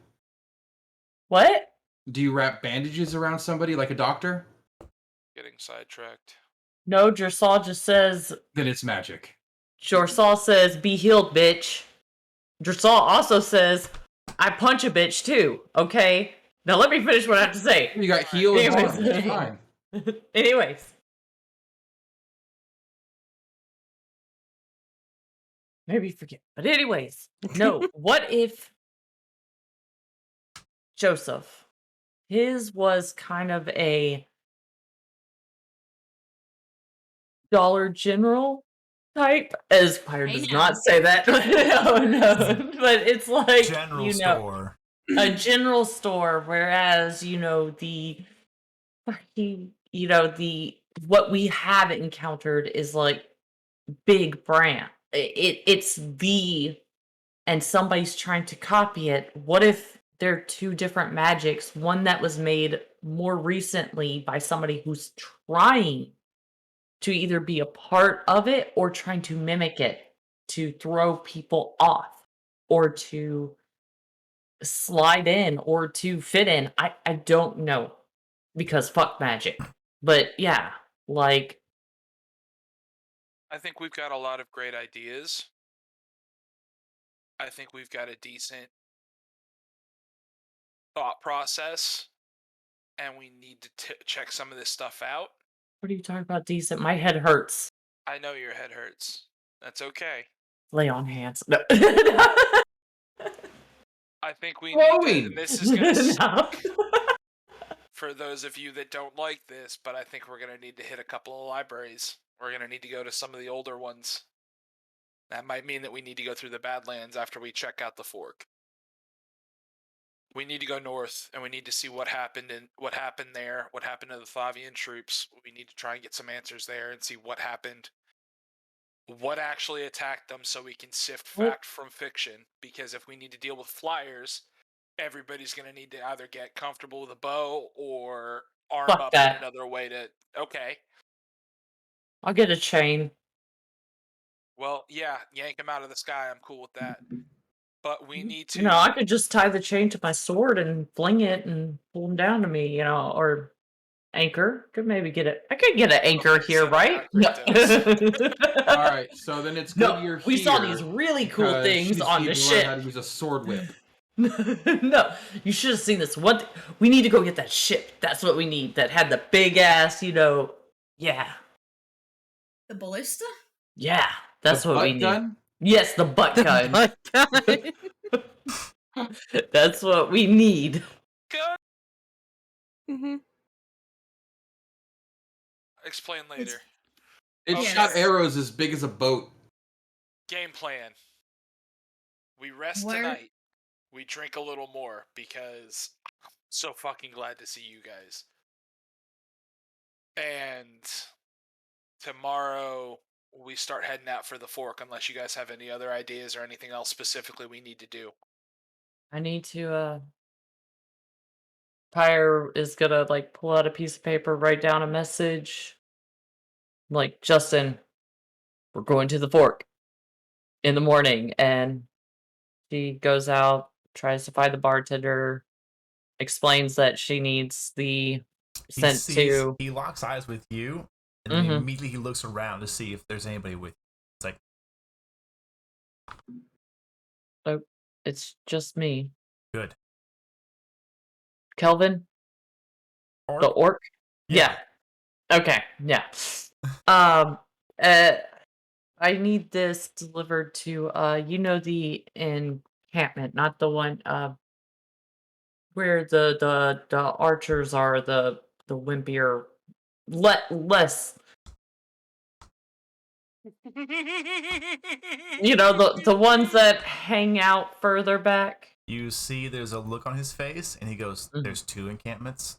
what? Do you wrap bandages around somebody like a doctor? Getting sidetracked. No, Dressal just says. Then it's magic. Dressal says, "Be healed, bitch." Dressal also says, "I punch a bitch too." Okay, now let me finish what I have to say. You got heal and Anyways. harm. It's fine. Anyways. Maybe forget. But anyways, no. What if Joseph, his was kind of a Dollar General type, as Pyre Hey does now. not say that. Oh no. But it's like, General store. a general store, whereas, the fucking, what we have encountered is like big brand. It's and somebody's trying to copy it. What if they're two different magics? One that was made more recently by somebody who's trying to either be a part of it or trying to mimic it to throw people off or to slide in or to fit in. I don't know because fuck magic. But yeah, like I think we've got a lot of great ideas. I think we've got a decent thought process, and we need to check some of this stuff out. what are you talking about decent? My head hurts. I know your head hurts. That's okay. Lay on hands. No. I think we need to, Glowing. and this is going to, No. for those of you that don't like this, but I think we're going to need to hit a couple of libraries. We're going to need to go to some of the older ones. That might mean that we need to go through the Badlands after we check out the Fork. We need to go north, and we need to see what happened there, what happened to the Thavian troops. We need to try and get some answers there and see what happened, what actually attacked them, so we can sift fact from fiction. Because if we need to deal with flyers, everybody's going to need to either get comfortable with a bow or arm Fuck up that. in another way to. Okay. I'll get a chain. Well, yeah, yank them out of the sky. I'm cool with that. But we need to. I could just tie the chain to my sword and fling it and pull them down to me, or anchor. Could maybe get it. I could get an anchor Okay, here, send me right? out All right, so then it's good you're here. We saw these really cool because things she's on the even learned how ship. to use a sword whip. No, you should have seen this one. We need to go get that ship. That's what we need. That had the big ass, yeah, The ballista? yeah. That's The what we butt need. gun? Yes, the butt gun. My God. That's what we need. Good. Mm-hmm. Explain later. It Yes. shot arrows as big as a boat. Game plan. We rest Where- tonight. We drink a little more because I'm so fucking glad to see you guys. And tomorrow we start heading out for the Fork, unless you guys have any other ideas or anything else specifically we need to do. I need to. Pyre is gonna pull out a piece of paper, write down a message. like, Justin, we're going to the fork in the morning. And she goes out, tries to find the bartender, explains that she needs the sent to. He locks eyes with you, and then Mhm. immediately he looks around to see if there's anybody with you. It's like, Oh, it's just me. good. Kelvin? The Orc? orc? Yeah. Okay. Yeah. Um uh I need this delivered to the encampment, not the one where the archers are, the wimpier less, the ones that hang out further back. You see there's a look on his face, and he goes, Mhm. there's 2 encampments.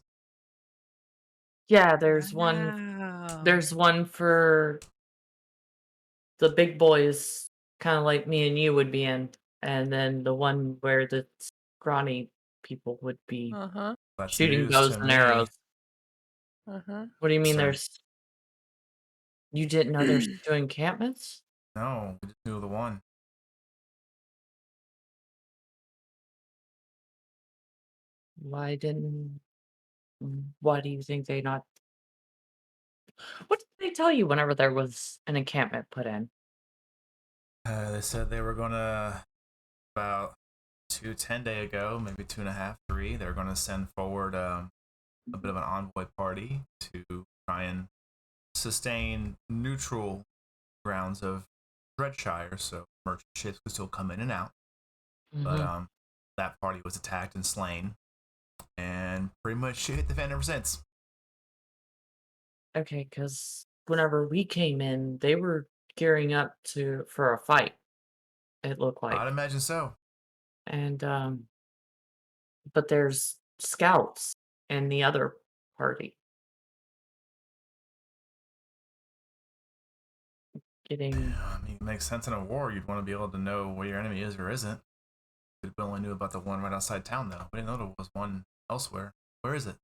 Yeah, Wow. there's one for the big boys, kind of like me and you would be in, and then the one where the scrawny people would be Uh-huh. That's shooting news bows to and me. arrows. Uh-huh. What do you mean Sir. you didn't know there's 2 encampments? No, we just knew the one. Why didn't why do you think they not what did they tell you whenever there was an encampment put in? They said they were gonna, about 10 days ago, maybe 2.5, 3. They're gonna send forward a bit of an envoy party to try and sustain neutral grounds of MournShire, so merchant ships could still come in and out. But Mhm. that party was attacked and slain, and pretty much shit hit the fan ever since. Okay, because whenever we came in, they were gearing up for a fight, it looked I'd like. imagine so. And but there's scouts in the other party getting. I mean, it makes sense in a war. You'd want to be able to know where your enemy is or isn't. We only knew about the one right outside town, though. We didn't know there was one elsewhere. Where is it?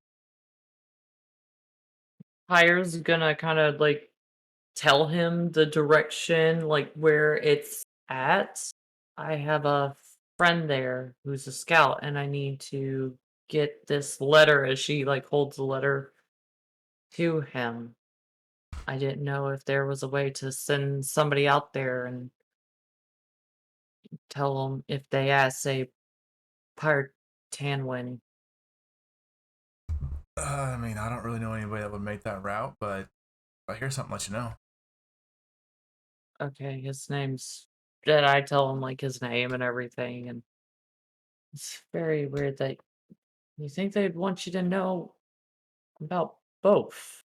Hire's gonna kind of like tell him the direction, like where it's at. I have a friend there who's a scout, and I need to get this letter as she like holds the letter to him. I didn't know if there was a way to send somebody out there and tell them if they ask, say, Pirate Tanwin. I mean, I don't really know anybody that would make that route, but if I hear something, let you know. Okay, his name's. Did I tell him like his name and everything? And it's very weird that you think they'd want you to know about both.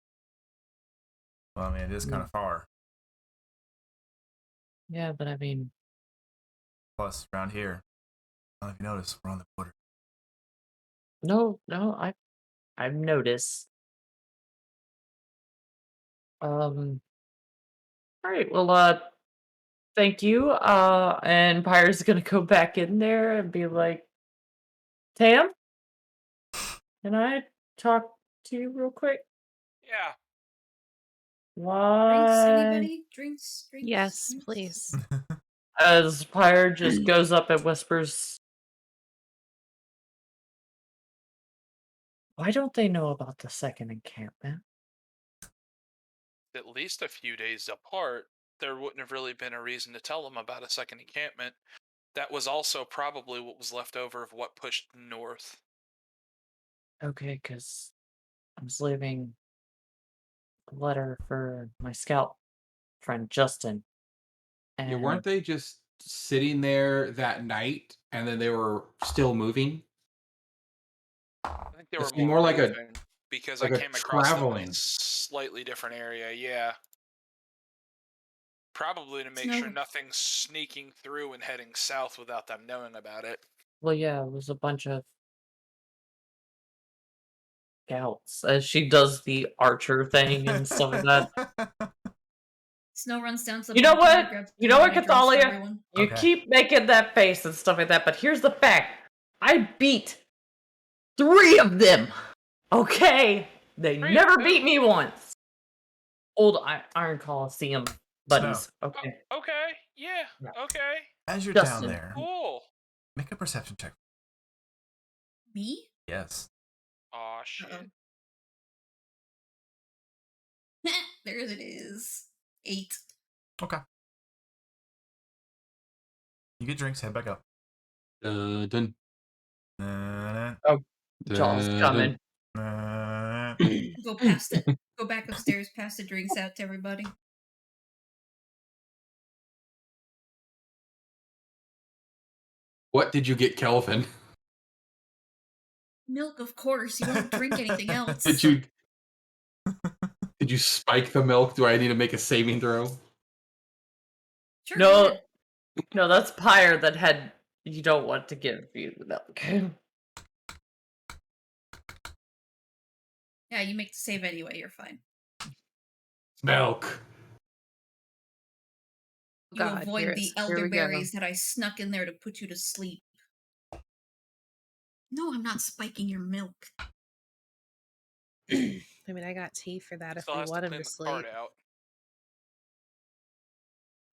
Well, I mean, it is kind Mm. of far. Yeah, but I mean, Plus, around here, I don't know if you noticed, we're on the border. no, I've noticed. All right, well, thank you. And Pyre's gonna go back in there and be like, Tam, can I talk to you real quick? Yeah. Drinks, Why? anybody? Drinks, drinks. Yes, drinks? please. As Pyre just goes up and whispers, why don't they know about the second encampment? At least a few days apart, there wouldn't have really been a reason to tell them about a second encampment. That was also probably what was left over of what pushed north. Okay, because I was leaving a letter for my scout friend Justin. Yeah, And weren't they just sitting there that night and then they were still moving? I think they It were seemed more more moving because I like a came across them in a traveling. slightly different area. Yeah. Probably to make sure Snow. nothing's sneaking through and heading south without them knowing about it. well, yeah, it was a bunch of scouts as she does the archer thing and stuff like that. Snow runs down to the You know bartender, what? grabs You know what, drinks for Cathalia? everyone. You Okay. keep making that face and stuff like that, but here's the fact. I beat 3 of them. Okay? They Three never of beat who? me once. old Iron Coliseum buddies. Oh, Okay. okay. Yeah. Yeah. Okay. As you're Justin. down there, Cool. make a perception check. Me? Yes. Aw, shit. There it is. 8. Okay. You get drinks, head back up. Dun, dun, Jaws dun, coming. Go past it. Go back upstairs, pass the drinks out to everybody. What did you get, Kelvin? Milk, of course. You won't drink anything else. Did you spike the milk? Do I need to make a saving throw? Sure, go No, ahead. no, that's Pyre that had. You don't want to give you the milk. Yeah, you make the save anyway. You're fine. Milk. You God, avoid here the here we go. elderberries that I snuck in there to put you to sleep. No, I'm not spiking your milk. I mean, I got tea for that if Still we has to want him clean to the sleep. card out.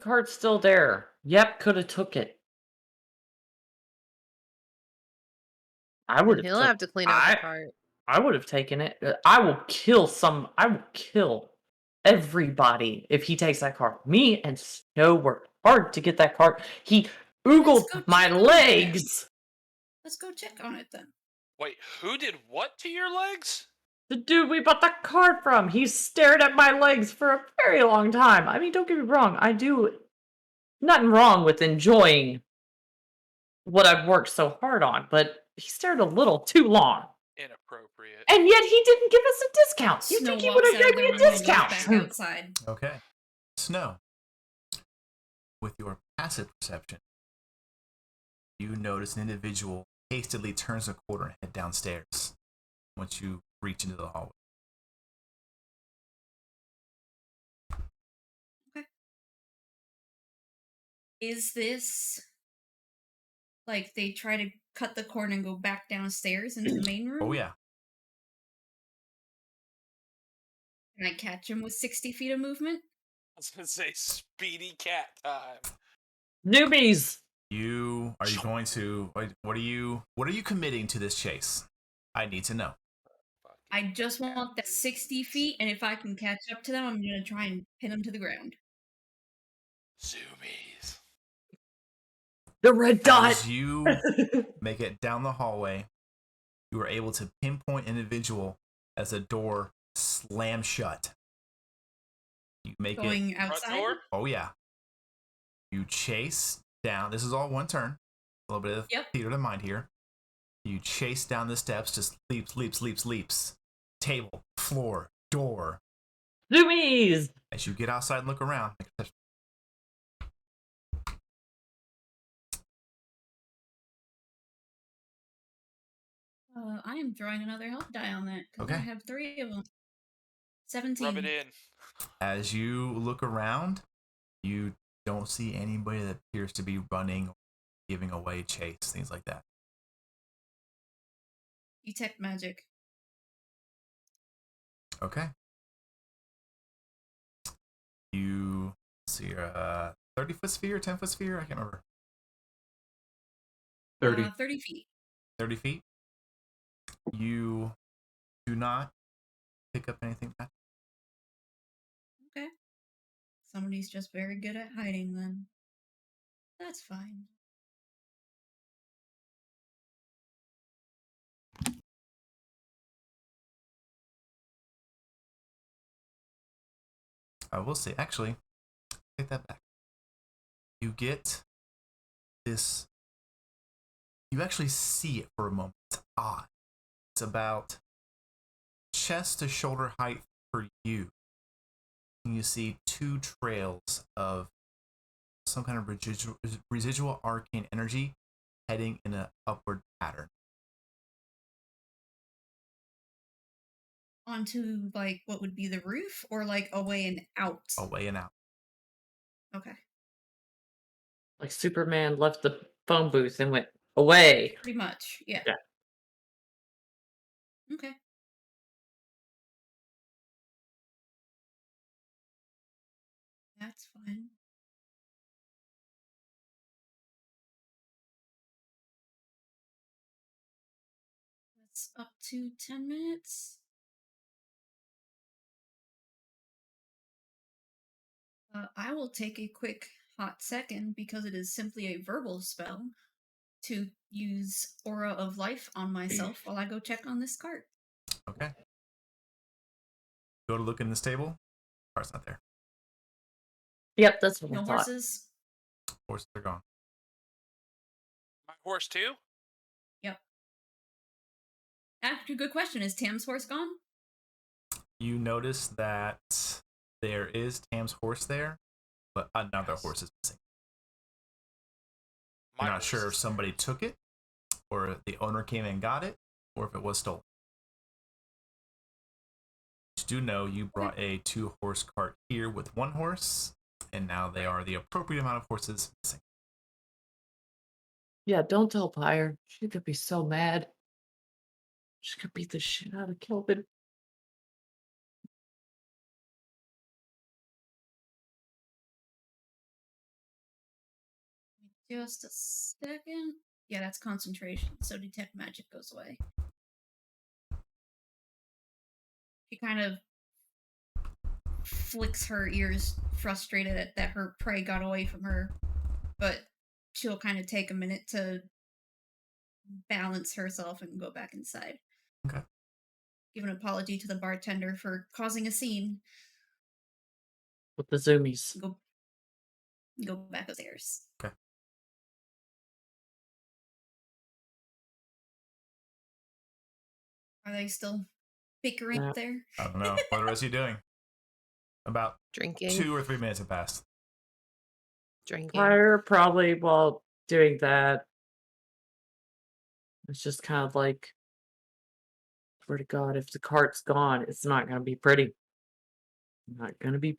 Card's still there. Yep, could have took it. I would have. He'll have to clean out the cart. I would have taken it. I will kill everybody if he takes that card. Me and Snow worked hard to get that card. He Let's go oogled my check on it then. legs. Let's go check on it then. Wait, who did what to your legs? The dude we bought the card from. He stared at my legs for a very long time. I mean, don't get me wrong. I do nothing wrong with enjoying what I've worked so hard on, but he stared a little too long. Inappropriate. And yet he didn't give us a discount. You Snow think he walks would have out of given me the a room and goes discount? back outside. Okay. Snow. With your passive perception, you notice an individual hastily turns a corner and head downstairs once you reach into the hallway. Is this like they try to cut the cord and go back downstairs into the main room? Oh, yeah. Can I catch him with 60 feet of movement? I was gonna say speedy cat time. Newbies. Are you going to, what are you committing to this chase? I need to know. I just want that 60 feet, and if I can catch up to them, I'm gonna try and pin them to the ground. Zoomies. The red dot. As you make it down the hallway, you are able to pinpoint an individual as a door slams shut. You make Going it. outside? Front door? Oh, yeah. You chase down. This is all one turn. A little bit of theater of the mind here. You chase down the steps, just leaps. Table, floor, door. Zoomies. As you get outside and look around, make a perception. I am throwing another health die on that. 'Cause I Okay. have 3 of them. 17. Rub it in. As you look around, you don't see anybody that appears to be running, giving away chase, things like that. Detect magic. Okay. You see your 30-foot sphere, 10-foot sphere? I can't remember. 30. 30 feet. 30 feet. You do not pick up anything. Okay. Somebody's just very good at hiding then. That's fine. I will say, actually, take that back. You get this. You actually see it for a moment. It's odd. It's about chest to shoulder height for you. And you see 2 trails of some kind of residual arcane energy heading in an upward pattern. Onto, like, what would be the roof? Or, like, away and out? Away and out. Okay. Like Superman left the phone booth and went away. Pretty much, yeah. Yeah. Okay. That's fine. That's up to 10 minutes. I will take a quick hot second because it is simply a verbal spell to use Aura of Life on myself while I go check on this cart. Okay. Go to look in the stable. Cart's not there. Yep, that's what I No thought. horses. Horses are gone. My horse too? Yep. Actually, good question. Is Tam's horse gone? You notice that there is Tam's horse there, but another horse is missing. My You're not horse sure if is somebody took it, or if the owner came and got it, or if it was stolen. You do know you brought a 2-horse cart here with 1 horse, and now they are the appropriate amount of horses missing. Yeah, don't tell Pyre. She could be so mad. She could beat the shit out of Kelvin. Just a second. Yeah, that's concentration, so detect magic goes away. She kind of flicks her ears, frustrated that her prey got away from her, but she'll kind of take a minute to balance herself and go back inside. Okay. Give an apology to the bartender for causing a scene. With the zoomies. Go back upstairs. Okay. Are they still bickering No. up there? I don't know. What are the rest of you doing? About Drinking. 2 or 3 minutes have passed. Drinking. Pyre probably while doing that. It's just kind of like, swear to God, if the cart's gone, it's not going to be pretty. Not going to be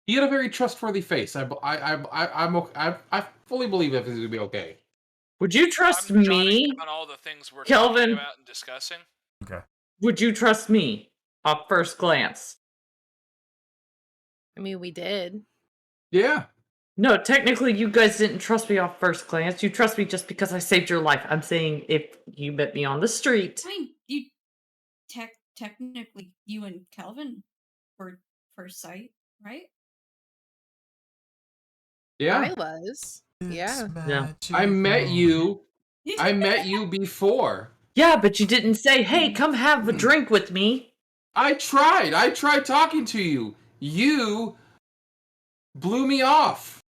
You got a very trustworthy face. I'm okay. I fully believe that this is gonna be okay. Would you trust I'm jotting me? down all the things we're Kelvin? talking about and discussing. Okay. Would you trust me off first glance? I mean, we did. Yeah. No, technically, you guys didn't trust me off first glance. You trust me just because I saved your life. I'm saying if you met me on the street. I mean, you technically, you and Kelvin were first sight, right? Yeah. I was. Yeah. Yeah. I met you. I met you before. Yeah, but you didn't say, hey, come have a drink with me. I tried. I tried talking to you. You blew me off.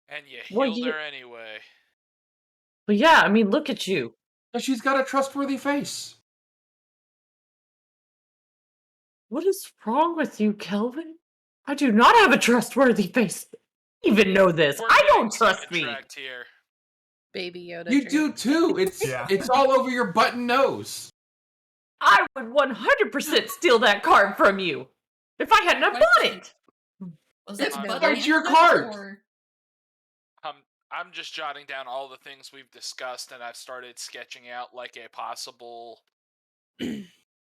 And you Well, healed you- her anyway. But yeah, I mean, look at you. But she's got a trustworthy face. What is wrong with you, Kelvin? I do not have a trustworthy face. I even know this. We're I getting don't trust me. sidetracked here. Baby Yoda. You drink. do too. It's Yeah. it's all over your button nose. I would 100% steal that card from you if I hadn't have bought it. Was that It's button it's your and card. or- I'm just jotting down all the things we've discussed, and I've started sketching out like a possible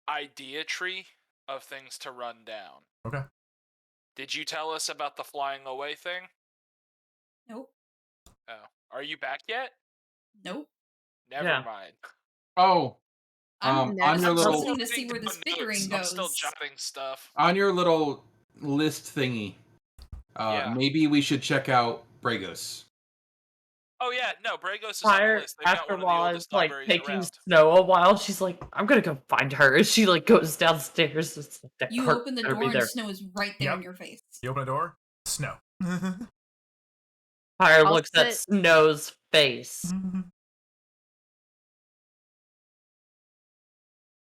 idea tree of things to run down. Okay. Did you tell us about the flying away thing? Nope. Oh, are you back yet? Nope. Never Yeah. mind. Oh, I'm on your I'm little listening to see where Taking this notes. bickering I'm still goes. jotting stuff. on your little list thingy. Yeah. Maybe we should check out Bragos. Oh yeah, no, Bragos is on the Fire list. They've got after one of the while oldest it's like libraries taking around. Snow a while. She's like, I'm gonna go find her. And she like goes downstairs. It's like, that You cart open the better be door and there. Snow is right there Yep. in your face. You open a door? Snow. Fire I'll looks at sit- Snow's face.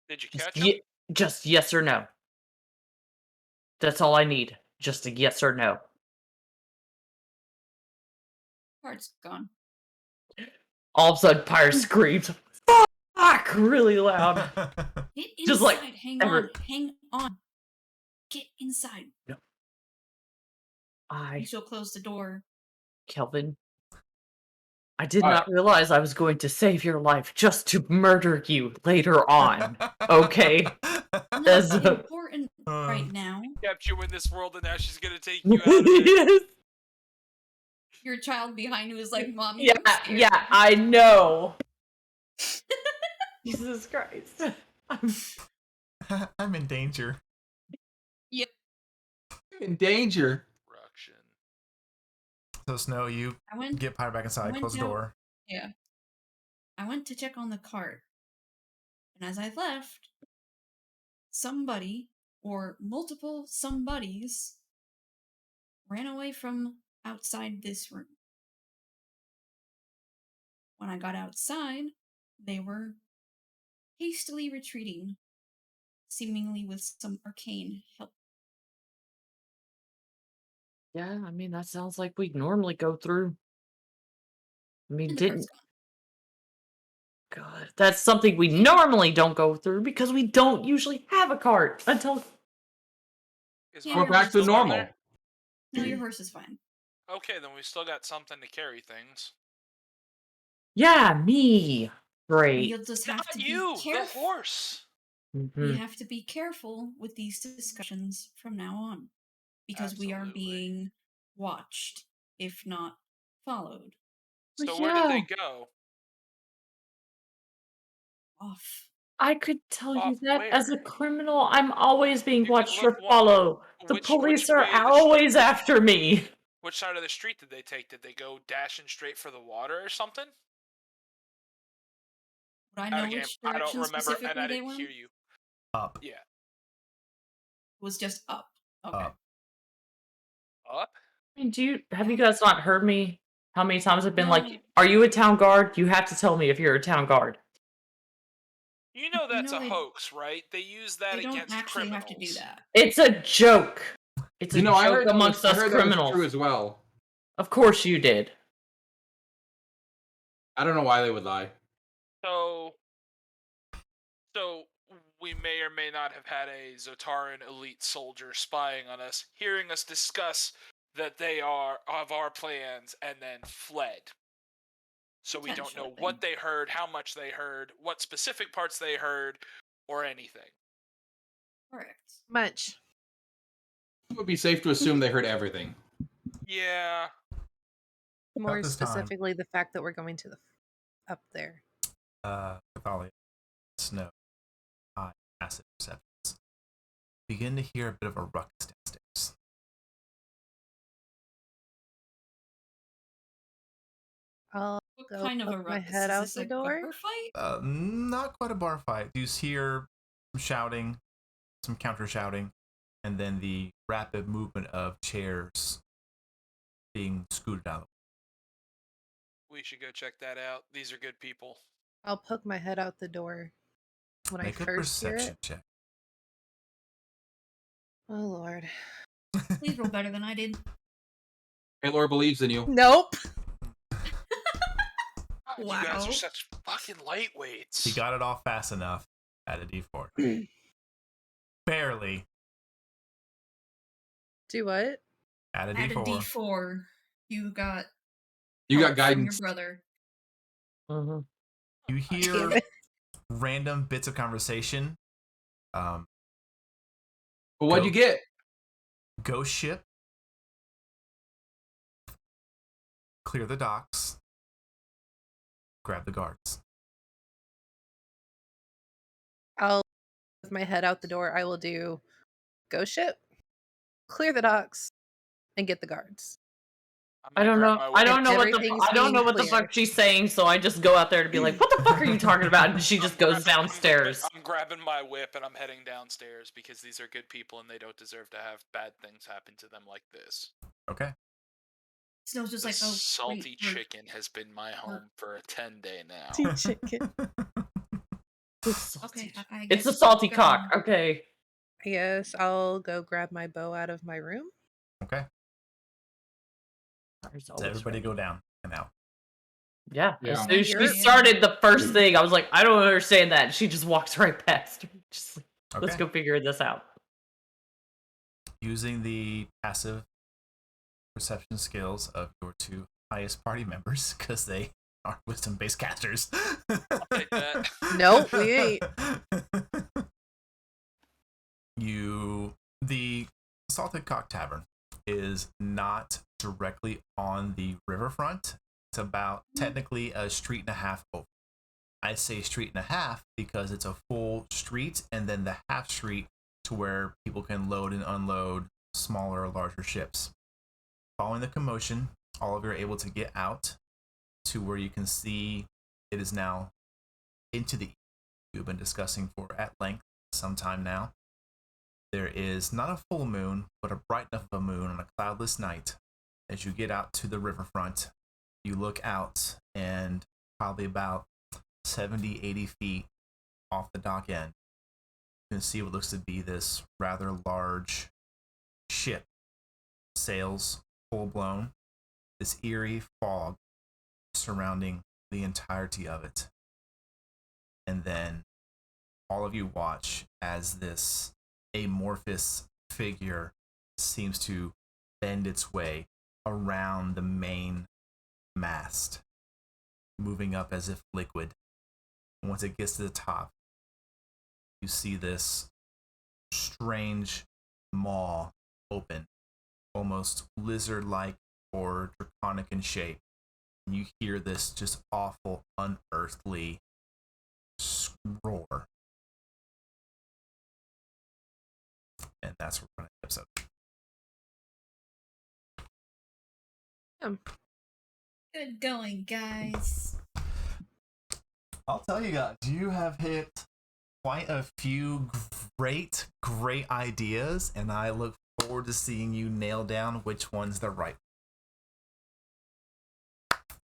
Did you Just, catch him? just yes or no. That's all I need. Just a yes or no. Card's gone. All of a sudden, Pyre screams, "Fuck!" really loud. Get inside. Just like hang ever- on. Hang on. Get inside. I, She'll close the door. Kelvin, I did not realize I was going to save your life just to murder you later on. Okay? Not As a- important right now. Kept you in this world, and now she's gonna take you out of it. Yes. Your child behind you is like, "Mommy, Yeah, I'm scared." yeah, I know. Jesus Christ. I'm in danger. Yep. In danger. Ruction. So Snow, you I went. get Pyre back inside, went close the down- door. Yeah. I went to check on the cart, and as I left, somebody or multiple somebodies ran away from outside this room. When I got outside, they were hastily retreating, seemingly with some arcane help. Yeah, I mean, that sounds like we normally go through. I mean, And the didn't. cart's gone. God, that's something we normally don't go through because we don't usually have a cart until. Is Yeah, my We're your back horse to is fine. normal. No, your horse is fine. Okay, then we still got something to carry things. Yeah, me. Great. You'll just have Not to you, be the careful. horse. We Mhm. have to be careful with these discussions from now on, because we are Absolutely. being watched, if not followed. So where did they Yeah, go? Off. I could tell you Off that as a where? criminal, I'm always being You can watched look or one. followed. The Which police are way of the always street? after me. Which side of the street did they take? Did they go dashing straight for the water or something? Would I know Again, which I don't direction remember, and specifically I they didn't went? hear you. Up. Yeah, It was just up. Okay. Up. up. I mean, have you Yeah. guys not heard me? How many times I've been No. like, "Are you a town guard? You have to tell me if you're a town guard." You know that's No, a hoax, right? They use that They don't against actually criminals. have to do that. It's a joke. It's a You know, I joke heard amongst us that was criminals. true as well. Of course you did. I don't know why they would lie. So we may or may not have had a Zotaran elite soldier spying on us, hearing us discuss that they are of our plans, and then fled. So we don't know what they heard, how much they heard, what specific parts they heard, or anything. Correct. Much. It would be safe to assume they heard everything. Yeah. More this time. specifically, the fact that we're going to the up there. Cathalia, Snow, passive perceptions. Begin to hear a bit of a ruckus downstairs. I'll What go kind of a poke my ruckus? head Is out this the like door. a bar fight? Not quite a bar fight. You hear some shouting, some counter shouting, and then the rapid movement of chairs being scooted out. We should go check that out. These are good people. I'll poke my head out the door when Make I a first hear perception it. check. Oh Lord. Please roll better than I did. Taylor believes in you. Nope. God, You guys Wow. are such fucking lightweights. He got it off fast enough at a D4. Barely. Do what? At a Add a D4. D4. You got You help got from your guidance. brother. Mhm. You Damn hear it. random bits of conversation. But what'd you get? Ghost ship. Clear the docks. Grab the guards. I'll with my head out the door. I will do ghost ship, clear the docks, and get the guards. I'm I gonna don't grab know. my I don't weapon. know what Everything's I don't know being what the clear. fuck she's saying, so I just go out there to be like, "What the fuck are you talking about?" And she just goes downstairs. I'm grabbing my whip and I'm heading downstairs because these are good people and they don't deserve to have bad things happen to them like this. Okay. Snow's just The like, oh, salty wait, we're- chicken has been my home for a 10-day now. Tea chicken. Okay, I It's guess a salty go cock. on. Okay. Yes, I'll go grab my bow out of my room. Okay. There's So always everybody ready. go down and out. Yeah. Yeah. As soon as she You're- started the first thing, I was like, I don't understand that. And she just walks right past. Just like, Okay. let's go figure this out. Using the passive perception skills of your two highest party members, because they are wisdom-based casters. take that. Nope, we ain't. You The Salted Cock Tavern is not directly on the riverfront. It's about technically a street and a half over. I say street and a half because it's a full street and then the half street to where people can load and unload smaller or larger ships. Following the commotion, all of you are able to get out to where you can see it is now into the east. We've been discussing for at length some time now. There is not a full moon, but a bright enough of a moon on a cloudless night. As you get out to the riverfront, you look out and probably about 70, 80 feet off the dock end, you can see what looks to be this rather large ship. Sails full blown. This eerie fog surrounding the entirety of it. And then all of you watch as this amorphous figure seems to bend its way around the main mast, moving up as if liquid. Once it gets to the top, you see this strange maw open, almost lizard-like or draconic in shape. And you hear this just awful, unearthly roar. And that's where we're going to episode. Good going, guys. I'll tell you guys, you have hit quite a few great ideas, and I look forward to seeing you nail down which one's the right.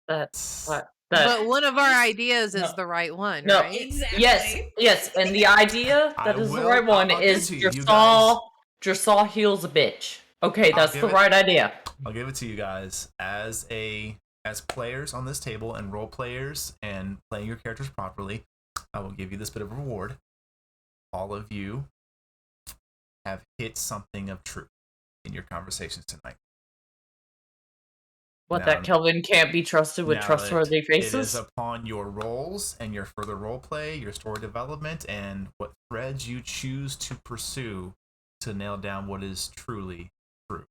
That's what. But one of our ideas is No. the right one, No. right? Exactly. Yes, and the idea that is the right one is Dressal heals a bitch. Okay, that's the right idea. I'll give it to you guys as players on this table and role players and playing your characters properly. I will give you this bit of a reward. All of you have hit something of truth in your conversations tonight. What, that Kelvin can't be trusted with trustworthy faces? It is upon your roles and your further role play, your story development, and what threads you choose to pursue to nail down what is truly true.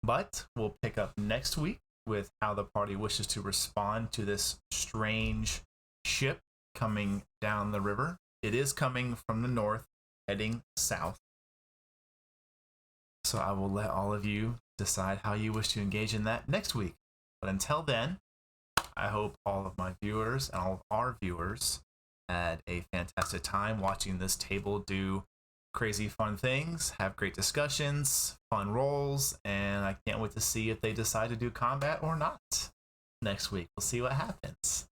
But we'll pick up next week with how the party wishes to respond to this strange ship coming down the river. It is coming from the north, heading south. So I will let all of you decide how you wish to engage in that next week. But until then, I hope all of my viewers and all of our viewers had a fantastic time watching this table do crazy fun things, have great discussions, fun roles, and I can't wait to see if they decide to do combat or not next week. We'll see what happens.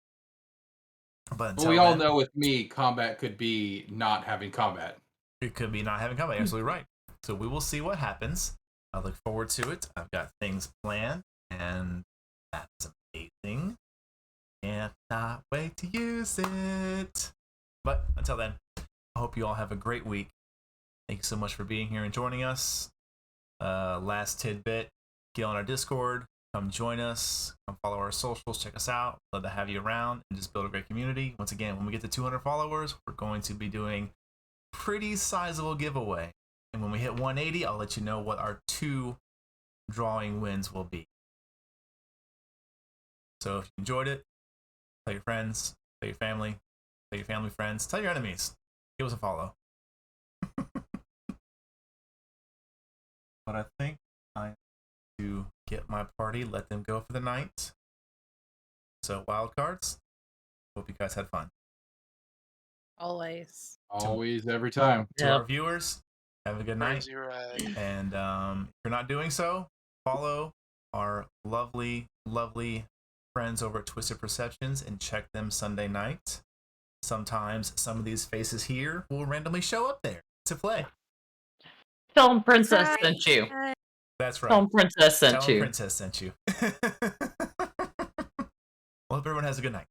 But we all know with me, combat could be not having combat. It could be not having combat. You're absolutely right. So we will see what happens. I look forward to it. I've got things planned, and that's amazing. Can't not wait to use it. But until then, I hope you all have a great week. Thank you so much for being here and joining us. Last tidbit, get on our Discord, come join us, come follow our socials, check us out. Love to have you around and just build a great community. Once again, when we get to 200 followers, we're going to be doing pretty sizable giveaway. And when we hit 180, I'll let you know what our 2 drawing wins will be. So if you enjoyed it, tell your friends, tell your family friends, tell your enemies. Give us a follow. But I think I to get my party, let them go for the night. So wildcards, hope you guys had fun. Always, every time. To our viewers, have a good night. Crazy ride. And if you're not doing so, follow our lovely friends over at Twisted Perceptions and check them Sunday night. Sometimes some of these faces here will randomly show up there to play. Tell them Princess sent you. That's right. Tell them Princess sent Tell them you. Princess sent you. Well, hope everyone has a good night.